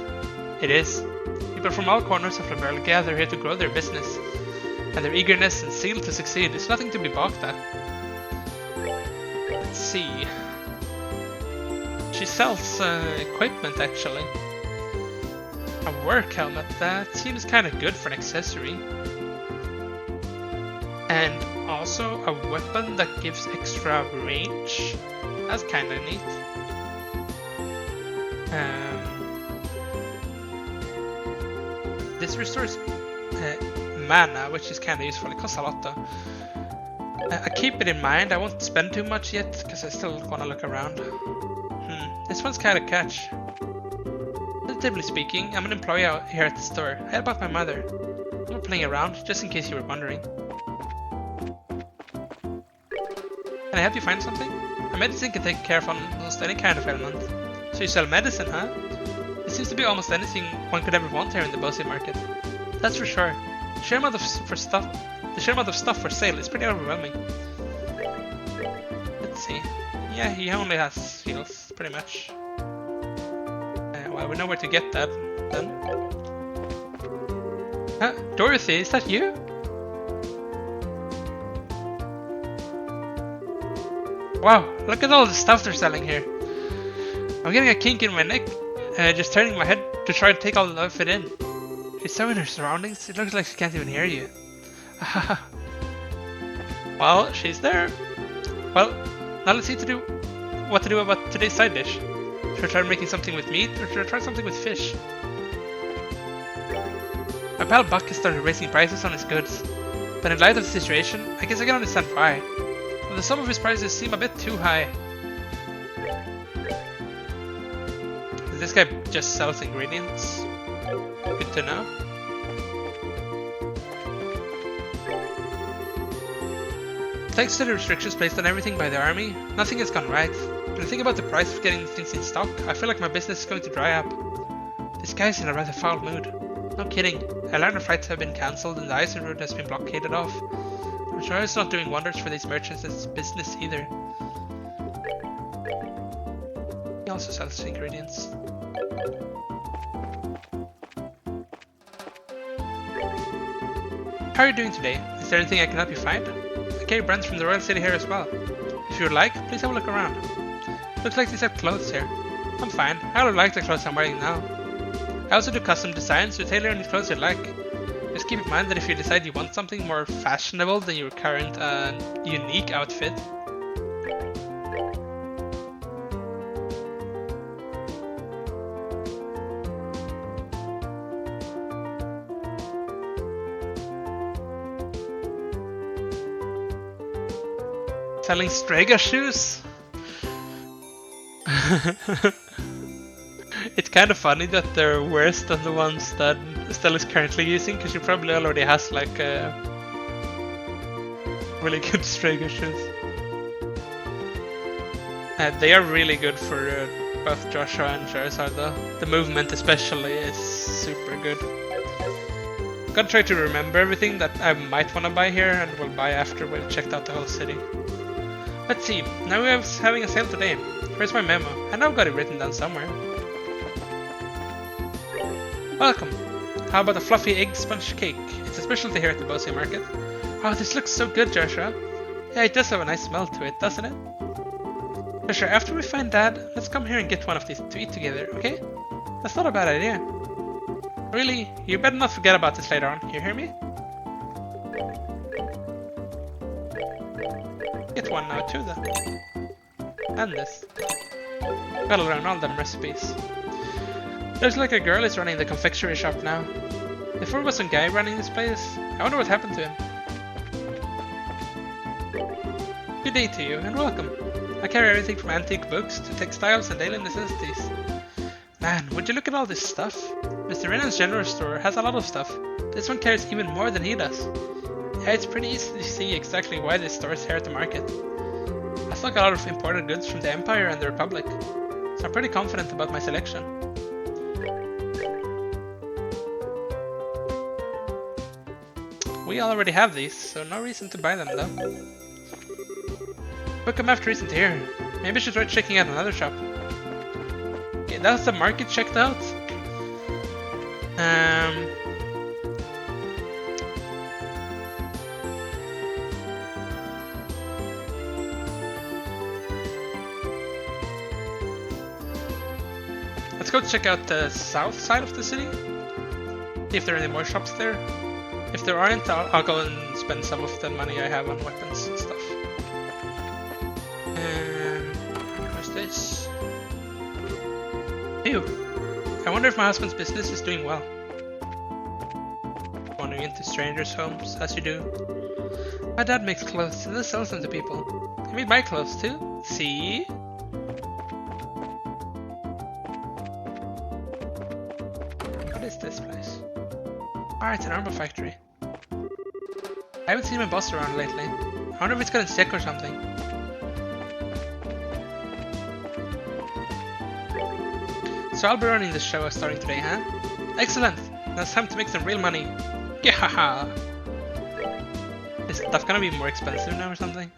It is. People from all corners of the world gather here to grow their business. And their eagerness and zeal to succeed is nothing to be balked at. Let's see. She sells equipment actually. A work helmet, that seems kinda good for an accessory. And also a weapon that gives extra range. That's kinda neat. This restores mana, which is kinda useful. It costs a lot though. I keep it in mind. I won't spend too much yet because I still wanna look around. This one's kinda catch. Relatively speaking, I'm an employee out here at the store. I help out my mother. I'm not playing around, just in case you were wondering. Can I help you find something? A medicine can take care of almost any kind of ailment. So you sell medicine, huh? It seems to be almost anything one could ever want here in the Boise market. That's for sure. The sheer amount of stuff for sale is pretty overwhelming. Let's see. Yeah, he only has heals, pretty much. Well, we know where to get that, then. Dorothy, is that you? Wow, look at all the stuff they're selling here. I'm getting a kink in my neck, just turning my head to try to take all of it in. She's so in her surroundings, it looks like she can't even hear you. Well, she's there. Well, now let's see what to do about today's side dish. Should I try making something with meat, or should I try something with fish? My pal Buck has started raising prices on his goods, but in light of the situation, I guess I can understand why. Although some of his prices seem a bit too high. this guy just sells ingredients. Good to know. Thanks to the restrictions placed on everything by the army, nothing has gone right. When I think about the price of getting things in stock, I feel like my business is going to dry up. This guy's in a rather foul mood. No kidding. Airliner flights have been cancelled and the Iceland route has been blockaded off. I'm sure it's not doing wonders for these merchants' business either. He also sells ingredients. How are you doing today? Is there anything I can help you find? I carry brands from the Royal City here as well. If you would like, please have a look around. Looks like these have clothes here. I'm fine. I would like the clothes I'm wearing now. I also do custom designs, so tailor any clothes you'd like. Just keep in mind that if you decide you want something more fashionable than your current unique outfit, selling Strega shoes? It's kind of funny that they're worse than the ones that Estelle is currently using, because she probably already has like really good Strega shoes. They are really good for both Joshua and Charizard though. The movement especially is super good. Gotta try to remember everything that I might want to buy here and will buy after we've checked out the whole city. Let's see, now we're having a sale today. Where's my memo? I know I've got it written down somewhere. Welcome! How about a fluffy egg sponge cake? It's a specialty here at the Bosia Market. Oh, this looks so good, Joshua. Yeah, it does have a nice smell to it, doesn't it? Joshua, after we find Dad, let's come here and get one of these to eat together, okay? That's not a bad idea. Really? You better not forget about this later on, you hear me? Get one now too then. And this. Gotta learn all them recipes. Looks like a girl is running the confectionery shop now. Before was some guy running this place. I wonder what happened to him. Good day to you and welcome. I carry everything from antique books to textiles and daily necessities. Man, would you look at all this stuff? Mr. Renan's general store has a lot of stuff. This one carries even more than he does. Yeah, it's pretty easy to see exactly why this store is here at the market. I stock a lot of imported goods from the Empire and the Republic, so I'm pretty confident about my selection. We already have these, so no reason to buy them though. Welcome after isn't here. Maybe I should try checking out another shop. Okay, that's the market checked out. Let's go check out the south side of the city. See if there are any more shops there. If there aren't, I'll go and spend some of the money I have on weapons and stuff. What's this? Ew. I wonder if my husband's business is doing well. Wandering into strangers' homes, as you do. My dad makes clothes and sells them to people. I made my clothes too. See? What is this place? Ah, it's an armor factory. I haven't seen my boss around lately. I wonder if it's gotten sick or something. So I'll be running this show starting today, huh? Excellent! Now it's time to make some real money. Yeah! Is stuff gonna be more expensive now or something?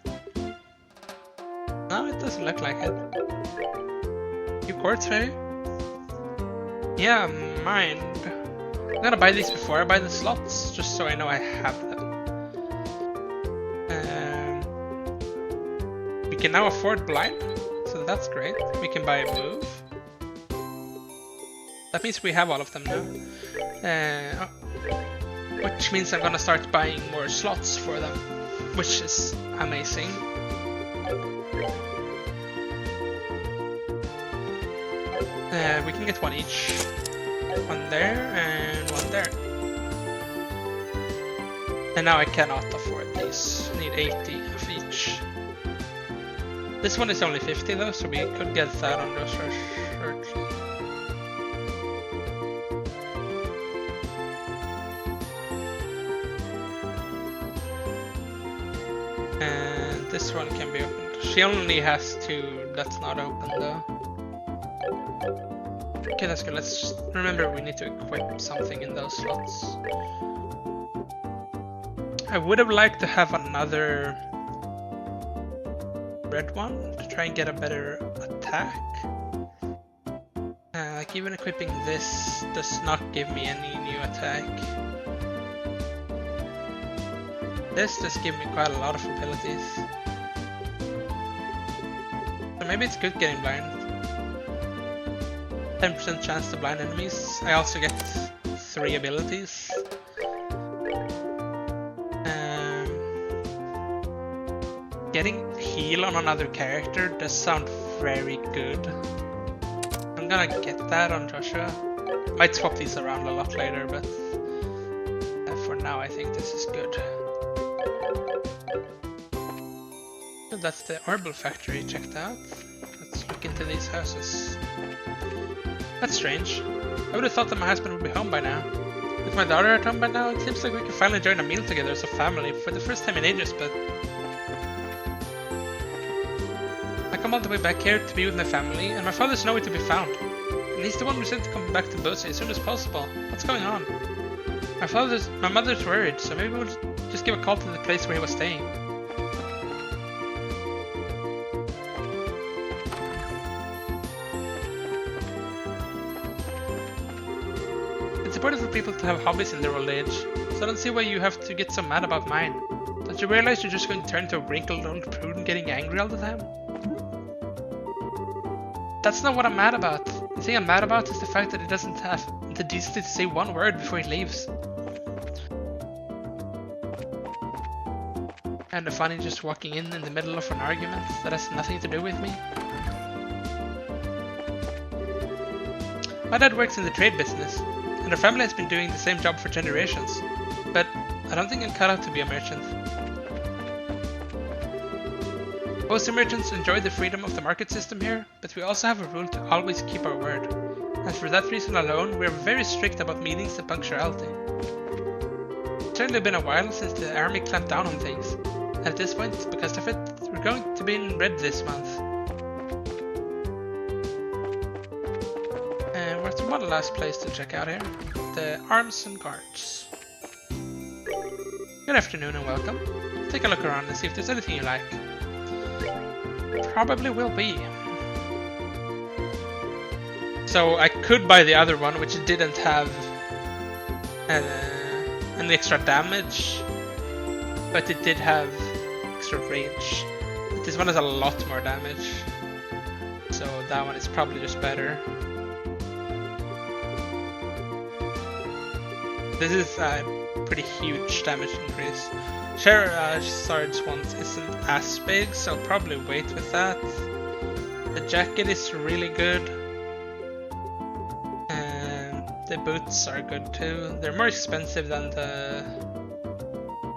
No, it doesn't look like it. Few quartz maybe? Yeah, mind. I'm gonna buy these before I buy the slots, just so I know I have them. We can now afford blind, so that's great. We can buy a move. That means we have all of them now. Which means I'm gonna start buying more slots for them, which is amazing. We can get one each. One there and one there. And now I cannot afford these. I need 80 of each. This one is only 50 though, so we could get that on those shortly. And this one can be opened. She only has 2 that's not open though. Okay, that's good. Let's just remember we need to equip something in those slots. I would have liked to have another red one to try and get a better attack. Like even equipping this does not give me any new attack. This does give me quite a lot of abilities. So maybe it's good getting blind. 10% chance to blind enemies. I also get 3 abilities. Getting heal on another character does sound very good. I'm gonna get that on Joshua. Might swap these around a lot later, but for now I think this is good. So that's the herbal factory checked out. Let's look into these houses. That's strange. I would have thought that my husband would be home by now. With my daughter at home by now, it seems like we can finally join a meal together as a family for the first time in ages, but I come all the way back here to be with my family, and my father's nowhere to be found. And he's the one who said to come back to Boise as soon as possible. What's going on? My mother's worried, so maybe we'll just give a call to the place where he was staying. It's important for people to have hobbies in their old age, so I don't see why you have to get so mad about mine. Don't you realize you're just going to turn into a wrinkled old prude getting angry all the time? That's not what I'm mad about. The thing I'm mad about is the fact that he doesn't have the decency to say one word before he leaves. And the funny just walking in the middle of an argument that has nothing to do with me. My dad works in the trade business, and our family has been doing the same job for generations, but I don't think I'm cut out to be a merchant. Most merchants enjoy the freedom of the market system here, but we also have a rule to always keep our word. And for that reason alone, we are very strict about meetings and punctuality. It's certainly been a while since the army clamped down on things, and at this point, because of it, we're going to be in red this month. And we're at one last place to check out here, the Arms and Guards. Good afternoon and welcome. Take a look around and see if there's anything you like. Probably will be. So I could buy the other one, which didn't have any extra damage, but it did have extra range. But this one has a lot more damage, so that one is probably just better. This is a pretty huge damage increase. Charizard's one isn't as big, so I'll probably wait with that. The jacket is really good. And the boots are good too. They're more expensive than the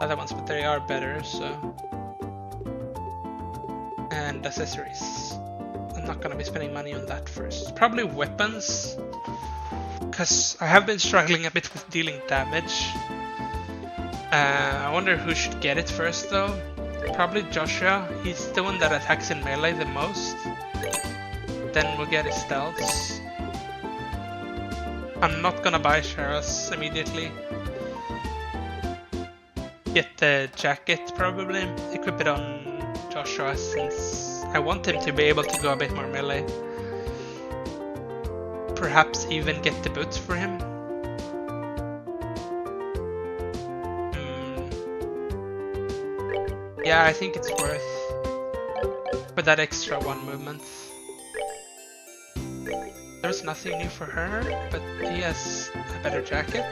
other ones, but they are better, so. And accessories. I'm not gonna be spending money on that first. Probably weapons, because I have been struggling a bit with dealing damage. I wonder who should get it first though. Probably Joshua. He's the one that attacks in melee the most. Then we'll get his stealths. I'm not gonna buy Sharas immediately. Get the jacket probably. Equip it on Joshua since I want him to be able to go a bit more melee. Perhaps even get the boots for him. Yeah, I think it's worth for that extra 1 movement. There's nothing new for her, but he has a better jacket,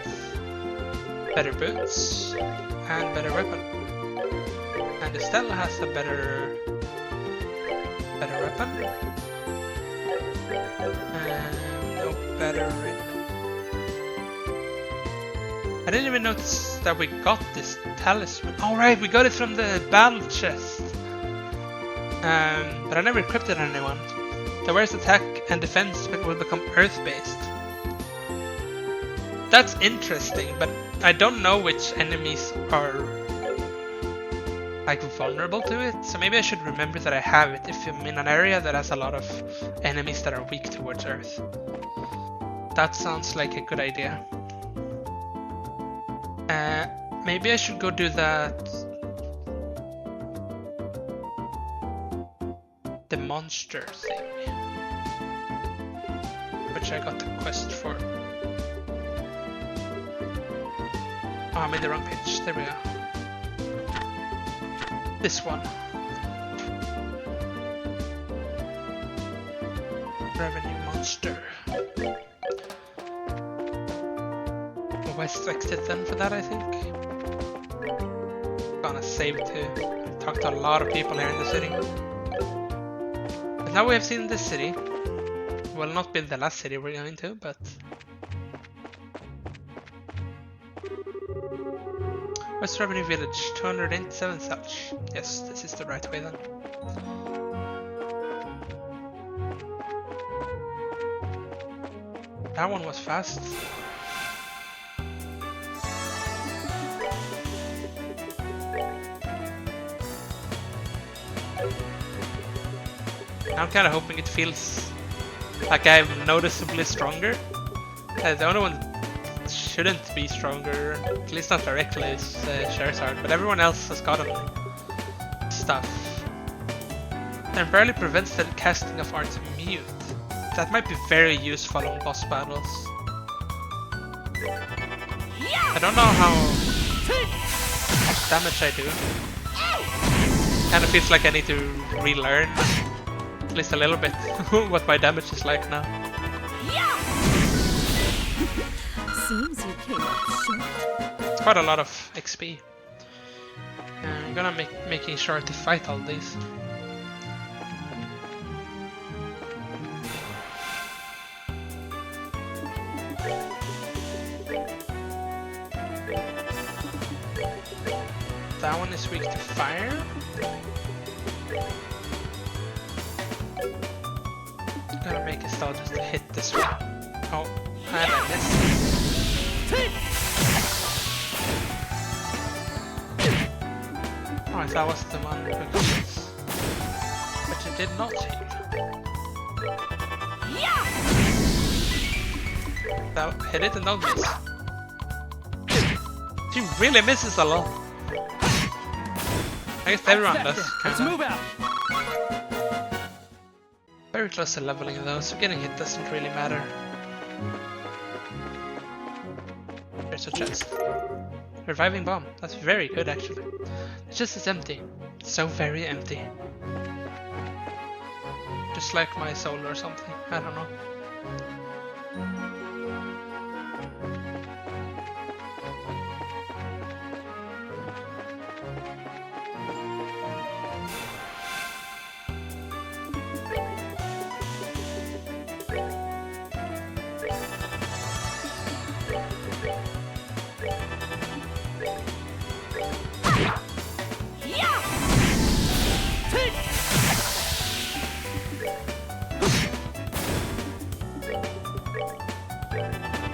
better boots, and better weapon. And Estelle has a better weapon, and no better ring. I didn't even notice that we got this talisman. Alright, we got it from the battle chest. But I never equipped it on anyone. The wearer's attack and defense will become earth-based. That's interesting, but I don't know which enemies are like vulnerable to it, so maybe I should remember that I have it if I'm in an area that has a lot of enemies that are weak towards Earth. That sounds like a good idea. Maybe I should go do that. The monster thing, which I got the quest for. Oh, I'm in the wrong page. There we go. This one. Revenue monster. West exit then for that, I think. Gonna save too. Talked to a lot of people here in the city. But now we have seen this city. Will not be the last city we're going to, but West Revenue Village, 287 such. Yes, this is the right way then. That one was fast. I'm kind of hoping it feels like I'm noticeably stronger. The only one shouldn't be stronger, at least not directly, is Charizard, but everyone else has gotten stuff. And barely prevents the casting of arts mute. That might be very useful on boss battles. I don't know how much damage I do. Kinda feels like I need to relearn, at least a little bit, what my damage is like now. Seems you came up short. It's quite a lot of XP. I'm gonna making sure to fight all these. That one is weak to fire. Gonna make a start just to hit this one. Oh, and I missed. Alright, that was the one who hits. But you did not heal. That hit it and don't miss. She really misses a lot. I guess everyone does. Let's move out. Very close to leveling though, so getting hit doesn't really matter. There's a chest. Reviving bomb. That's very good actually. It's just as empty. So very empty. Just like my soul or something. I don't know.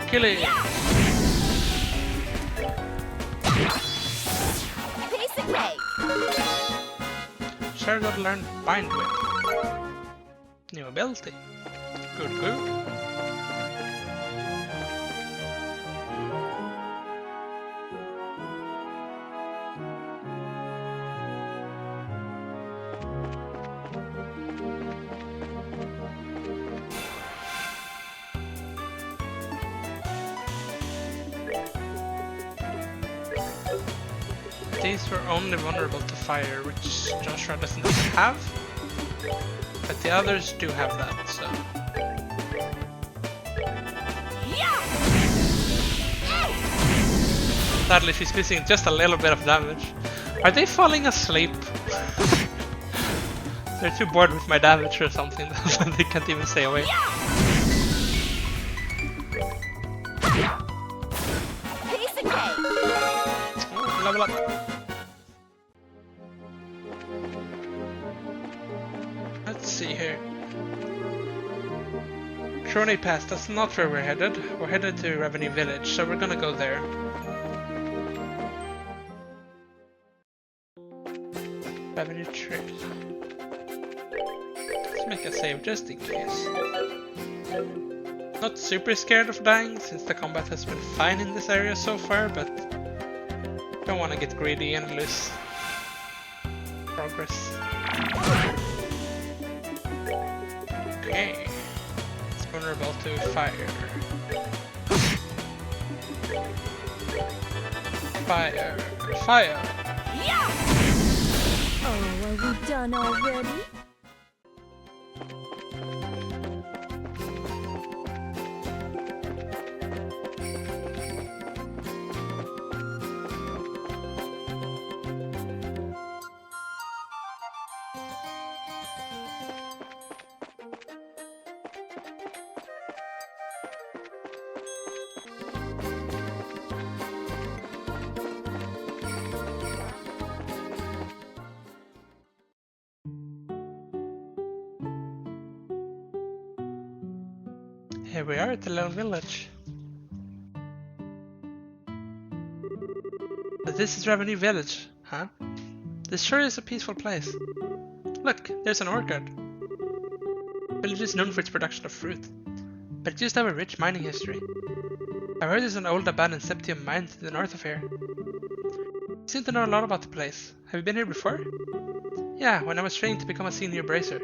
Kill it! Piece of cake. Sure got to learn Bind Whip. New ability. Good, good. These were only vulnerable to fire, which Joshua doesn't have, but the others do have that, so. Sadly, she's missing just a little bit of damage. Are they falling asleep? They're too bored with my damage or something, they can't even stay awake. Piece of cake. Oh, level up. Let's see here. Crony Pass, that's not where we're headed. We're headed to Revenue Village, so we're gonna go there. Revenue trade. Let's make a save just in case. Not super scared of dying since the combat has been fine in this area so far, but don't want to get greedy and lose progress. Okay. It's vulnerable to fire. Fire. Fire. Oh, are we done already? Here we are at the little village. But this is Revenue Village, huh? This sure is a peaceful place. Look, there's an orchard. The village is known for its production of fruit, but it used to have a rich mining history. I heard there's an old abandoned septium mine to the north of here. You seem to know a lot about the place. Have you been here before? Yeah, when I was training to become a senior bracer.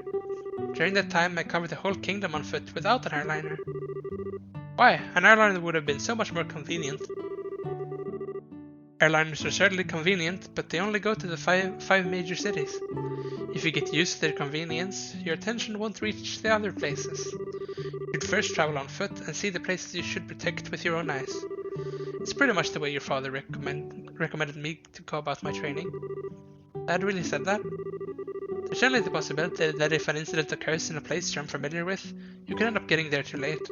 During that time, I covered the whole kingdom on foot without an airliner. Why? An airliner would have been so much more convenient. Airliners are certainly convenient, but they only go to the five major cities. If you get used to their convenience, your attention won't reach the other places. You should first travel on foot and see the places you should protect with your own eyes. It's pretty much the way your father recommended me to go about my training. Dad really said that? There's certainly the possibility that if an incident occurs in a place you're unfamiliar with, you could end up getting there too late.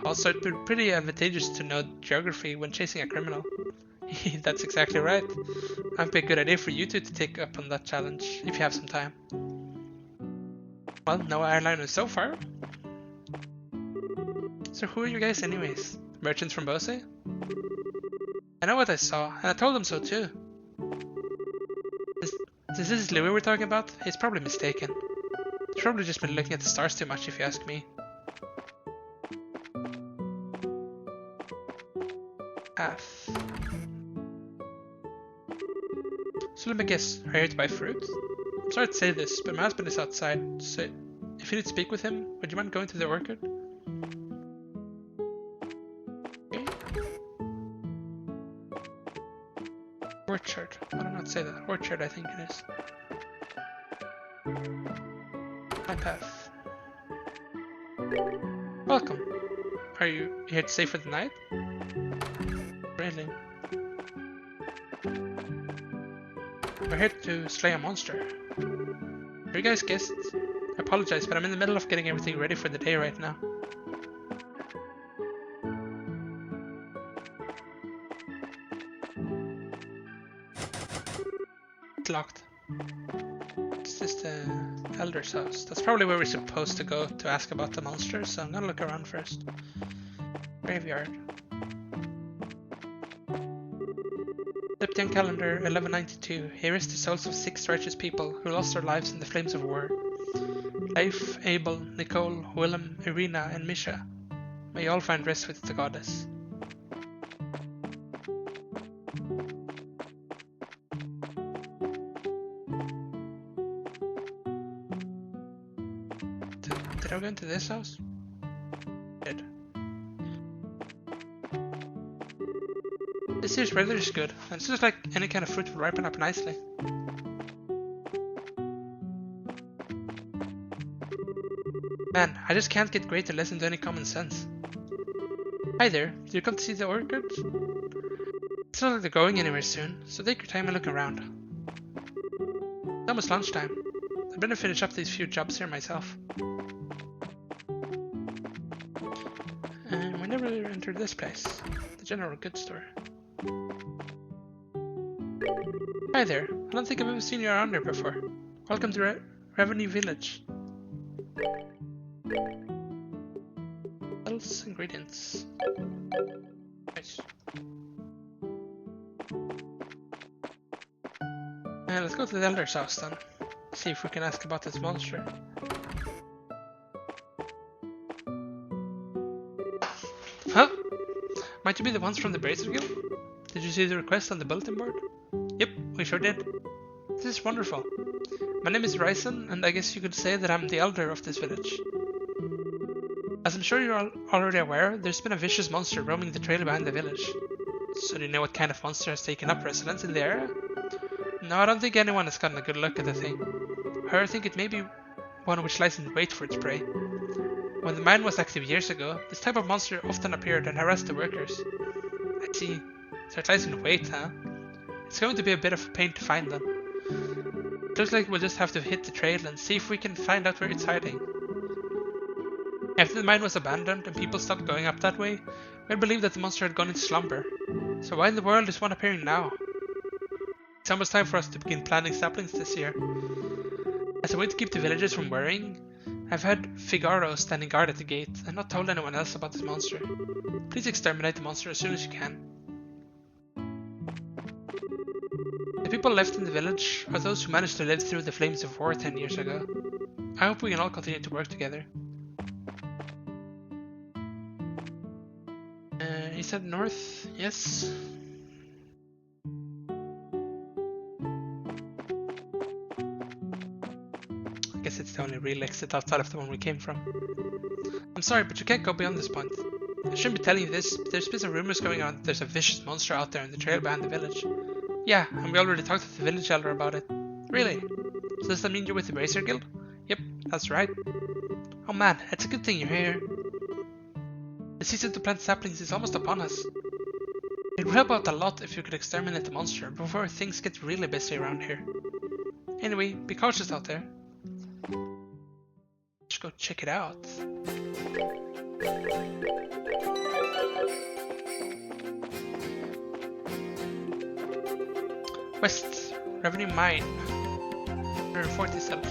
Also, it'd be pretty advantageous to know geography when chasing a criminal. That's exactly right. Might be a good idea for you two to take up on that challenge, if you have some time. Well, no airliners so far. So who are you guys anyways? Merchants from Bose? I know what I saw, and I told them so too. This is Louis we're talking about? He's probably mistaken. He's probably just been looking at the stars too much if you ask me. Path. So let me guess, are you here to buy fruit? I'm sorry to say this, but my husband is outside, so if you need to speak with him, would you mind going to the orchard? Okay. Orchard. Why did I not say that? Orchard, I think it is. My path. Welcome. Are you here to stay for the night? Really? We're here to slay a monster. Are you guys guests? I apologize, but I'm in the middle of getting everything ready for the day right now. It's locked. It's just the Elder's house. That's probably where we're supposed to go to ask about the monster, so I'm gonna look around first. Graveyard. Septian calendar 1192. Here is the souls of 6 righteous people who lost their lives in the flames of war. Leif, Abel, Nicole, Willem, Irina, and Misha. May all find rest with the goddess. Did I go into this house? Did. This year's weather is good, and it's just like any kind of fruit will ripen up nicely. Man, I just can't get great to listen to any common sense. Hi there, do you come to see the orchard? It's not like they're going anywhere soon, so take your time and look around. It's almost lunchtime. I'd better finish up these few jobs here myself. And we never entered this place, the general goods store. Hi there, I don't think I've ever seen you around here before. Welcome to Revenue Village. Else ingredients. Nice. Let's go to the Elder's house then. See if we can ask about this monster. Huh? Might you be the ones from the Bracer Guild? Did you see the request on the bulletin board? Yep, we sure did. This is wonderful. My name is Ryzen, and I guess you could say that I'm the elder of this village. As I'm sure you're already aware, there's been a vicious monster roaming the trail behind the village. So do you know what kind of monster has taken up residence in the area? No, I don't think anyone has gotten a good look at the thing. However, I think it may be one which lies in wait for its prey. When the mine was active years ago, this type of monster often appeared and harassed the workers. I see. So it lies in wait, huh? It's going to be a bit of a pain to find them. It looks like we'll just have to hit the trail and see if we can find out where it's hiding. After the mine was abandoned and people stopped going up that way, we had believed that the monster had gone into slumber. So why in the world is one appearing now? It's almost time for us to begin planting saplings this year. As a way to keep the villagers from worrying, I've had Figaro standing guard at the gate and not told anyone else about this monster. Please exterminate the monster as soon as you can. The people left in the village are those who managed to live through the flames of war 10 years ago. I hope we can all continue to work together. He said north, yes. I guess it's the only real exit outside of the one we came from. I'm sorry, but you can't go beyond this point. I shouldn't be telling you this, but there's been some rumors going on that there's a vicious monster out there in the trail behind the village. Yeah, and we already talked to the village elder about it. Really? So does that mean you're with the Bracer Guild? Yep, that's right. Oh man, it's a good thing you're here. The season to plant saplings is almost upon us. It would help out a lot if you could exterminate the monster before things get really busy around here. Anyway, be cautious out there. Let's go check it out. West, revenue mine. 140 silver.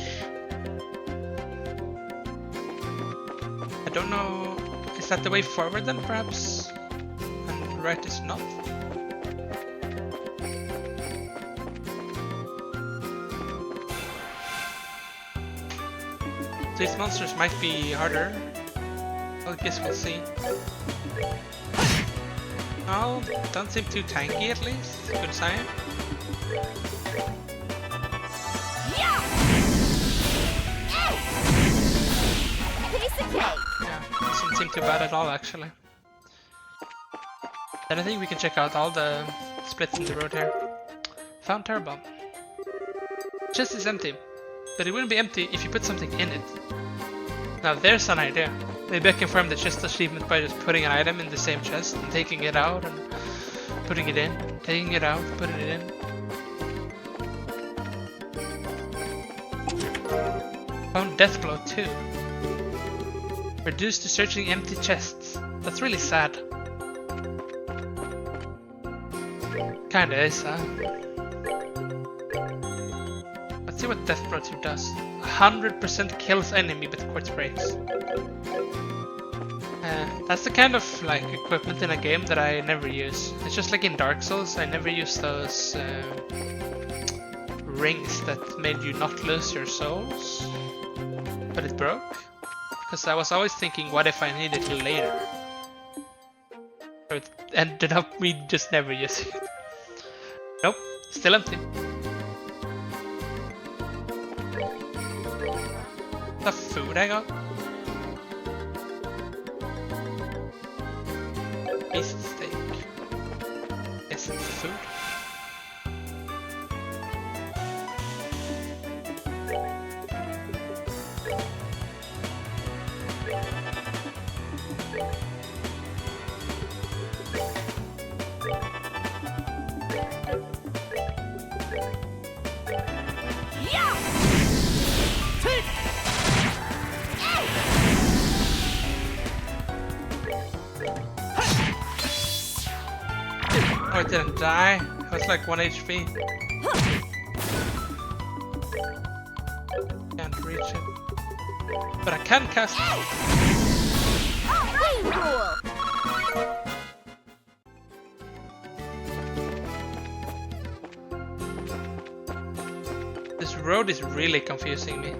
I don't know, is that the way forward then perhaps? And right is not? These monsters might be harder. I guess we'll see. Oh, don't seem too tanky at least. Good sign. Yeah, doesn't seem too bad at all actually. Then I think we can check out all the splits in the road here. Found Terror Bomb. Chest is empty, but it wouldn't be empty if you put something in it. Now there's an idea. Maybe I can confirm the chest achievement by just putting an item in the same chest and taking it out and putting it in, taking it out, putting it in. Found Deathglow too. Reduced to searching empty chests. That's really sad. Kinda is, huh? Let's see what Deathglow 2 does. 100% kills enemy but quartz breaks. That's the kind of like equipment in a game that I never use. It's just like in Dark Souls, I never use those rings that made you not lose your souls. But it broke. Because I was always thinking, what if I need it later? So it ended up me just never using it. Nope, still empty. The food I got? Beast steak. Is it food? Oh, it didn't die. It was like 1 HP. Can't reach it. But I can cast it. This road is really confusing me.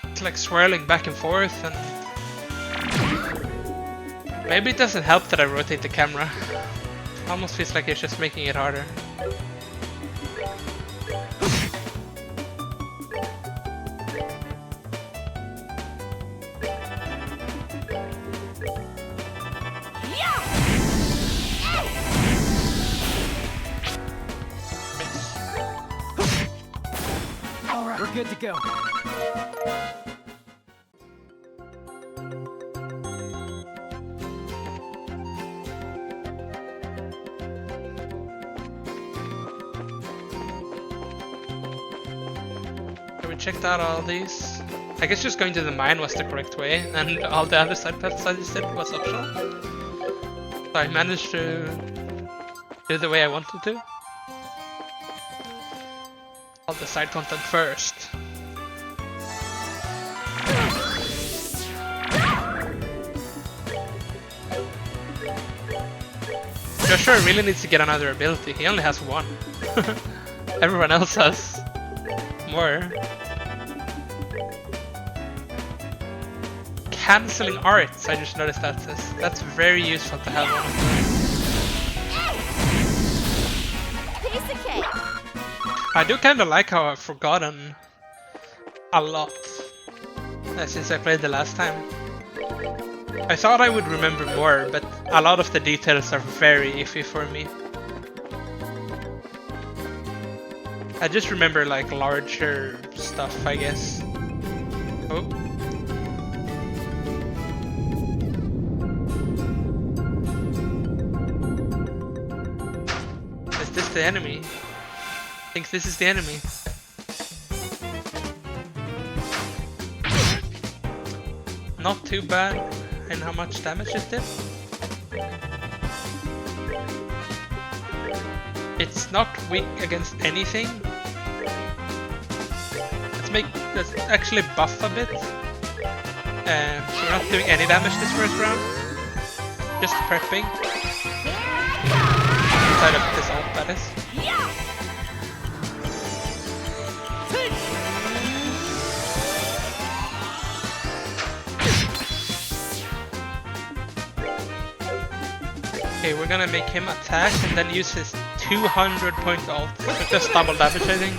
It's like swirling back and forth, and maybe it doesn't help that I rotate the camera. It almost feels like it's just making it harder. We're good to go. Okay, we checked out all these. I guess just going to the mine was the correct way, and all the other side paths I just did was optional. So I managed to do the way I wanted to. All the side content first. Joshua really needs to get another ability. He only has one. Everyone else has more. Canceling arts, I just noticed that says. That's very useful to have one of those. Piece of cake. I do kind of like how I've forgotten a lot since I played the last time. I thought I would remember more, but a lot of the details are very iffy for me. I just remember like larger stuff, I guess. Oh. Is this the enemy? I think this is the enemy. Not too bad in how much damage it did. It's not weak against anything. Let's actually buff a bit. So we're not doing any damage this first round. Just prepping. Inside of this ult, that is. Okay, we're gonna make him attack and then use his 200 point ult. So just double damage, I think.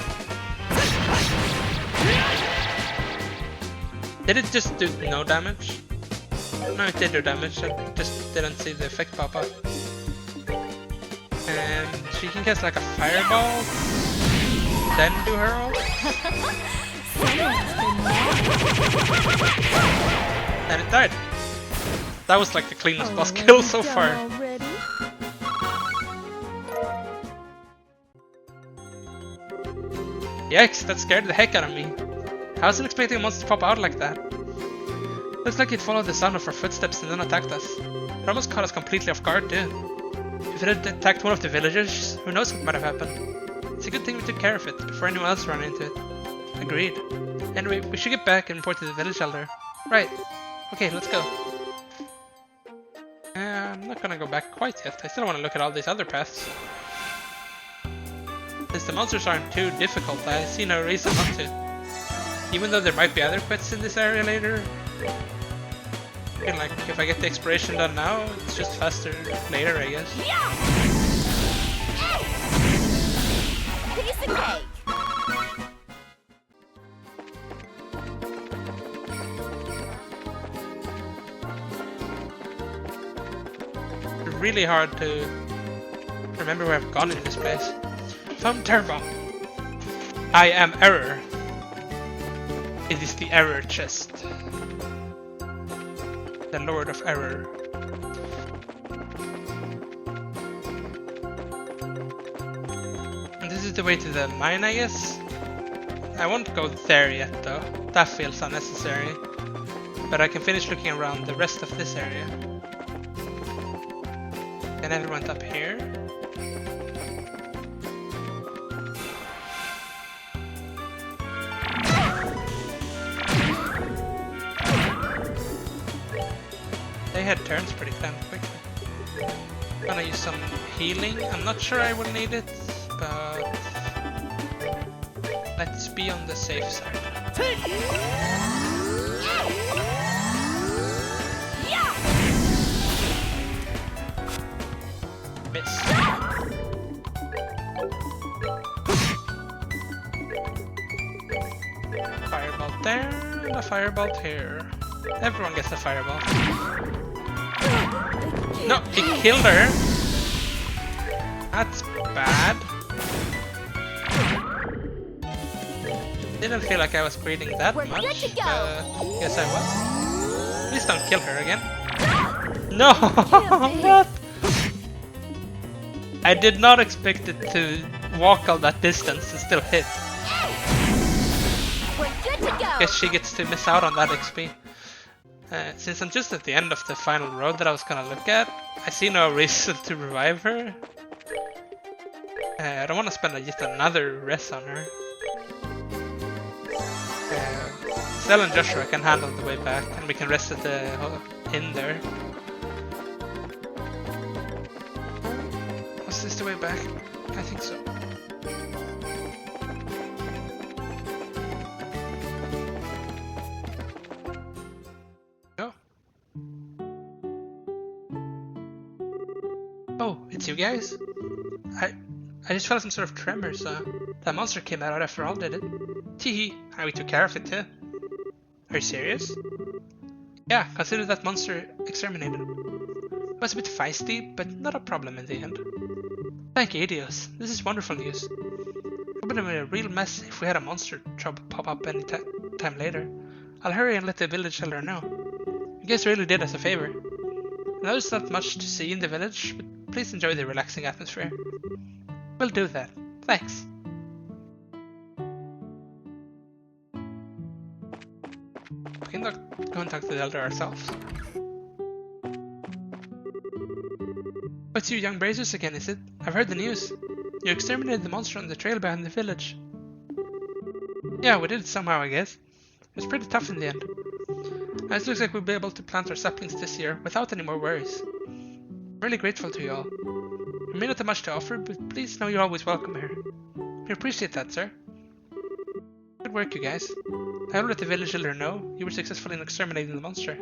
Did it just do no damage? No, it did do damage. I just didn't see the effect pop up. And she can cast like a fireball, then do her ult. And it died. That was like the cleanest boss kill so far. Yikes, that scared the heck out of me. I wasn't expecting a monster to pop out like that. Looks like it followed the sound of our footsteps and then attacked us. It almost caught us completely off guard too. If it had attacked one of the villagers, who knows what might have happened. It's a good thing we took care of it, before anyone else ran into it. Agreed. Anyway, we should get back and report to the village elder. Right. Okay, let's go. I'm not gonna go back quite yet. I still want to look at all these other paths. Since the monsters aren't too difficult, I see no reason not to. Even though there might be other quests in this area later. And like, if I get the exploration done now, it's just faster later, I guess. Piece of cake. It's really hard to remember where I've gone in this place. Found Terra. I am Error. It is the Error chest. The Lord of Error. And this is the way to the mine, I guess? I won't go there yet though. That feels unnecessary. But I can finish looking around the rest of this area. And then we went up here. They had turns pretty damn quickly. I'm gonna use some healing. I'm not sure I will need it, but Let's be on the safe side. Miss. Firebolt there, and a firebolt here. Everyone gets a firebolt. No, he killed her. That's bad. Didn't feel like I was breathing that much. Guess I was. Please don't kill her again. No! What? I did not expect it to walk all that distance and still hit. Guess she gets to miss out on that XP. Since I'm just at the end of the final road that I was gonna look at, I see no reason to revive her. I don't want to spend yet another res on her. Stella and Joshua can handle the way back, and we can rest at the inn there. Was this the way back? I think so. Go. Oh, it's you guys? I just felt some sort of tremors. That monster came out after all, did it? Teehee, and we took care of it too. Are you serious? Yeah, consider that monster exterminated. It was a bit feisty, but not a problem in the end. Thank you, Idios. This is wonderful news. It would have been a real mess if we had a monster trouble pop up any time later. I'll hurry and let the village elder know. You guys really did us a favor. I know there's not much to see in the village, but please enjoy the relaxing atmosphere. We'll do that. Thanks. We can go and talk to the elder ourselves. It's you young Brazers again, is it? I've heard the news. You exterminated the monster on the trail behind the village. Yeah, we did it somehow, I guess. It was pretty tough in the end. It looks like we'll be able to plant our saplings this year without any more worries. I'm really grateful to you all. We may not have much to offer, but please know you're always welcome here. We appreciate that, sir. Good work, you guys. I will let the village elder know you were successful in exterminating the monster.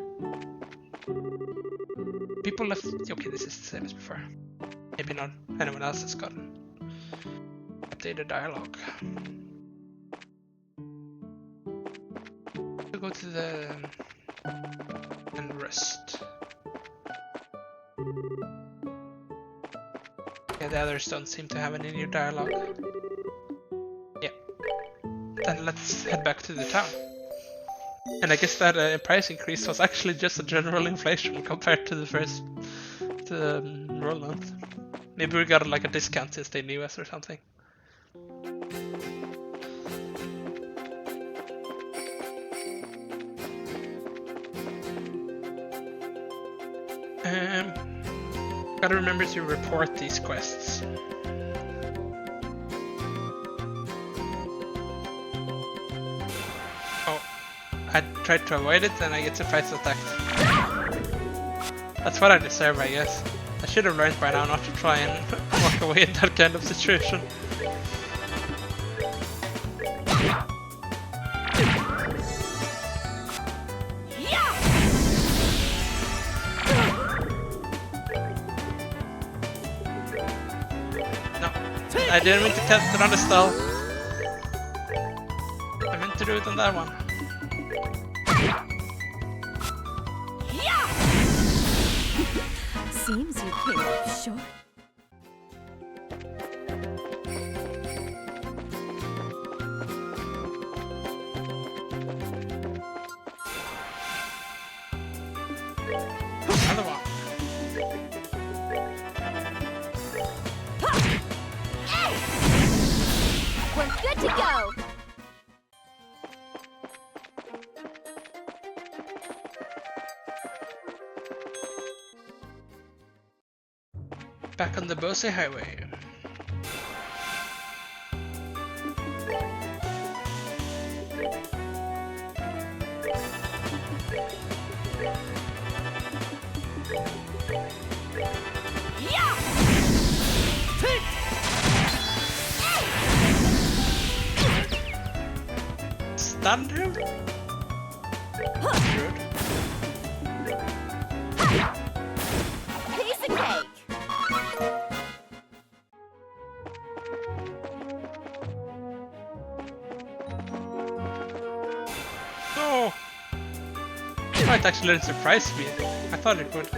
People left... Okay, this is the same as before. Maybe not anyone else has gotten updated dialogue. We'll go to the... and rest. Yeah, the others don't seem to have any new dialogue. Yeah. Then let's head back to the town. And I guess that price increase was actually just a general inflation compared to the first roll month. Maybe we got like a discount since they knew us or something. Gotta remember to report these quests. I tried to avoid it and I get surprise attacked. That's what I deserve, I guess. I should have learned by now not to try and walk away in that kind of situation. No, I didn't mean to test it on the stall. I meant to do it on that one. Seems you came up short. Another one. We're good to go. Back on the Bose Highway. stand here? Rude. Piece of cake. Oh! It might actually surprise me. I thought it would.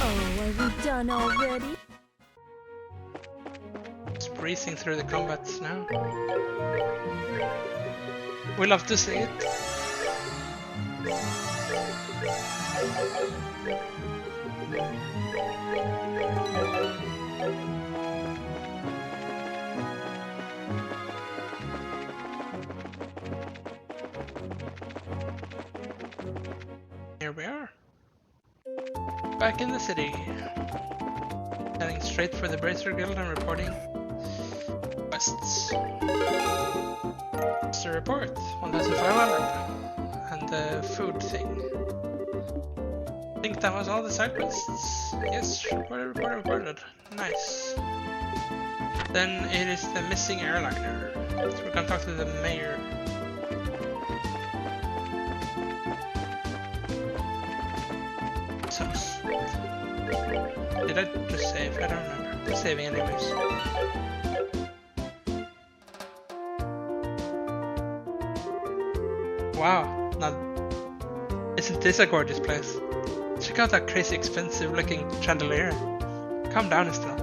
Oh, are we done already? Just breezing through the combats now. We love to see it. Here we are. Back in the city. Heading straight for the Bracer Guild and reporting quests. What's the report? 1500. And the food thing. I think that was all the side quests. Yes, reported. Nice. Then it is the missing airliner. So we're gonna talk to the mayor. So sweet. Did I just save? I don't remember. I'm saving anyways. Wow, now isn't this a gorgeous place? Check out that crazy expensive looking chandelier. Calm down, Estelle.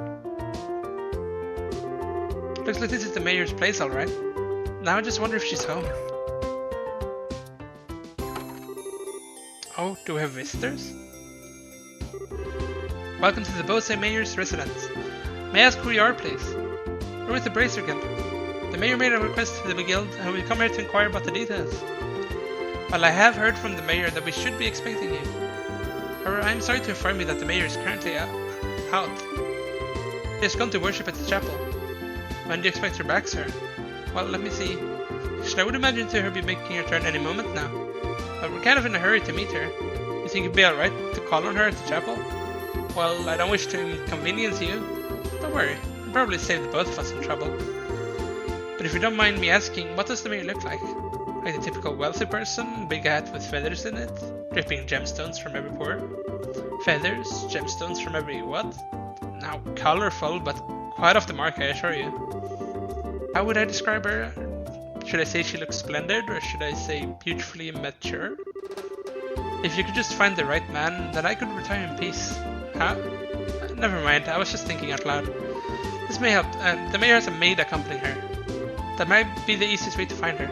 Looks like this is the mayor's place, alright. Now I just wonder if she's home. Oh, do we have visitors? Welcome to the Bose Mayor's residence. May I ask who you are, please? We're with the Bracer Guild. The mayor made a request to the guild and we've come here to inquire about the details. Well, I have heard from the mayor that we should be expecting you. However, I'm sorry to inform you that the mayor is currently out. He has gone to worship at the chapel. When do you expect her back, sir? Well, let me see. I would imagine her be making her turn any moment now. But we're kind of in a hurry to meet her. You think it'd be alright to call on her at the chapel? Well, I don't wish to inconvenience you. Don't worry, I'll probably save the both of us some trouble. But if you don't mind me asking, what does the mayor look like? Like the typical wealthy person, big hat with feathers in it, dripping gemstones from every pore? Feathers, gemstones from every what? Now, colorful, but quite off the mark, I assure you. How would I describe her? Should I say she looks splendid, or should I say beautifully mature? If you could just find the right man, then I could retire in peace. Huh? Never mind, I was just thinking out loud. This may help. The mayor has a maid accompanying her. That might be the easiest way to find her.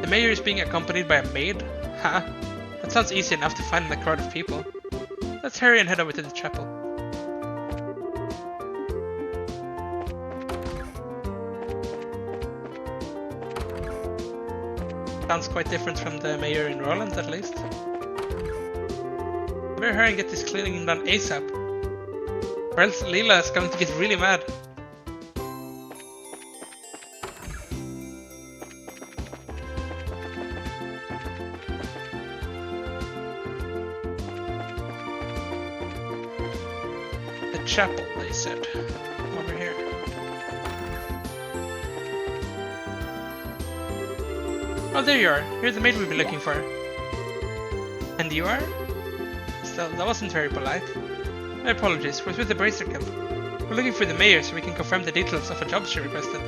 The mayor is being accompanied by a maid? Huh? That sounds easy enough to find in a crowd of people. Let's hurry and head over to the chapel. Sounds quite different from the mayor in Roland, at least. Better hurry and get this cleaning done ASAP, or else Leela is going to get really mad. The chapel, they said. Over here. Oh, there you are. You're the maid we've been looking for. And you are? Still, that wasn't very polite. My apologies, we're with the Bracer Guild. We're looking for the mayor so we can confirm the details of a job she requested.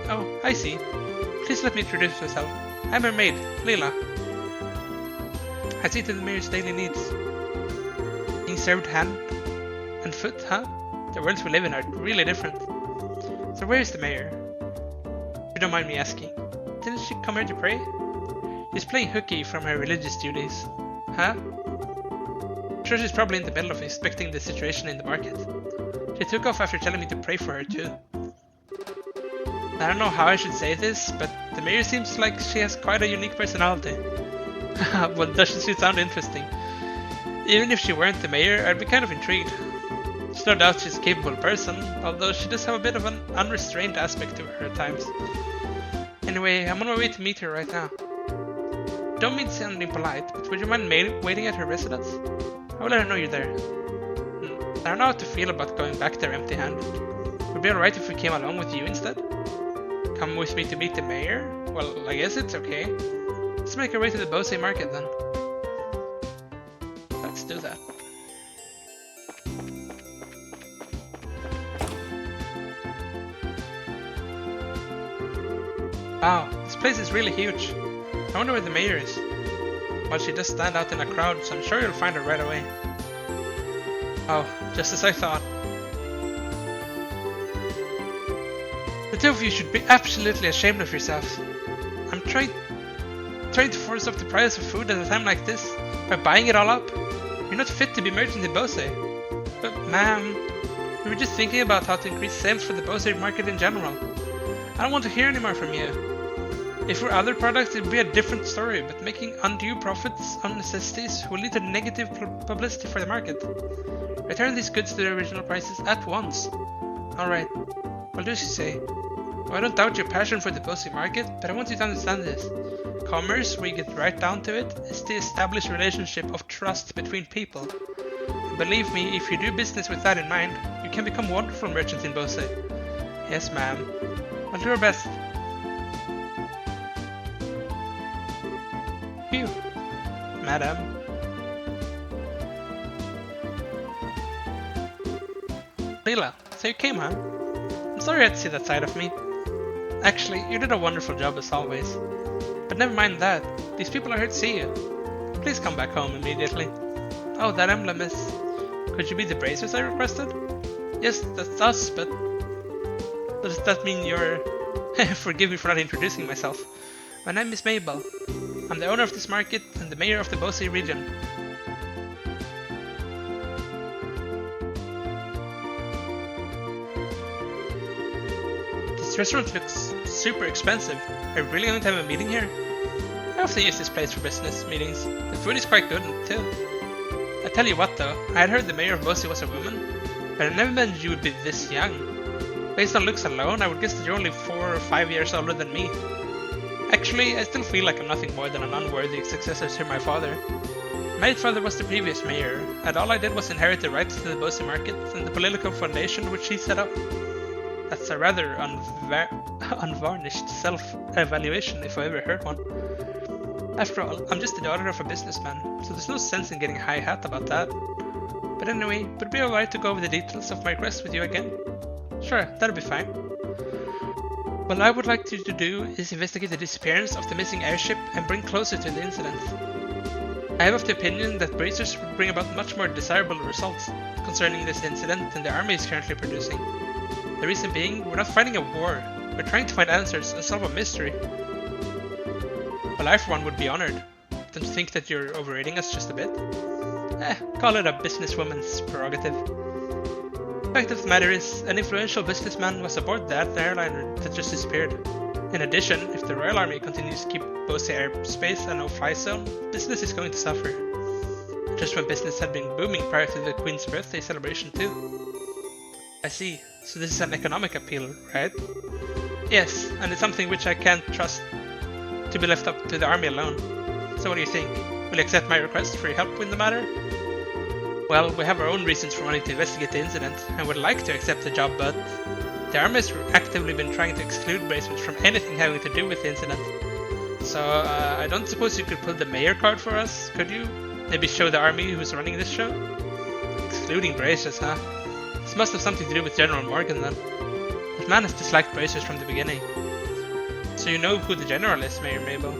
Oh, I see. Please let me introduce myself. I'm her maid, Leela. I see to the mayor's daily needs. Being served hand and foot, huh? The worlds we live in are really different. So where is the mayor? If you don't mind me asking. Didn't she come here to pray? She's playing hooky from her religious duties. Huh? I'm sure she's probably in the middle of inspecting the situation in the market. She took off after telling me to pray for her too. I don't know how I should say this, but the mayor seems like she has quite a unique personality. Well, doesn't she sound interesting? Even if she weren't the mayor, I'd be kind of intrigued. She There's no doubt she's a capable person, although she does have a bit of an unrestrained aspect to her at times. Anyway, I'm on my way to meet her right now. Don't mean to sound impolite, but would you mind waiting at her residence? I will let her know you're there. I don't know how to feel about going back there empty-handed. Would it be alright if we came along with you instead? Come with me to meet the mayor? Well, I guess it's okay. Let's make our way to the Bose market then. Let's do that. Wow, this place is really huge. I wonder where the mayor is. Well, she does stand out in a crowd, so I'm sure you'll find her right away. Oh, just as I thought. The two of you should be absolutely ashamed of yourselves. I'm trying to force up the price of food at a time like this by buying it all up. You're not fit to be merchant in Bose. But ma'am, we were just thinking about how to increase sales for the Bose market in general. I don't want to hear any more from you. If for other products it would be a different story, but making undue profits on necessities will lead to negative publicity for the market. Return these goods to their original prices at once. Alright, what does she say? Well, I don't doubt your passion for the Bose market, but I want you to understand this. Commerce, where you get right down to it, is the established relationship of trust between people. And believe me, if you do business with that in mind, you can become wonderful merchants in Bose. Yes, ma'am. I'll do our best. Phew. Madam. Leela, so you came, huh? I'm sorry I had to see that side of me. Actually, you did a wonderful job as always. But never mind that, these people are here to see you. Please come back home immediately. Oh, that emblem is... Could you be the bracers I requested? Yes, that's us, but... Does that mean you're... Forgive me for not introducing myself. My name is Mabel. I'm the owner of this market and the mayor of the Bose region. This restaurant looks super expensive. Are you really going to have a meeting here? I often use this place for business meetings. The food is quite good too. I tell you what though, I had heard the mayor of Bose was a woman, but I never imagined you would be this young. Based on looks alone, I would guess that you're only 4 or 5 years older than me. Actually, I still feel like I'm nothing more than an unworthy successor to my father. My late father was the previous mayor, and all I did was inherit the rights to the Bose market and the political foundation which he set up. That's a rather unvarnished self-evaluation if I ever heard one. After all, I'm just the daughter of a businessman, so there's no sense in getting high hat about that. But anyway, would it be alright to go over the details of my request with you again? Sure, that'll be fine. What I would like you to do is investigate the disappearance of the missing airship and bring closer to the incident. I have of the opinion that bracers would bring about much more desirable results concerning this incident than the army is currently producing. The reason being, we're not fighting a war, we're trying to find answers and solve a mystery. Well, I for one would be honored. Don't you think that you're overrating us just a bit? Call it a businesswoman's prerogative. The fact of the matter is, an influential businessman was aboard that airliner that just disappeared. In addition, if the Royal Army continues to keep Bose airspace a no-fly zone, business is going to suffer. Just when business had been booming prior to the Queen's birthday celebration too. I see, so this is an economic appeal, right? Yes, and it's something which I can't trust to be left up to the army alone. So what do you think? Will you accept my request for your help in the matter? Well, we have our own reasons for wanting to investigate the incident, and would like to accept the job, but the army has actively been trying to exclude Bracewoods from anything having to do with the incident. So, I don't suppose you could pull the mayor card for us, could you? Maybe show the army who's running this show? Excluding Bracers, huh? This must have something to do with General Morgan then. That man has disliked Bracers from the beginning. So you know who the general is, Mayor Mabel?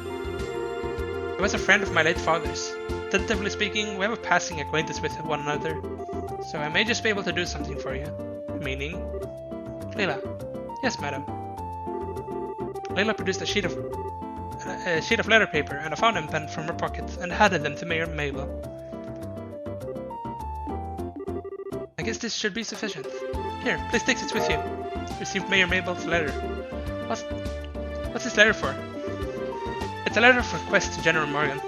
He was a friend of my late father's. Tentatively speaking, we have a passing acquaintance with one another, so I may just be able to do something for you. Meaning? Leela. Yes, madam. Leela produced a sheet of letter paper and a fountain pen from her pocket and handed them to Mayor Mabel. I guess this should be sufficient. Here, please take this with you. Received Mayor Mabel's letter. What's this letter for? It's a letter of request to General Morgan.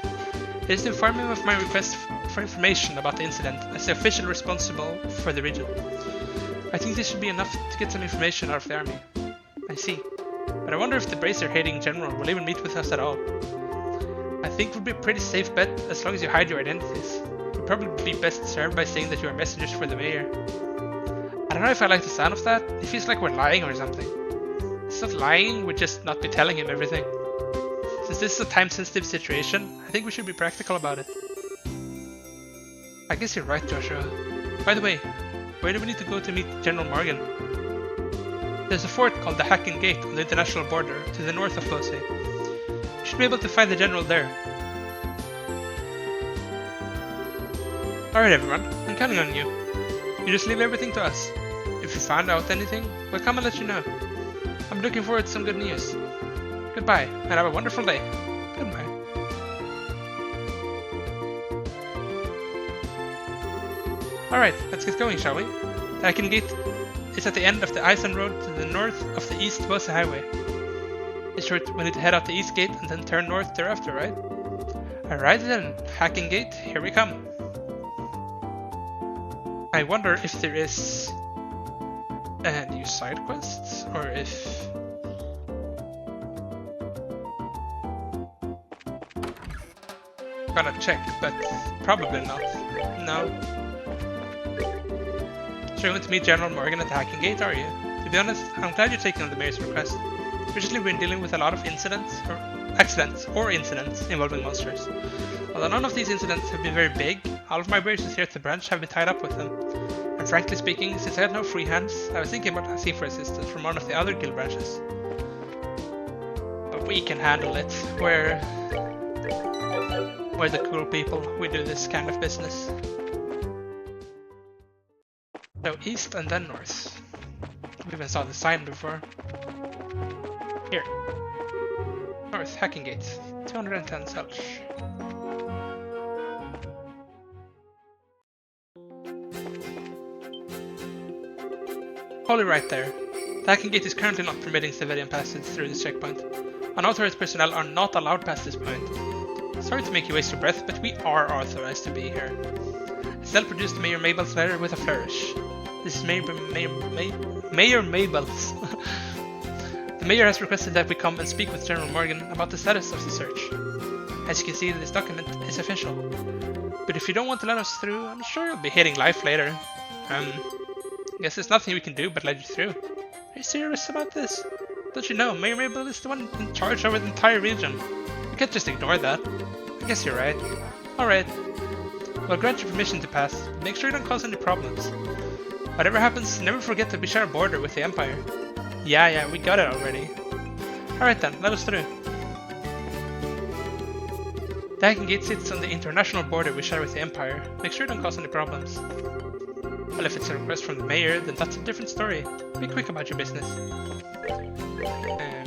It is to inform him of my request for information about the incident as the official responsible for the region. I think this should be enough to get some information out of the army. I see. But I wonder if the Bracer-hating general will even meet with us at all. I think it would be a pretty safe bet as long as you hide your identities. You'd probably be best served by saying that you are messengers for the mayor. I don't know if I like the sound of that. It feels like we're lying or something. It's not lying, we'd just not be telling him everything. Since this is a time-sensitive situation, I think we should be practical about it. I guess you're right, Joshua. By the way, where do we need to go to meet General Morgan? There's a fort called the Hacken Gate on the international border to the north of Fose. You should be able to find the general there. Alright everyone, I'm counting on you. You just leave everything to us. If you found out anything, we'll come and let you know. I'm looking forward to some good news. Goodbye, and have a wonderful day. Goodbye. Alright, let's get going, shall we? The Hacken Gate is at the end of the Eisen Road to the north of the East Fose Highway. It's sure we need to head out the East Gate and then turn north thereafter, right? Alright then, Hacken Gate, here we come. I wonder if there is new side quests, or if... Gotta check, but probably not. No. So you're going to meet General Morgan at the Hacken Gate, are you? To be honest, I'm glad you're taking on the mayor's request. Recently we've been dealing with a lot of accidents or incidents involving monsters. Although none of these incidents have been very big, all of my braces here at the branch have been tied up with them. And frankly speaking, since I had no free hands, I was thinking about asking for assistance from one of the other guild branches. But we can handle it. We're the cool people. We do this kind of business. So east and then north. We even saw the sign before. Here. North, Hacken Gate. 210 Selch. Holy right there. The Hacken Gate is currently not permitting civilian passage through this checkpoint. Unauthorized personnel are not allowed past this point. Sorry to make you waste your breath, but we are authorized to be here. Estelle produced Mayor Mabel's letter with a flourish. This is Mayor Mabel's. The mayor has requested that we come and speak with General Morgan about the status of the search. As you can see, this document is official. But if you don't want to let us through, I'm sure you'll be hating life later. Guess there's nothing we can do but let you through. Are you serious about this? Don't you know, Mayor Mabel is the one in charge over the entire region. We can't just ignore that. I guess you're right. Alright. We'll grant you permission to pass, but make sure you don't cause any problems. Whatever happens, never forget that we share a border with the Empire. Yeah, we got it already. Alright then, let us through. The Hacken Gate sits on the international border we share with the Empire. Make sure you don't cause any problems. Well, if it's a request from the mayor, then that's a different story. Be quick about your business.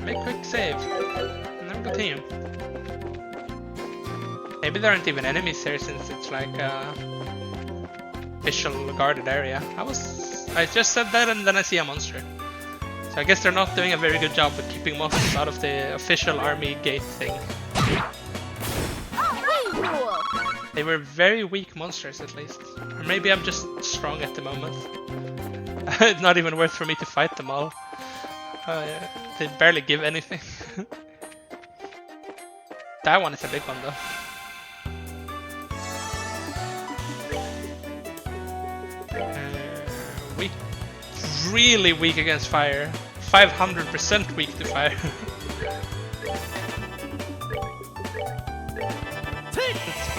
Make quick save. And then continue. Maybe there aren't even enemies here since it's like a official guarded area. I just said that and then I see a monster. So I guess they're not doing a very good job with keeping monsters out of the official army gate thing. They were very weak monsters at least. Or maybe I'm just strong at the moment. It's not even worth for me to fight them all. They barely give anything. That one is a big one though. Weak. Really weak against fire. 500% weak to fire.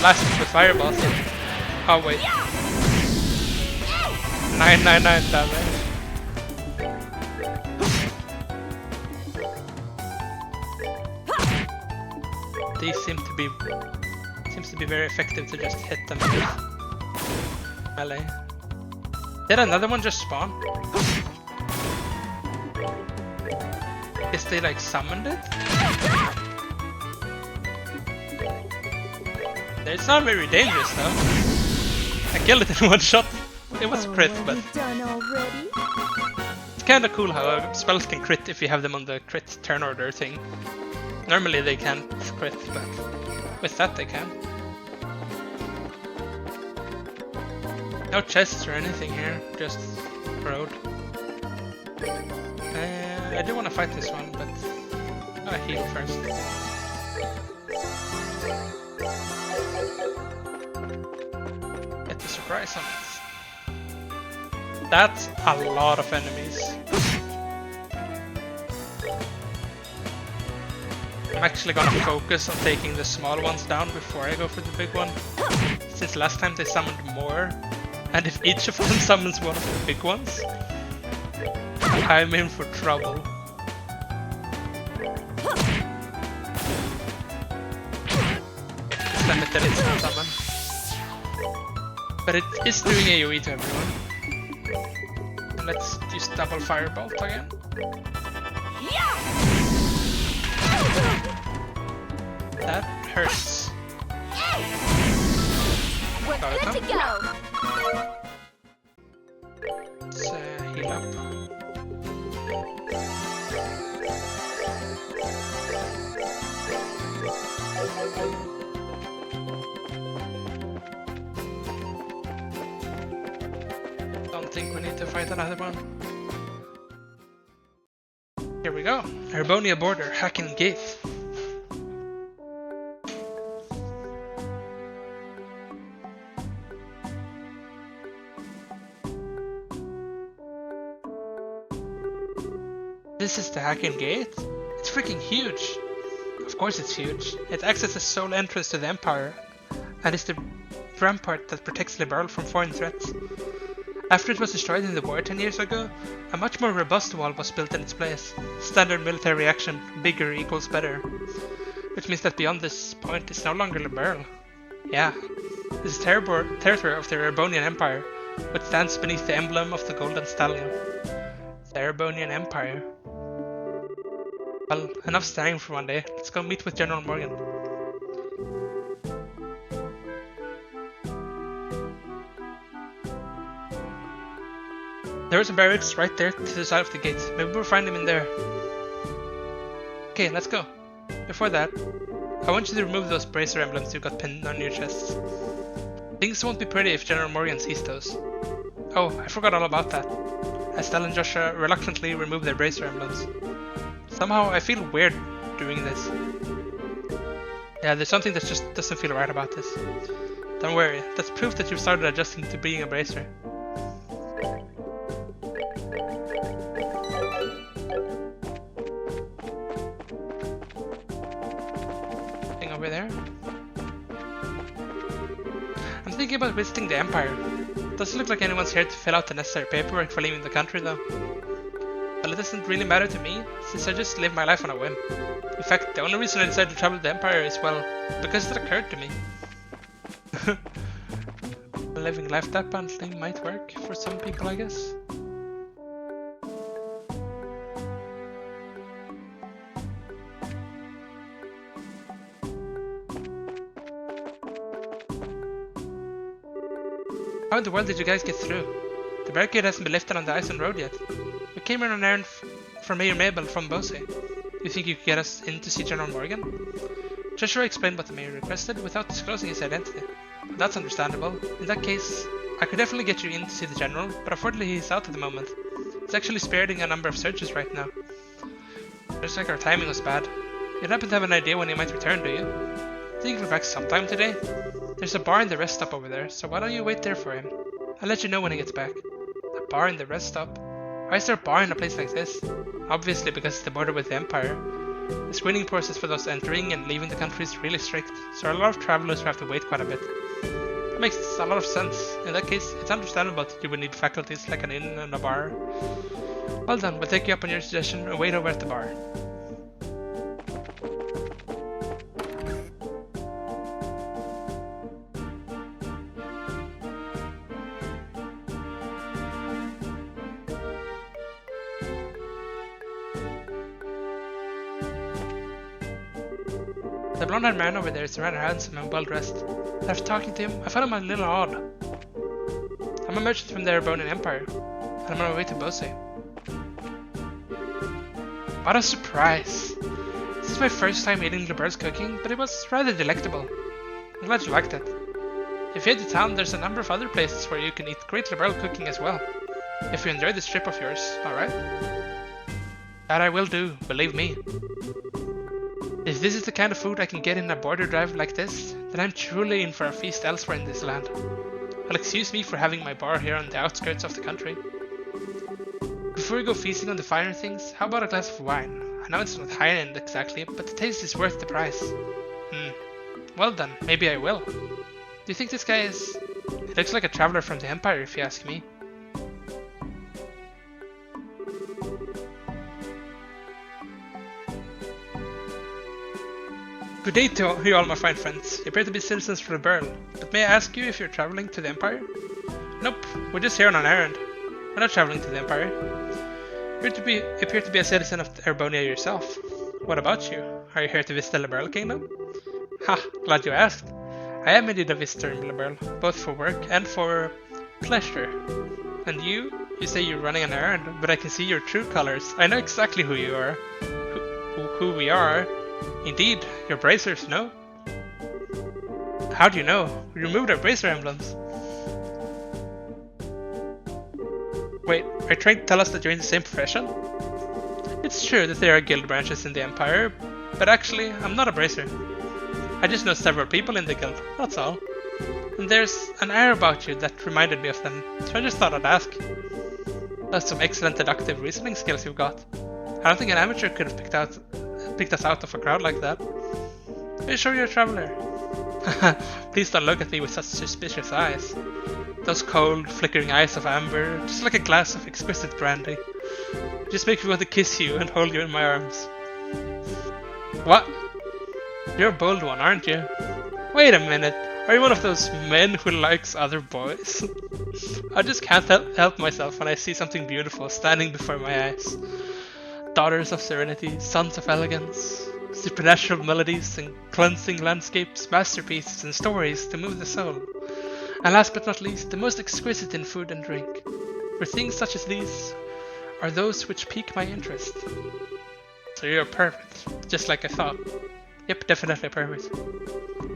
Let's blast the fireballs. Oh wait. 999 damage. These seems to be very effective to just hit them with melee. Did another one just spawn? Guess they like summoned it? It's not very dangerous though. I killed it in one shot. It was a crit, but it's kinda cool how spells can crit if you have them on the crit turn order thing. Normally they can't crit, but with that they can. No chests or anything here, just road. I do want to fight this one, but I'm gonna heal first. Get the surprise on it. That's a lot of enemies. I'm actually gonna focus on taking the small ones down before I go for the big one, since last time they summoned more, and if each of them summons one of the big ones, I'm in for trouble. It's limited instant summon. But it is doing AoE to everyone. And let's use double firebolt again. That hurts. We're Got it, good to go. Let's heal up. Don't think we need to fight another one. Here we go. Erebonia border, Hacken Gate. This is the Hacken Gate? It's freaking huge! Of course it's huge. It acts as the sole entrance to the Empire, and is the rampart that protects Liberl from foreign threats. After it was destroyed in the war 10 years ago, a much more robust wall was built in its place. Standard military reaction, bigger equals better. Which means that beyond this point it's no longer Liberl. Yeah, this is territory of the Erebonian Empire, which stands beneath the emblem of the Golden Stallion. The Erebonian Empire. Well, enough staring for one day. Let's go meet with General Morgan. There is a barracks right there to the side of the gate. Maybe we'll find him in there. Okay, let's go. Before that, I want you to remove those bracer emblems you got pinned on your chests. Things won't be pretty if General Morgan sees those. Oh, I forgot all about that. Estelle and Joshua reluctantly remove their bracer emblems. Somehow I feel weird doing this. Yeah, there's something that just doesn't feel right about this. Don't worry, that's proof that you've started adjusting to being a bracer. Thing over there? I'm thinking about visiting the Empire. Doesn't look like anyone's here to fill out the necessary paperwork for leaving the country though. Well, it doesn't really matter to me, since I just live my life on a whim. In fact, the only reason I decided to travel to the Empire is, well, because it occurred to me. Living life that badly might work for some people, I guess. How in the world did you guys get through? The barricade hasn't been lifted on the Ison Road yet. We came here on an errand for Mayor Mabel from Bose. Do you think you could get us in to see General Morgan? Joshua explained what the mayor requested without disclosing his identity. That's understandable. In that case, I could definitely get you in to see the general, but unfortunately he's out at the moment. He's actually spearheading a number of searches right now. Looks like our timing was bad. You don't happen to have an idea when he might return, do you? Think he'll be back sometime today? There's a bar in the rest stop over there, so why don't you wait there for him? I'll let you know when he gets back. A bar in the rest stop? Why is there a bar in a place like this? Obviously because it's the border with the Empire. The screening process for those entering and leaving the country is really strict, so a lot of travelers will have to wait quite a bit. That makes a lot of sense. In that case, it's understandable that you would need faculties like an inn and a bar. Well done, we'll take you up on your suggestion and wait over at the bar. The blonde-haired man over there is rather handsome and well-dressed. After talking to him, I found him a little odd. I'm a merchant from the Erebonian Empire, and I'm on my way to Bose. What a surprise! This is my first time eating Liberl's cooking, but it was rather delectable. I'm glad you liked it. If you head to town, there's a number of other places where you can eat great liberal cooking as well. If you enjoy this trip of yours, alright? That I will do, believe me. If this is the kind of food I can get in a border drive like this, then I'm truly in for a feast elsewhere in this land. Well, excuse me for having my bar here on the outskirts of the country. Before we go feasting on the finer things, how about a glass of wine? I know it's not high-end exactly, but the taste is worth the price. Well then, maybe I will. Do you think this guy is... He looks like a traveler from the Empire, if you ask me. Good day to you all my fine friends. You appear to be citizens from the Burl, but may I ask you if you're traveling to the Empire? Nope, we're just here on an errand. We're not traveling to the Empire. You appear to be a citizen of Erebonia yourself. What about you? Are you here to visit the Liberl Kingdom? Ha, glad you asked. I am indeed a visitor in Liberl, both for work and for pleasure. And you? You say you're running an errand, but I can see your true colors. I know exactly who you are. Who we are. Indeed, your bracers, no? How do you know? We removed our bracer emblems. Wait, are you trying to tell us that you're in the same profession? It's true that there are guild branches in the Empire, but actually, I'm not a bracer. I just know several people in the guild, that's all. And there's an air about you that reminded me of them, so I just thought I'd ask. That's some excellent deductive reasoning skills you've got. I don't think an amateur could have picked us out of a crowd like that. Are you sure you're a traveler? Please don't look at me with such suspicious eyes. Those cold, flickering eyes of amber, just like a glass of exquisite brandy. Just make me want to kiss you and hold you in my arms. What? You're a bold one, aren't you? Wait a minute, are you one of those men who likes other boys? I just can't help myself when I see something beautiful standing before my eyes. Daughters of serenity, sons of elegance, supernatural melodies and cleansing landscapes, masterpieces and stories to move the soul. And last but not least, the most exquisite in food and drink. For things such as these are those which pique my interest. So you're a pervert, just like I thought. Yep, definitely a pervert.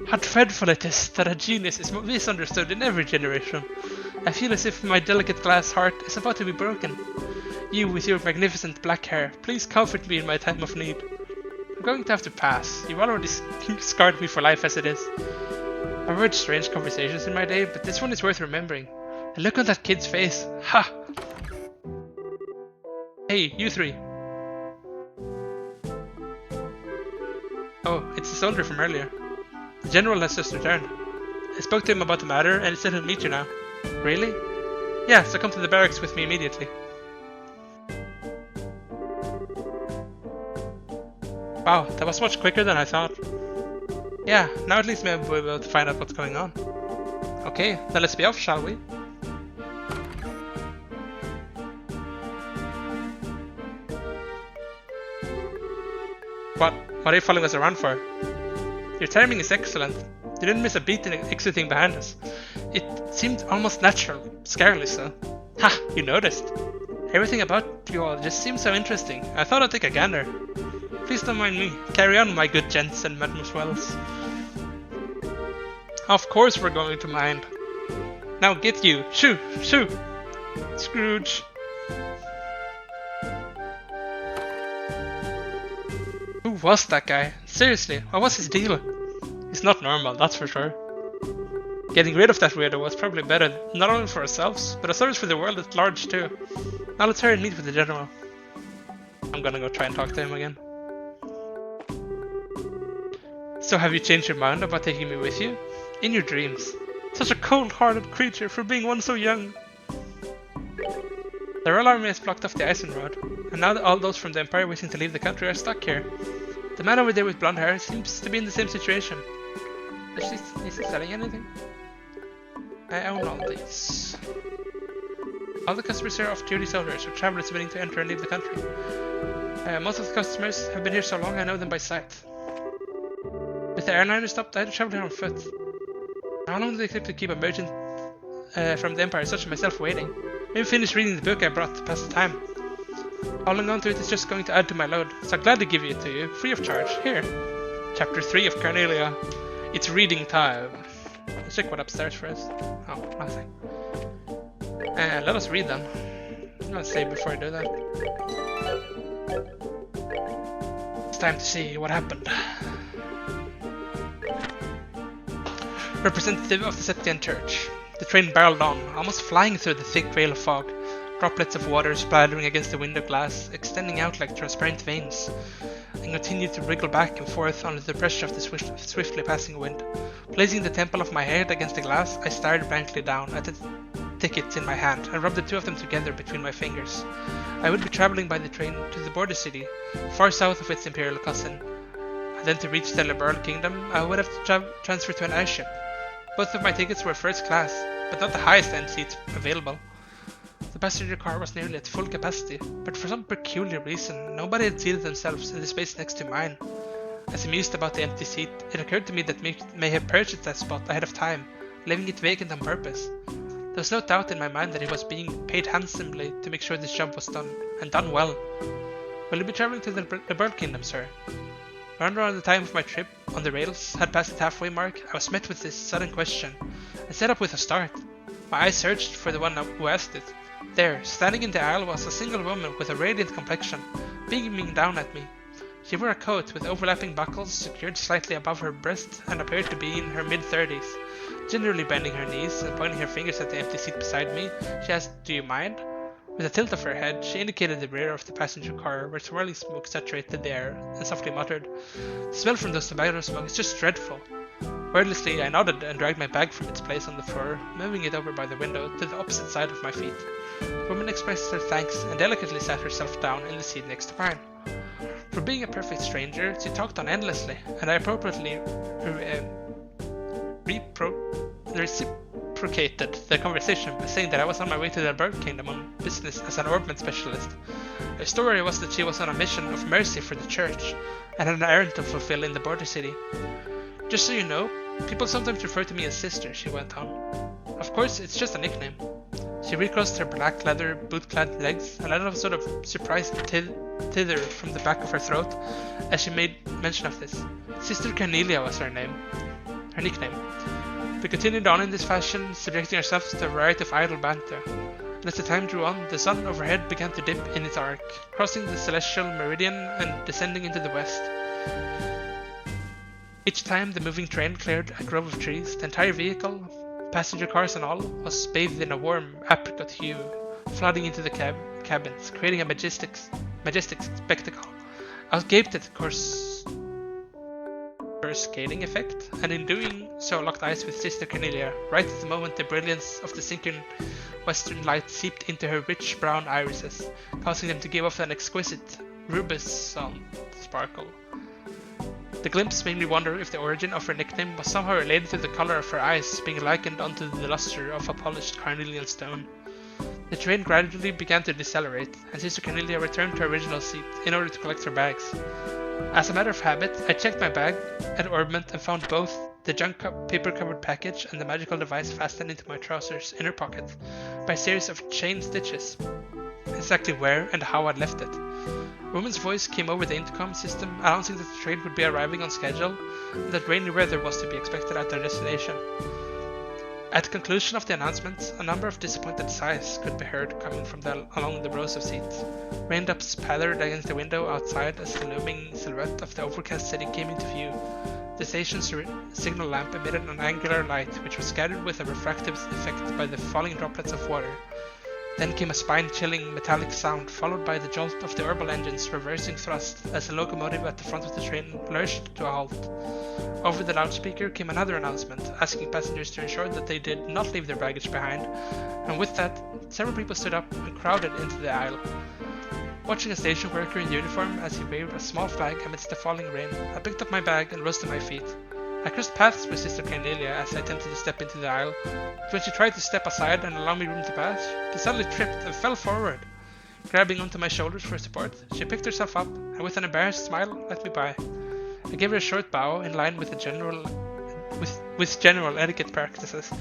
How dreadful it is that a genius is misunderstood in every generation. I feel as if my delicate glass heart is about to be broken. You with your magnificent black hair, please comfort me in my time of need. I'm going to have to pass. You've already scarred me for life as it is. I've heard strange conversations in my day, but this one is worth remembering. And look on that kid's face. Ha! Hey, you three. Oh, it's the soldier from earlier. The general has just returned. I spoke to him about the matter, and he said he'll meet you now. Really? Yeah, so come to the barracks with me immediately. Wow, that was much quicker than I thought. Yeah, now at least maybe we'll be able to find out what's going on. Okay, then let's be off, shall we? What are you following us around for? Your timing is excellent. You didn't miss a beat in exiting behind us. It seemed almost natural, scarily so. Ha, you noticed. Everything about you all just seems so interesting. I thought I'd take a gander. Please don't mind me. Carry on, my good gents and mademoiselles. Of course we're going to mind. Now get you. Shoo! Shoo! Scrooge. Who was that guy? Seriously, what was his deal? He's not normal, that's for sure. Getting rid of that weirdo was probably better, not only for ourselves, but a service for the world at large too. Now let's hurry and meet with the general. I'm gonna go try and talk to him again. So have you changed your mind about taking me with you? In your dreams. Such a cold-hearted creature for being one so young. The Royal Army has blocked off the Eisen Road, and now all those from the Empire wishing to leave the country are stuck here. The man over there with blonde hair seems to be in the same situation. Is he selling anything? I own all these. All the customers here are off-duty soldiers or travelers willing to enter and leave the country. Most of the customers have been here so long I know them by sight. With the airliner stopped, I had to travel here on foot. How long did it take to keep a merchant from the Empire such as myself waiting? Maybe finish reading the book I brought to pass the time. Holding on to it is just going to add to my load, so I'm glad to give it to you, free of charge. Here, Chapter 3 of Carnelia. It's reading time. Let's check what upstairs first. Oh, nothing. Let us read them. I'm gonna save before I do that. It's time to see what happened. Representative of the Septian Church. The train barreled on, almost flying through the thick veil of fog. Droplets of water splattering against the window glass, extending out like transparent veins, and continued to wriggle back and forth under the pressure of the swiftly passing wind. Placing the temple of my head against the glass, I stared blankly down at the tickets in my hand and rubbed the two of them together between my fingers. I would be traveling by the train to the border city, far south of its imperial cousin. And then to reach the Liberl Kingdom, I would have to transfer to an airship. Both of my tickets were first class, but not the highest end seats available. The passenger car was nearly at full capacity, but for some peculiar reason, nobody had seated themselves in the space next to mine. As I mused about the empty seat, it occurred to me that Mick may have purchased that spot ahead of time, leaving it vacant on purpose. There was no doubt in my mind that he was being paid handsomely to make sure this job was done, and done well. Will you be traveling to the Liberl Kingdom, sir? Around the time of my trip, on the rails, had passed the halfway mark, I was met with this sudden question, and set up with a start. My eyes searched for the one who asked it. There, standing in the aisle, was a single woman with a radiant complexion, beaming down at me. She wore a coat with overlapping buckles secured slightly above her breast and appeared to be in her mid-30s. Gingerly bending her knees and pointing her fingers at the empty seat beside me, she asked, "Do you mind?" With a tilt of her head, she indicated the rear of the passenger car where swirling smoke saturated the air, and softly muttered, "The smell from those tobacco smoke is just dreadful." Wordlessly, I nodded and dragged my bag from its place on the floor, moving it over by the window to the opposite side of my feet. The woman expressed her thanks and delicately sat herself down in the seat next to mine. For being a perfect stranger, she talked on endlessly, and I appropriately reciprocated the conversation by saying that I was on my way to the Liberl Kingdom on business as an orbment specialist. Her story was that she was on a mission of mercy for the church, and had an errand to fulfill in the border city. "Just so you know, people sometimes refer to me as sister," she went on. "Of course, it's just a nickname." She recrossed her black leather boot-clad legs and let out a sort of surprised tither from the back of her throat as she made mention of this. Sister Cornelia was her nickname. We continued on in this fashion, subjecting ourselves to a variety of idle banter. And as the time drew on, the sun overhead began to dip in its arc, crossing the celestial meridian and descending into the west. Each time the moving train cleared a grove of trees, the entire vehicle, passenger cars and all, was bathed in a warm apricot hue, flooding into the cabins, creating a majestic spectacle. I gaped at the coruscating effect, and in doing so locked eyes with Sister Cornelia, right at the moment the brilliance of the sinking western light seeped into her rich brown irises, causing them to give off an exquisite rubescent sparkle. The glimpse made me wonder if the origin of her nickname was somehow related to the color of her eyes being likened unto the luster of a polished carnelian stone. The train gradually began to decelerate, and Sister Cornelia returned to her original seat in order to collect her bags. As a matter of habit, I checked my bag at Orbment and found both the junk paper-covered package and the magical device fastened into my trousers' inner pocket by a series of chain stitches, exactly where and how I'd left it. A woman's voice came over the intercom system announcing that the train would be arriving on schedule and that rainy weather was to be expected at their destination. At the conclusion of the announcement, a number of disappointed sighs could be heard coming from along the rows of seats. Raindrops pattered against the window outside as the looming silhouette of the overcast city came into view. The station's signal lamp emitted an angular light which was scattered with a refractive effect by the falling droplets of water. Then came a spine-chilling metallic sound, followed by the jolt of the Urbal engine's reversing thrust as the locomotive at the front of the train lurched to a halt. Over the loudspeaker came another announcement, asking passengers to ensure that they did not leave their baggage behind, and with that, several people stood up and crowded into the aisle. Watching a station worker in uniform as he waved a small flag amidst the falling rain, I picked up my bag and rose to my feet. I crossed paths with Sister Cornelia as I attempted to step into the aisle, but when she tried to step aside and allow me room to pass, she suddenly tripped and fell forward. Grabbing onto my shoulders for support, she picked herself up and with an embarrassed smile let me by. I gave her a short bow in line with general etiquette practices,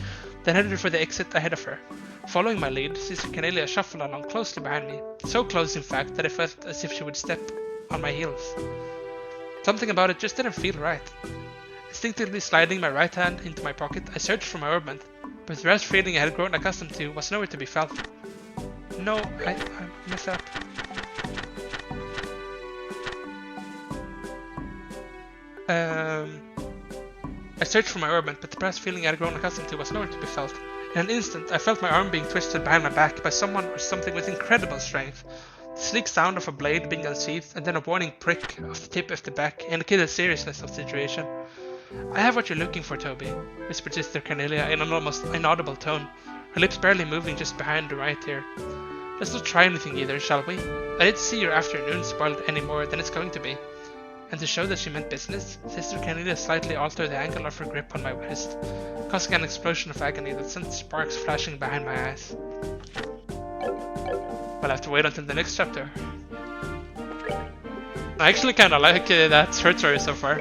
then headed for the exit ahead of her. Following my lead, Sister Cornelia shuffled along closely behind me, so close in fact that I felt as if she would step on my heels. Something about it just didn't feel right. Instinctively sliding my right hand into my pocket, I searched for my ornament, but the rest feeling I had grown accustomed to was nowhere to be felt. No, I messed up. I searched for my ornament, but the brass feeling I had grown accustomed to was nowhere to be felt. In an instant, I felt my arm being twisted behind my back by someone or something with incredible strength. The sleek sound of a blade being unsheathed, and then a warning prick of the tip of the back indicated the seriousness of the situation. "I have what you're looking for, Toby," whispered Sister Cornelia in an almost inaudible tone, her lips barely moving just behind the right ear. "Let's not try anything either, shall we? I didn't see your afternoon spoiled any more than it's going to be." And to show that she meant business, Sister Cornelia slightly altered the angle of her grip on my wrist, causing an explosion of agony that sent sparks flashing behind my eyes. I'll have to wait until the next chapter. I actually kinda like that short story so far.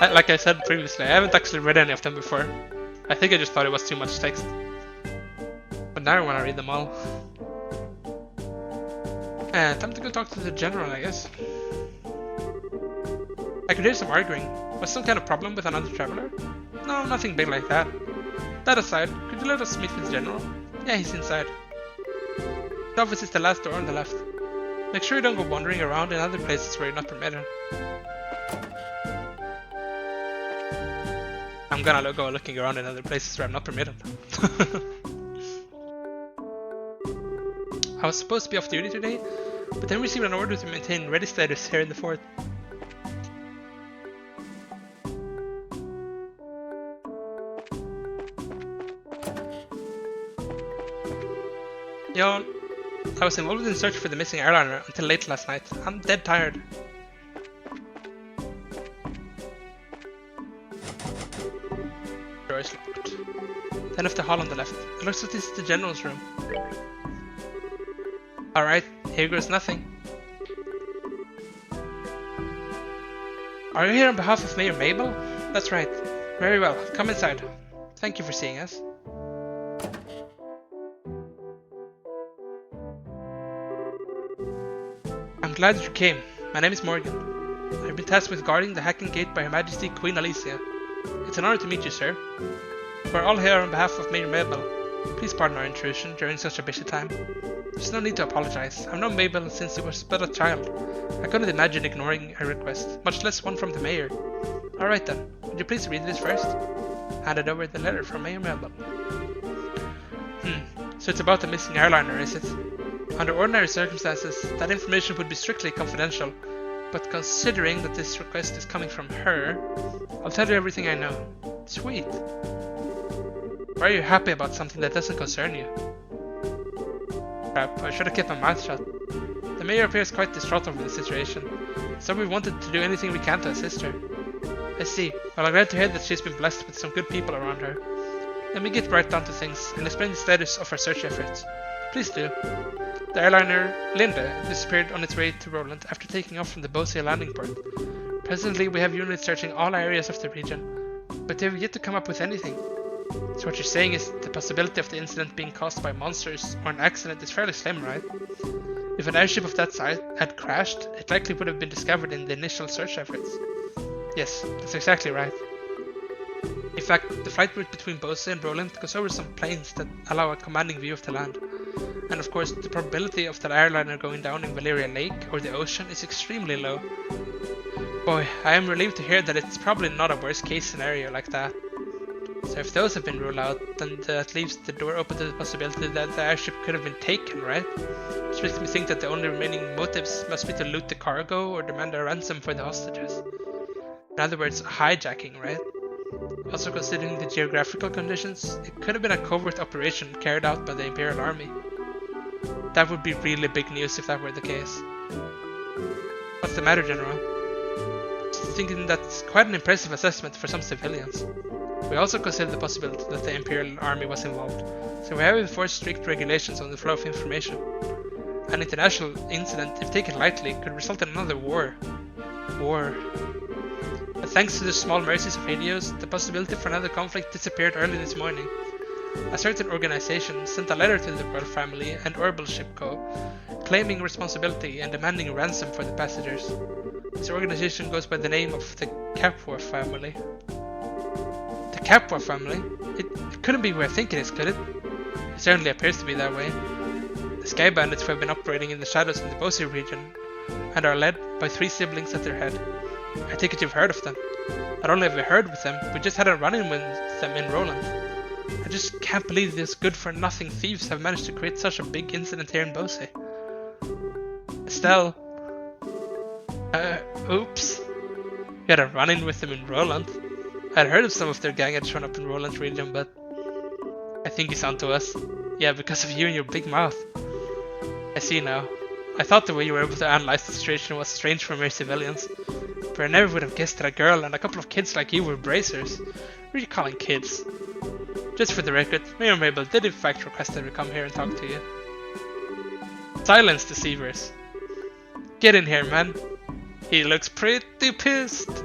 Like I said previously, I haven't actually read any of them before. I think I just thought it was too much text. But now I wanna read them all. Time to go talk to the general, I guess. I could hear some arguing. Was some kind of problem with another traveler? No, nothing big like that. That aside, could you let us meet with the general? Yeah, he's inside. The office is the last door on the left. Make sure you don't go wandering around in other places where you're not permitted. I'm gonna go looking around in other places where I'm not permitted. I was supposed to be off duty today, but then received an order to maintain ready status here in the fort. Yo, I was involved in search for the missing airliner until late last night. I'm dead tired. Door is locked. Then of the hall on the left. It looks like this is the general's room. Alright, here goes nothing. Are you here on behalf of Mayor Mabel? That's right. Very well, come inside. Thank you for seeing us. I'm glad you came. My name is Morgan. I've been tasked with guarding the Hacking Gate by Her Majesty Queen Alicia. It's an honor to meet you, sir. We're all here on behalf of Mayor Mabel. Please pardon our intrusion during such a busy time. There's no need to apologize. I've known Mabel since she was but a child. I couldn't imagine ignoring her request, much less one from the mayor. Alright then, would you please read this first? Handed over the letter from Mayor Mabel. So it's about the missing airliner, is it? Under ordinary circumstances, that information would be strictly confidential, but considering that this request is coming from her, I'll tell you everything I know. Sweet. Why are you happy about something that doesn't concern you? Crap, I should have kept my mouth shut. The mayor appears quite distraught over the situation, so we wanted to do anything we can to assist her. I see. Well, I'm glad to hear that she's been blessed with some good people around her. Let me get right down to things and explain the status of our search efforts. Please do. The airliner Linda disappeared on its way to Roland after taking off from the Bosia landing port. Presently, we have units searching all areas of the region, but they have yet to come up with anything. So what you're saying is the possibility of the incident being caused by monsters or an accident is fairly slim, right? If an airship of that size had crashed, it likely would have been discovered in the initial search efforts. Yes, that's exactly right. In fact, the flight route between Bosia and Roland goes over some plains that allow a commanding view of the land. And of course, the probability of that airliner going down in Valeria Lake or the ocean is extremely low. Boy, I am relieved to hear that it's probably not a worst case scenario like that. So if those have been ruled out, then that leaves the door open to the possibility that the airship could have been taken, right? Which makes me think that the only remaining motives must be to loot the cargo or demand a ransom for the hostages. In other words, hijacking, right? Also considering the geographical conditions, it could have been a covert operation carried out by the Imperial Army. That would be really big news if that were the case. What's the matter, General? Just thinking that's quite an impressive assessment for some civilians. We also consider the possibility that the Imperial Army was involved, so we have enforced strict regulations on the flow of information. An international incident, if taken lightly, could result in another war. But thanks to the small mercies of Helios, the possibility for another conflict disappeared early this morning. A certain organization sent a letter to the royal family and Orbital Ship Co., claiming responsibility and demanding a ransom for the passengers. This organization goes by the name of the Capworth family. The Capua family? It couldn't be who I think it is, could it? It certainly appears to be that way. The Sky Bandits who have been operating in the shadows in the Bosi region and are led by 3 siblings at their head. I take it you've heard of them. Not only have we heard with them, we just had a run-in with them in Roland. I just can't believe these good-for-nothing thieves have managed to create such a big incident here in Bosi. Estelle. Oops. We had a run-in with them in Roland. I'd heard of some of their gang had shown up in Roland region, but I think he's onto us. Yeah, because of you and your big mouth. I see now. I thought the way you were able to analyze the situation was strange for mere civilians. But I never would have guessed that a girl and a couple of kids like you were bracers. What are you calling kids? Just for the record, Mayor Mabel did in fact request that we come here and talk to you. Silence, deceivers. Get in here, man. He looks pretty pissed.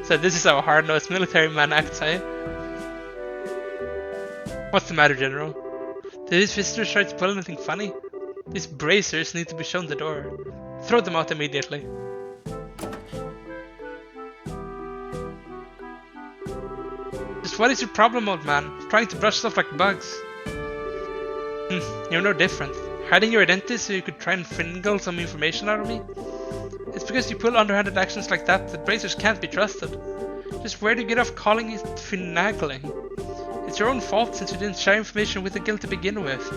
So this is how a hard-nosed military man acts, eh? What's the matter, General? Did these visitors try to pull anything funny? These bracers need to be shown the door. Throw them out immediately. Just what is your problem, old man? Trying to brush stuff like bugs? You're no different. Hiding your identity so you could try and fingle some information out of me? It's because you pull underhanded actions like that bracers can't be trusted. Just where do you get off calling it finagling? It's your own fault since you didn't share information with the guild to begin with.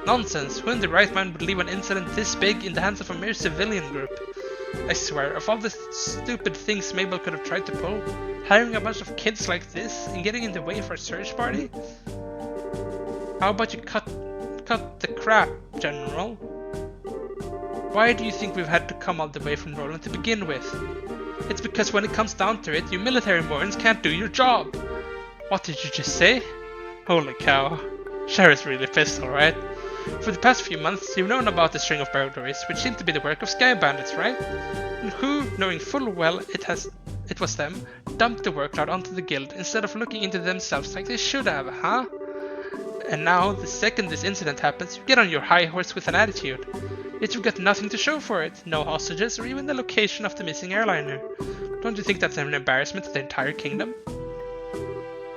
Nonsense, who in the right mind would leave an incident this big in the hands of a mere civilian group? I swear, of all the stupid things Mabel could have tried to pull, hiring a bunch of kids like this and getting in the way for a search party? How about you cut the crap, General? Why do you think we've had to come all the way from Roland to begin with? It's because when it comes down to it, you military morons can't do your job. What did you just say? Holy cow. Sheriff's really pissed, alright? For the past few months, you've known about the string of burglaries, which seem to be the work of Sky Bandits, right? And who, knowing full well it was them, dumped the workload onto the guild instead of looking into themselves like they should have, huh? And now, the second this incident happens, you get on your high horse with an attitude. Yet you've got nothing to show for it, no hostages or even the location of the missing airliner. Don't you think that's an embarrassment to the entire kingdom?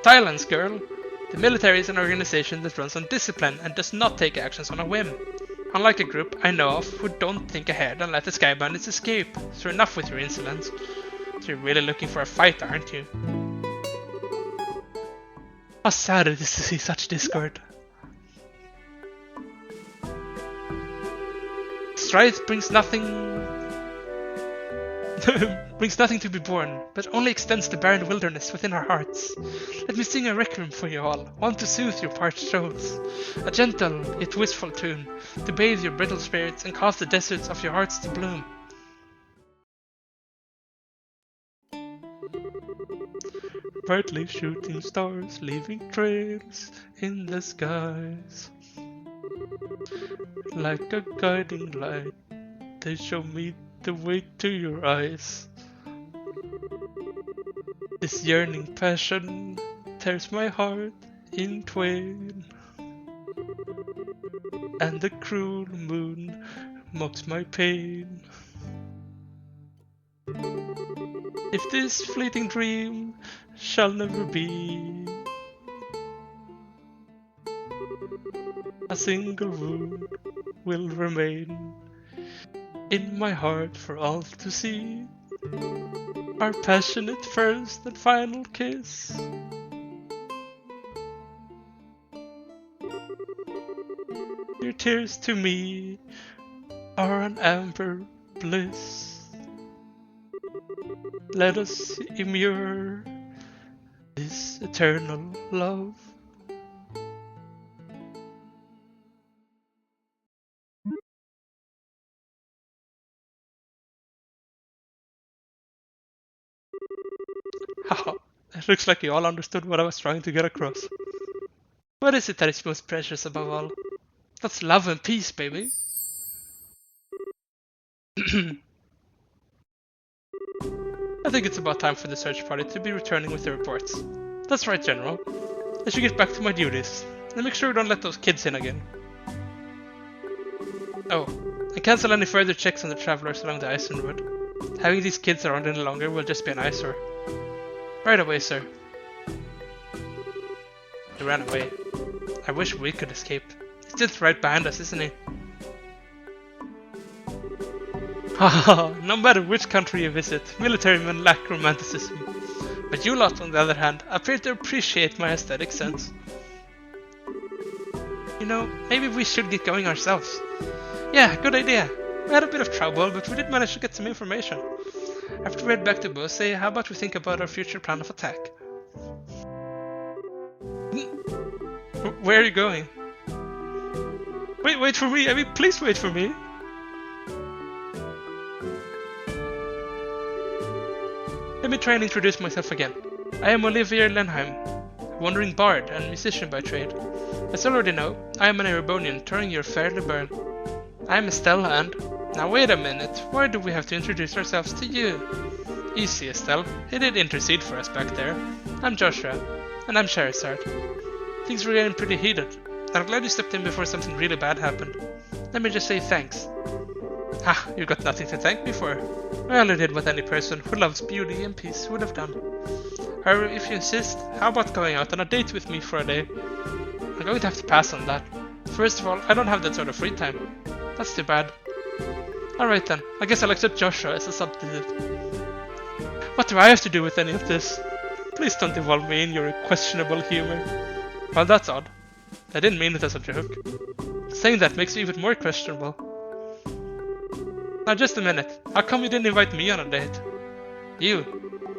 Silence, girl! The military is an organization that runs on discipline and does not take actions on a whim. Unlike a group I know of who don't think ahead and let the Sky Bandits escape. So enough with your insolence. So you're really looking for a fight, aren't you? How sad it is to see such discord. Strife brings nothing to be born, but only extends the barren wilderness within our hearts. Let me sing a requiem for you all, one to soothe your parched souls. A gentle yet wistful tune, to bathe your brittle spirits and cause the deserts of your hearts to bloom. Brightly shooting stars, leaving trails in the skies. Like a guiding light, they show me the way to your eyes. This yearning passion tears my heart in twain, and the cruel moon mocks my pain. If this fleeting dream shall never be, a single wound will remain in my heart for all to see. Our passionate first and final kiss. Your tears to me are an amber bliss. Let us immure this eternal love. Haha, it looks like you all understood what I was trying to get across. What is it that is most precious above all? That's love and peace, baby. I think it's about time for the search party to be returning with the reports. That's right, General. I should get back to my duties, and make sure we don't let those kids in again. Oh, and cancel any further checks on the travelers along the Iron Road. Having these kids around any longer will just be an eyesore. Right away, sir. He ran away. I wish we could escape. He's just right behind us, isn't he? No matter which country you visit, military men lack romanticism. But you lot, on the other hand, appear to appreciate my aesthetic sense. You know, maybe we should get going ourselves. Yeah, good idea. We had a bit of trouble, but we did manage to get some information. After we head back to Bose, how about we think about our future plan of attack? Where are you going? Wait for me! I mean, please wait for me! Let me try and introduce myself again. I am Olivier Lenheim, a wandering bard and musician by trade. As you already know, I am an Erebonian touring your fair Liberl. I am Estelle and... Now wait a minute, why do we have to introduce ourselves to you? Easy, Estelle. He did intercede for us back there. I'm Joshua, and I'm Charizard. Things were getting pretty heated. I'm glad you stepped in before something really bad happened. Let me just say thanks. Ha, you got nothing to thank me for. I only did what any person who loves beauty and peace would have done. However, if you insist, how about going out on a date with me for a day? I'm going to have to pass on that. First of all, I don't have that sort of free time. That's too bad. Alright then, I guess I'll accept Joshua as a substitute. What do I have to do with any of this? Please don't involve me in your questionable humor. Well, that's odd. I didn't mean it as a joke. Saying that makes me even more questionable. Now just a minute, how come you didn't invite me on a date? You?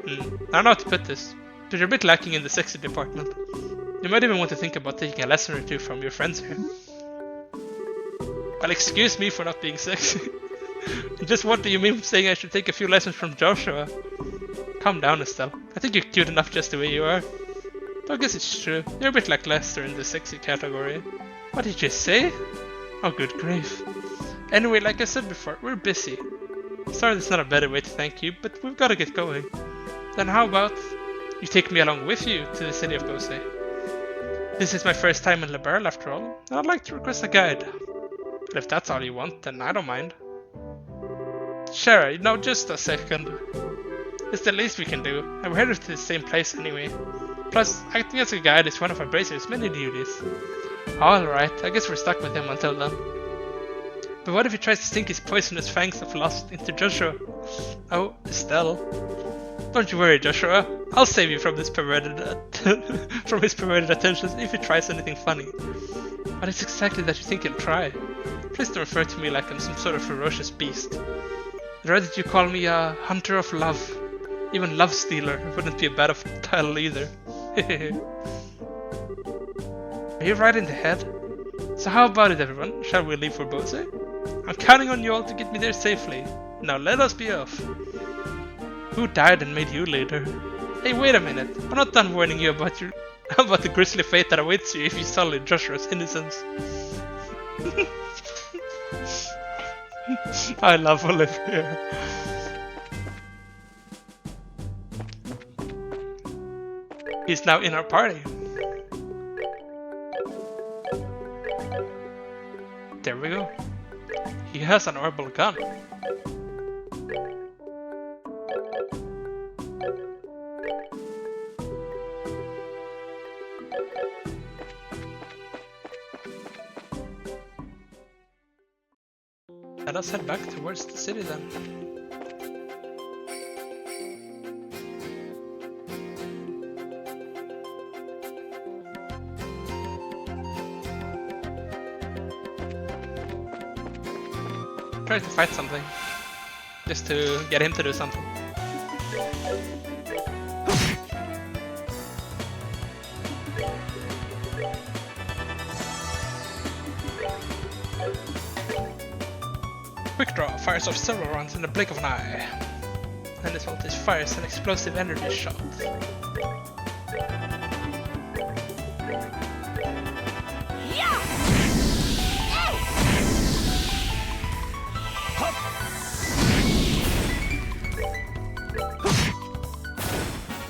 I don't know how to put this, but you're a bit lacking in the sexy department. You might even want to think about taking a lesson or two from your friends here. Well, excuse me for not being sexy. Just what do you mean saying I should take a few lessons from Joshua? Calm down, Estelle. I think you're cute enough just the way you are. But I guess it's true, you're a bit like Lester in the sexy category. What did you say? Oh, good grief. Anyway, like I said before, we're busy. Sorry there's not a better way to thank you, but we've got to get going. Then how about you take me along with you to the city of Bose? This is my first time in Liberl after all, and I'd like to request a guide. But if that's all you want, then I don't mind. Sure, now just a second. It's the least we can do, and we're headed to the same place anyway. Plus, acting as a guide is one of Embracer's many duties. Alright, I guess we're stuck with him until then. But what if he tries to sink his poisonous fangs of lust into Joshua? Oh, Estelle. Don't you worry, Joshua. I'll save you from this perverted from his perverted attentions if he tries anything funny. But it's exactly that you think he'll try. Please don't refer to me like I'm some sort of ferocious beast. I'd rather you call me a hunter of love. Even love stealer wouldn't be a bad title either. Are you right in the head? So how about it, everyone? Shall we leave for Bose? I'm counting on you all to get me there safely. Now let us be off. Who died and made you leader? Hey, wait a minute. I'm not done warning you about the grisly fate that awaits you if you sully Joshua's innocence. I love Olivier. He's now in our party. There we go. He has an orbital gun. Let us head back towards the city then. Try to fight something, just to get him to do something. Quick Draw fires off several rounds in the blink of an eye. And this voltage fires an explosive energy shot.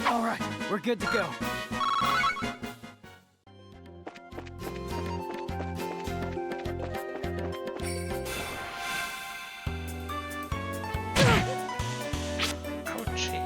Alright, we're good to go. Ouchie.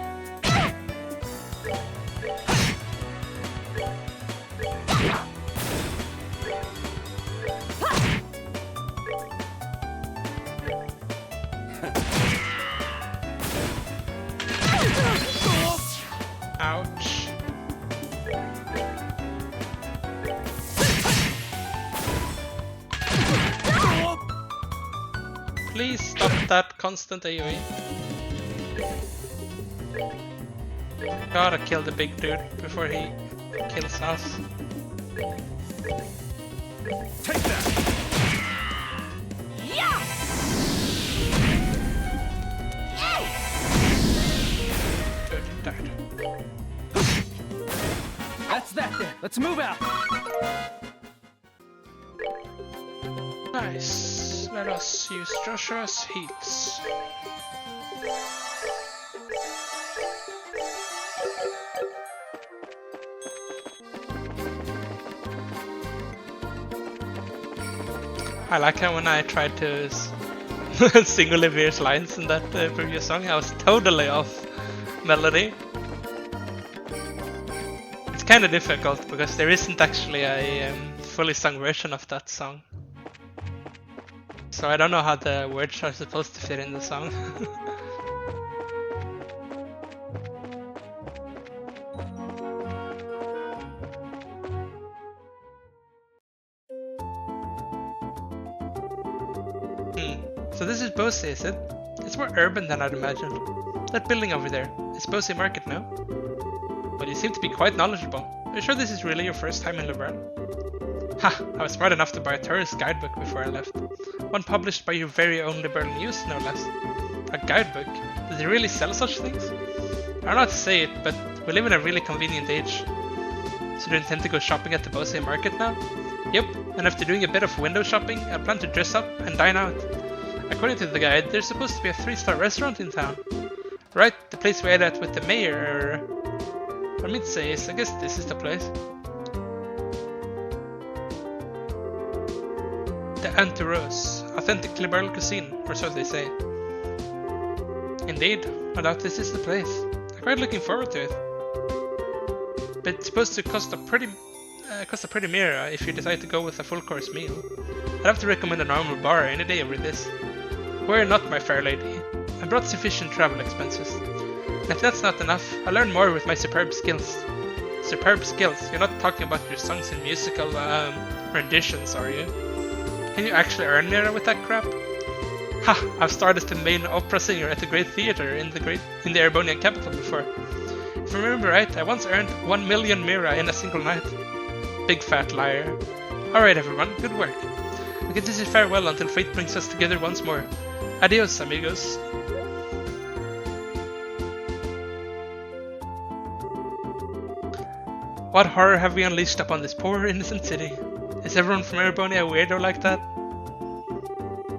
please stop that constant AoE. Gotta kill the big dude before he kills us. Take that! Good, died. That's that then. Let's move out. Nice. Let us use Joshua's heats. I like how when I tried to sing Olivier's lines in that previous song, I was totally off melody. It's kind of difficult because there isn't actually a fully sung version of that song. So I don't know how the words are supposed to fit in the song. So this is Bose, is it? It's more urban than I'd imagined. That building over there, it's Bose Market now? But you seem to be quite knowledgeable. Are you sure this is really your first time in Liberl? Ha! I was smart enough to buy a tourist guidebook before I left. One published by your very own Liberl News, no less. A guidebook? Do they really sell such things? I don't know how to say it, but we live in a really convenient age. So do you intend to go shopping at the Bose Market now? Yep, and after doing a bit of window shopping, I plan to dress up and dine out. According to the guide, there's supposed to be a 3-star restaurant in town. Right, the place we ate at with the mayor, or mid-says, I guess this is the place. The Anti-Rose, authentic liberal cuisine, or so they say. Indeed, I doubt this is the place. I'm quite looking forward to it. But it's supposed to cost a pretty mira if you decide to go with a full course meal. I'd have to recommend a normal bar any day over this. Worry not, my fair lady. I brought sufficient travel expenses. And if that's not enough, I'll learn more with my superb skills. Superb skills? You're not talking about your songs and musical renditions, are you? Can you actually earn mira with that crap? Ha! I've starred as the main opera singer at the Great Theatre in the Erebonian capital before. If I remember right, I once earned 1 million mira in a single night. Big fat liar. Alright everyone, good work. We can say farewell until fate brings us together once more. Adios, amigos. What horror have we unleashed upon this poor innocent city? Is everyone from Erebonia a weirdo like that?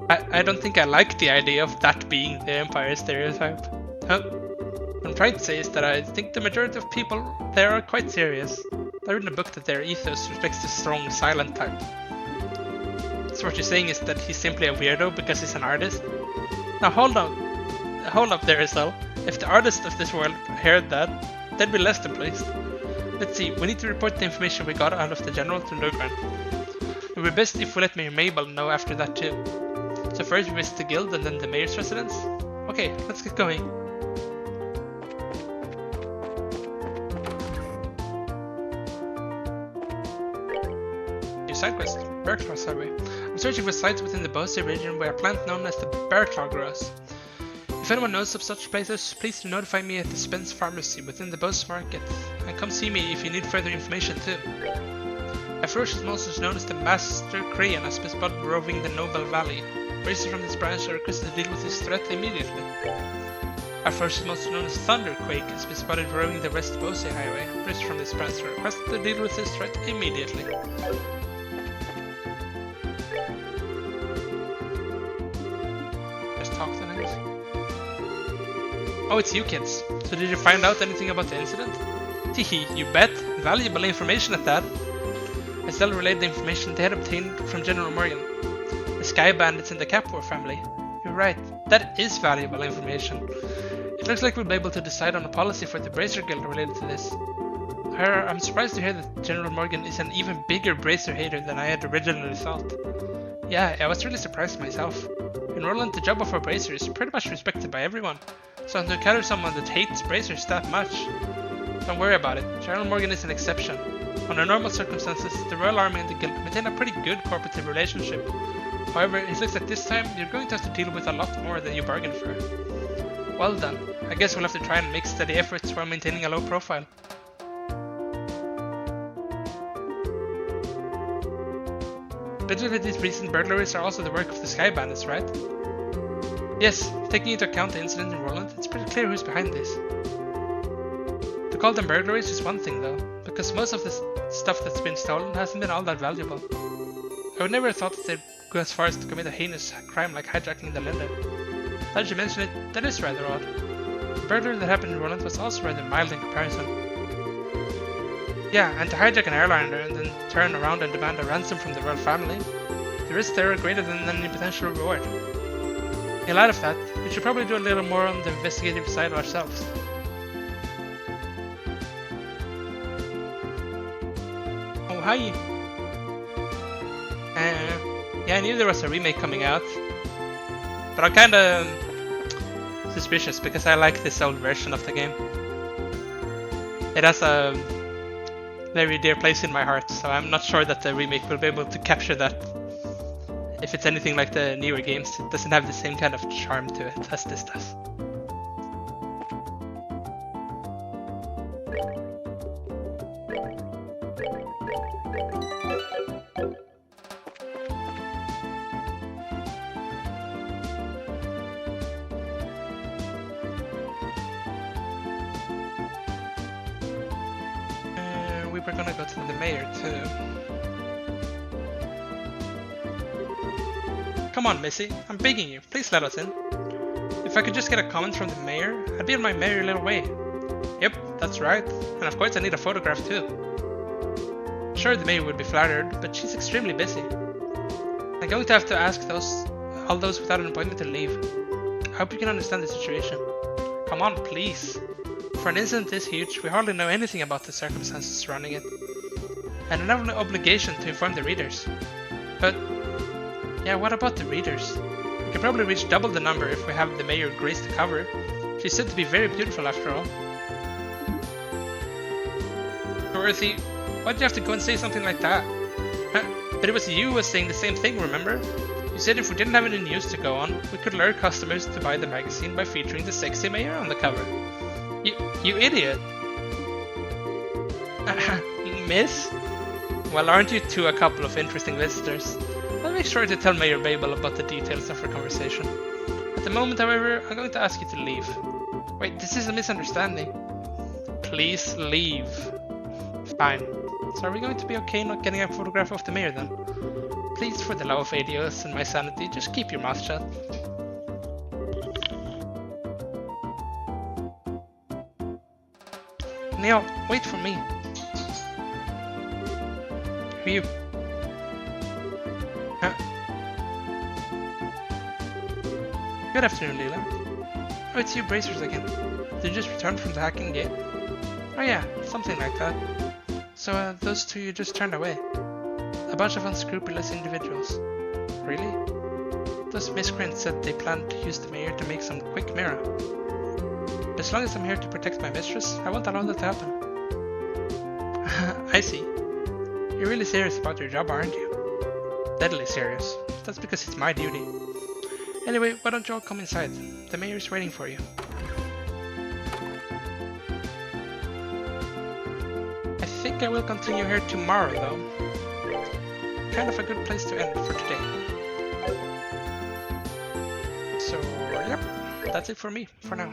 I don't think I like the idea of that being the Empire stereotype. What I'm trying to say is that I think the majority of people there are quite serious. I read in a book that their ethos respects the strong, silent type. So what you're saying is that he's simply a weirdo because he's an artist? Now hold up there, Isel. If the artists of this world heard that, they'd be less than pleased. Let's see, we need to report the information we got out of the general to Logran. It would be best if we let Mayor Mabel know after that too. So first we visit the guild and then the mayor's residence? Okay, let's get going. New side quest, Bearclaw survey. I'm searching for sites within the Bose region where a plant known as the Bearclaw grows. If anyone knows of such places, please do notify me at the Spence Pharmacy within the Bose Market, and come see me if you need further information too. A ferocious monster known as the Master Crayon has been spotted roving the Noble Valley. Racers from this branch are requested to deal with this threat immediately. A ferocious monster known as Thunderquake has been spotted roving the West Bose Highway. Racers from this branch are requested to deal with this threat immediately. Just talk to names. Oh, it's you kids. So did you find out anything about the incident? Teehee, you bet. Valuable information at that. Estelle relayed the information they had obtained from General Morgan. The Sky Bandits in the Capor family. You're right, that is valuable information. It looks like we'll be able to decide on a policy for the Bracer Guild related to this. However, I'm surprised to hear that General Morgan is an even bigger Bracer hater than I had originally thought. Yeah, I was really surprised myself. In Roland, the job of a Bracer is pretty much respected by everyone, so to encounter someone that hates Bracers that much, don't worry about it, General Morgan is an exception. Under normal circumstances, the Royal Army and the Guild maintain a pretty good cooperative relationship. However, it looks like this time you're going to have to deal with a lot more than you bargained for. Well done. I guess we'll have to try and make steady efforts while maintaining a low profile. Presumably these recent burglaries are also the work of the Sky Bandits, right? Yes, taking into account the incident in Roland, it's pretty clear who's behind this. To call them burglaries is one thing though, because most of the stuff that's been stolen hasn't been all that valuable. I would never have thought that they'd go as far as to commit a heinous crime like hijacking the Linda. Now that you mention it, that is rather odd. The burglary that happened in Roland was also rather mild in comparison. Yeah, and to hijack an airliner and then turn around and demand a ransom from the royal family, the risks there are greater than any potential reward. In light of that, we should probably do a little more on the investigative side ourselves. Oh, hi! Yeah, I knew there was a remake coming out, but I'm kinda suspicious because I like this old version of the game. It has a very dear place in my heart, so I'm not sure that the remake will be able to capture that. If it's anything like the newer games, it doesn't have the same kind of charm to it as this does. We're gonna go to the mayor too. Come on, Missy, I'm begging you, please let us in. If I could just get a comment from the mayor, I'd be on my merry little way. Yep, that's right, and of course I need a photograph too. Sure, the mayor would be flattered, but she's extremely busy. I'm going to have to ask all those without an appointment to leave. I hope you can understand the situation. Come on, please. For an incident this huge, we hardly know anything about the circumstances surrounding it, and I have an obligation to inform the readers. But, yeah, what about the readers? We can probably reach double the number if we have the mayor grace the cover. She's said to be very beautiful after all. Dorothy, why'd you have to go and say something like that? But it was you who was saying the same thing, remember? You said if we didn't have any news to go on, we could lure customers to buy the magazine by featuring the sexy mayor on the cover. You idiot! Miss? Well, aren't you two a couple of interesting visitors? I'll make sure to tell Mayor Babel about the details of our conversation. At the moment, however, I'm going to ask you to leave. Wait, this is a misunderstanding. Please leave. Fine. So are we going to be okay not getting a photograph of the mayor then? Please, for the love of ADOS and my sanity, just keep your mouth shut. Neil, wait for me. Who are you? Huh? Good afternoon, Leela. Oh, it's you Bracers again. Did you just return from the hacking gate? Oh yeah, something like that. So those two you just turned away. A bunch of unscrupulous individuals. Really? Those miscreants said they planned to use the mayor to make some quick mirror. As long as I'm here to protect my mistress, I won't allow that to happen. I see. You're really serious about your job, aren't you? Deadly serious. That's because it's my duty. Anyway, why don't you all come inside? The mayor's waiting for you. I think I will continue here tomorrow, though. Kind of a good place to end for today. So, yep, that's it for me, for now.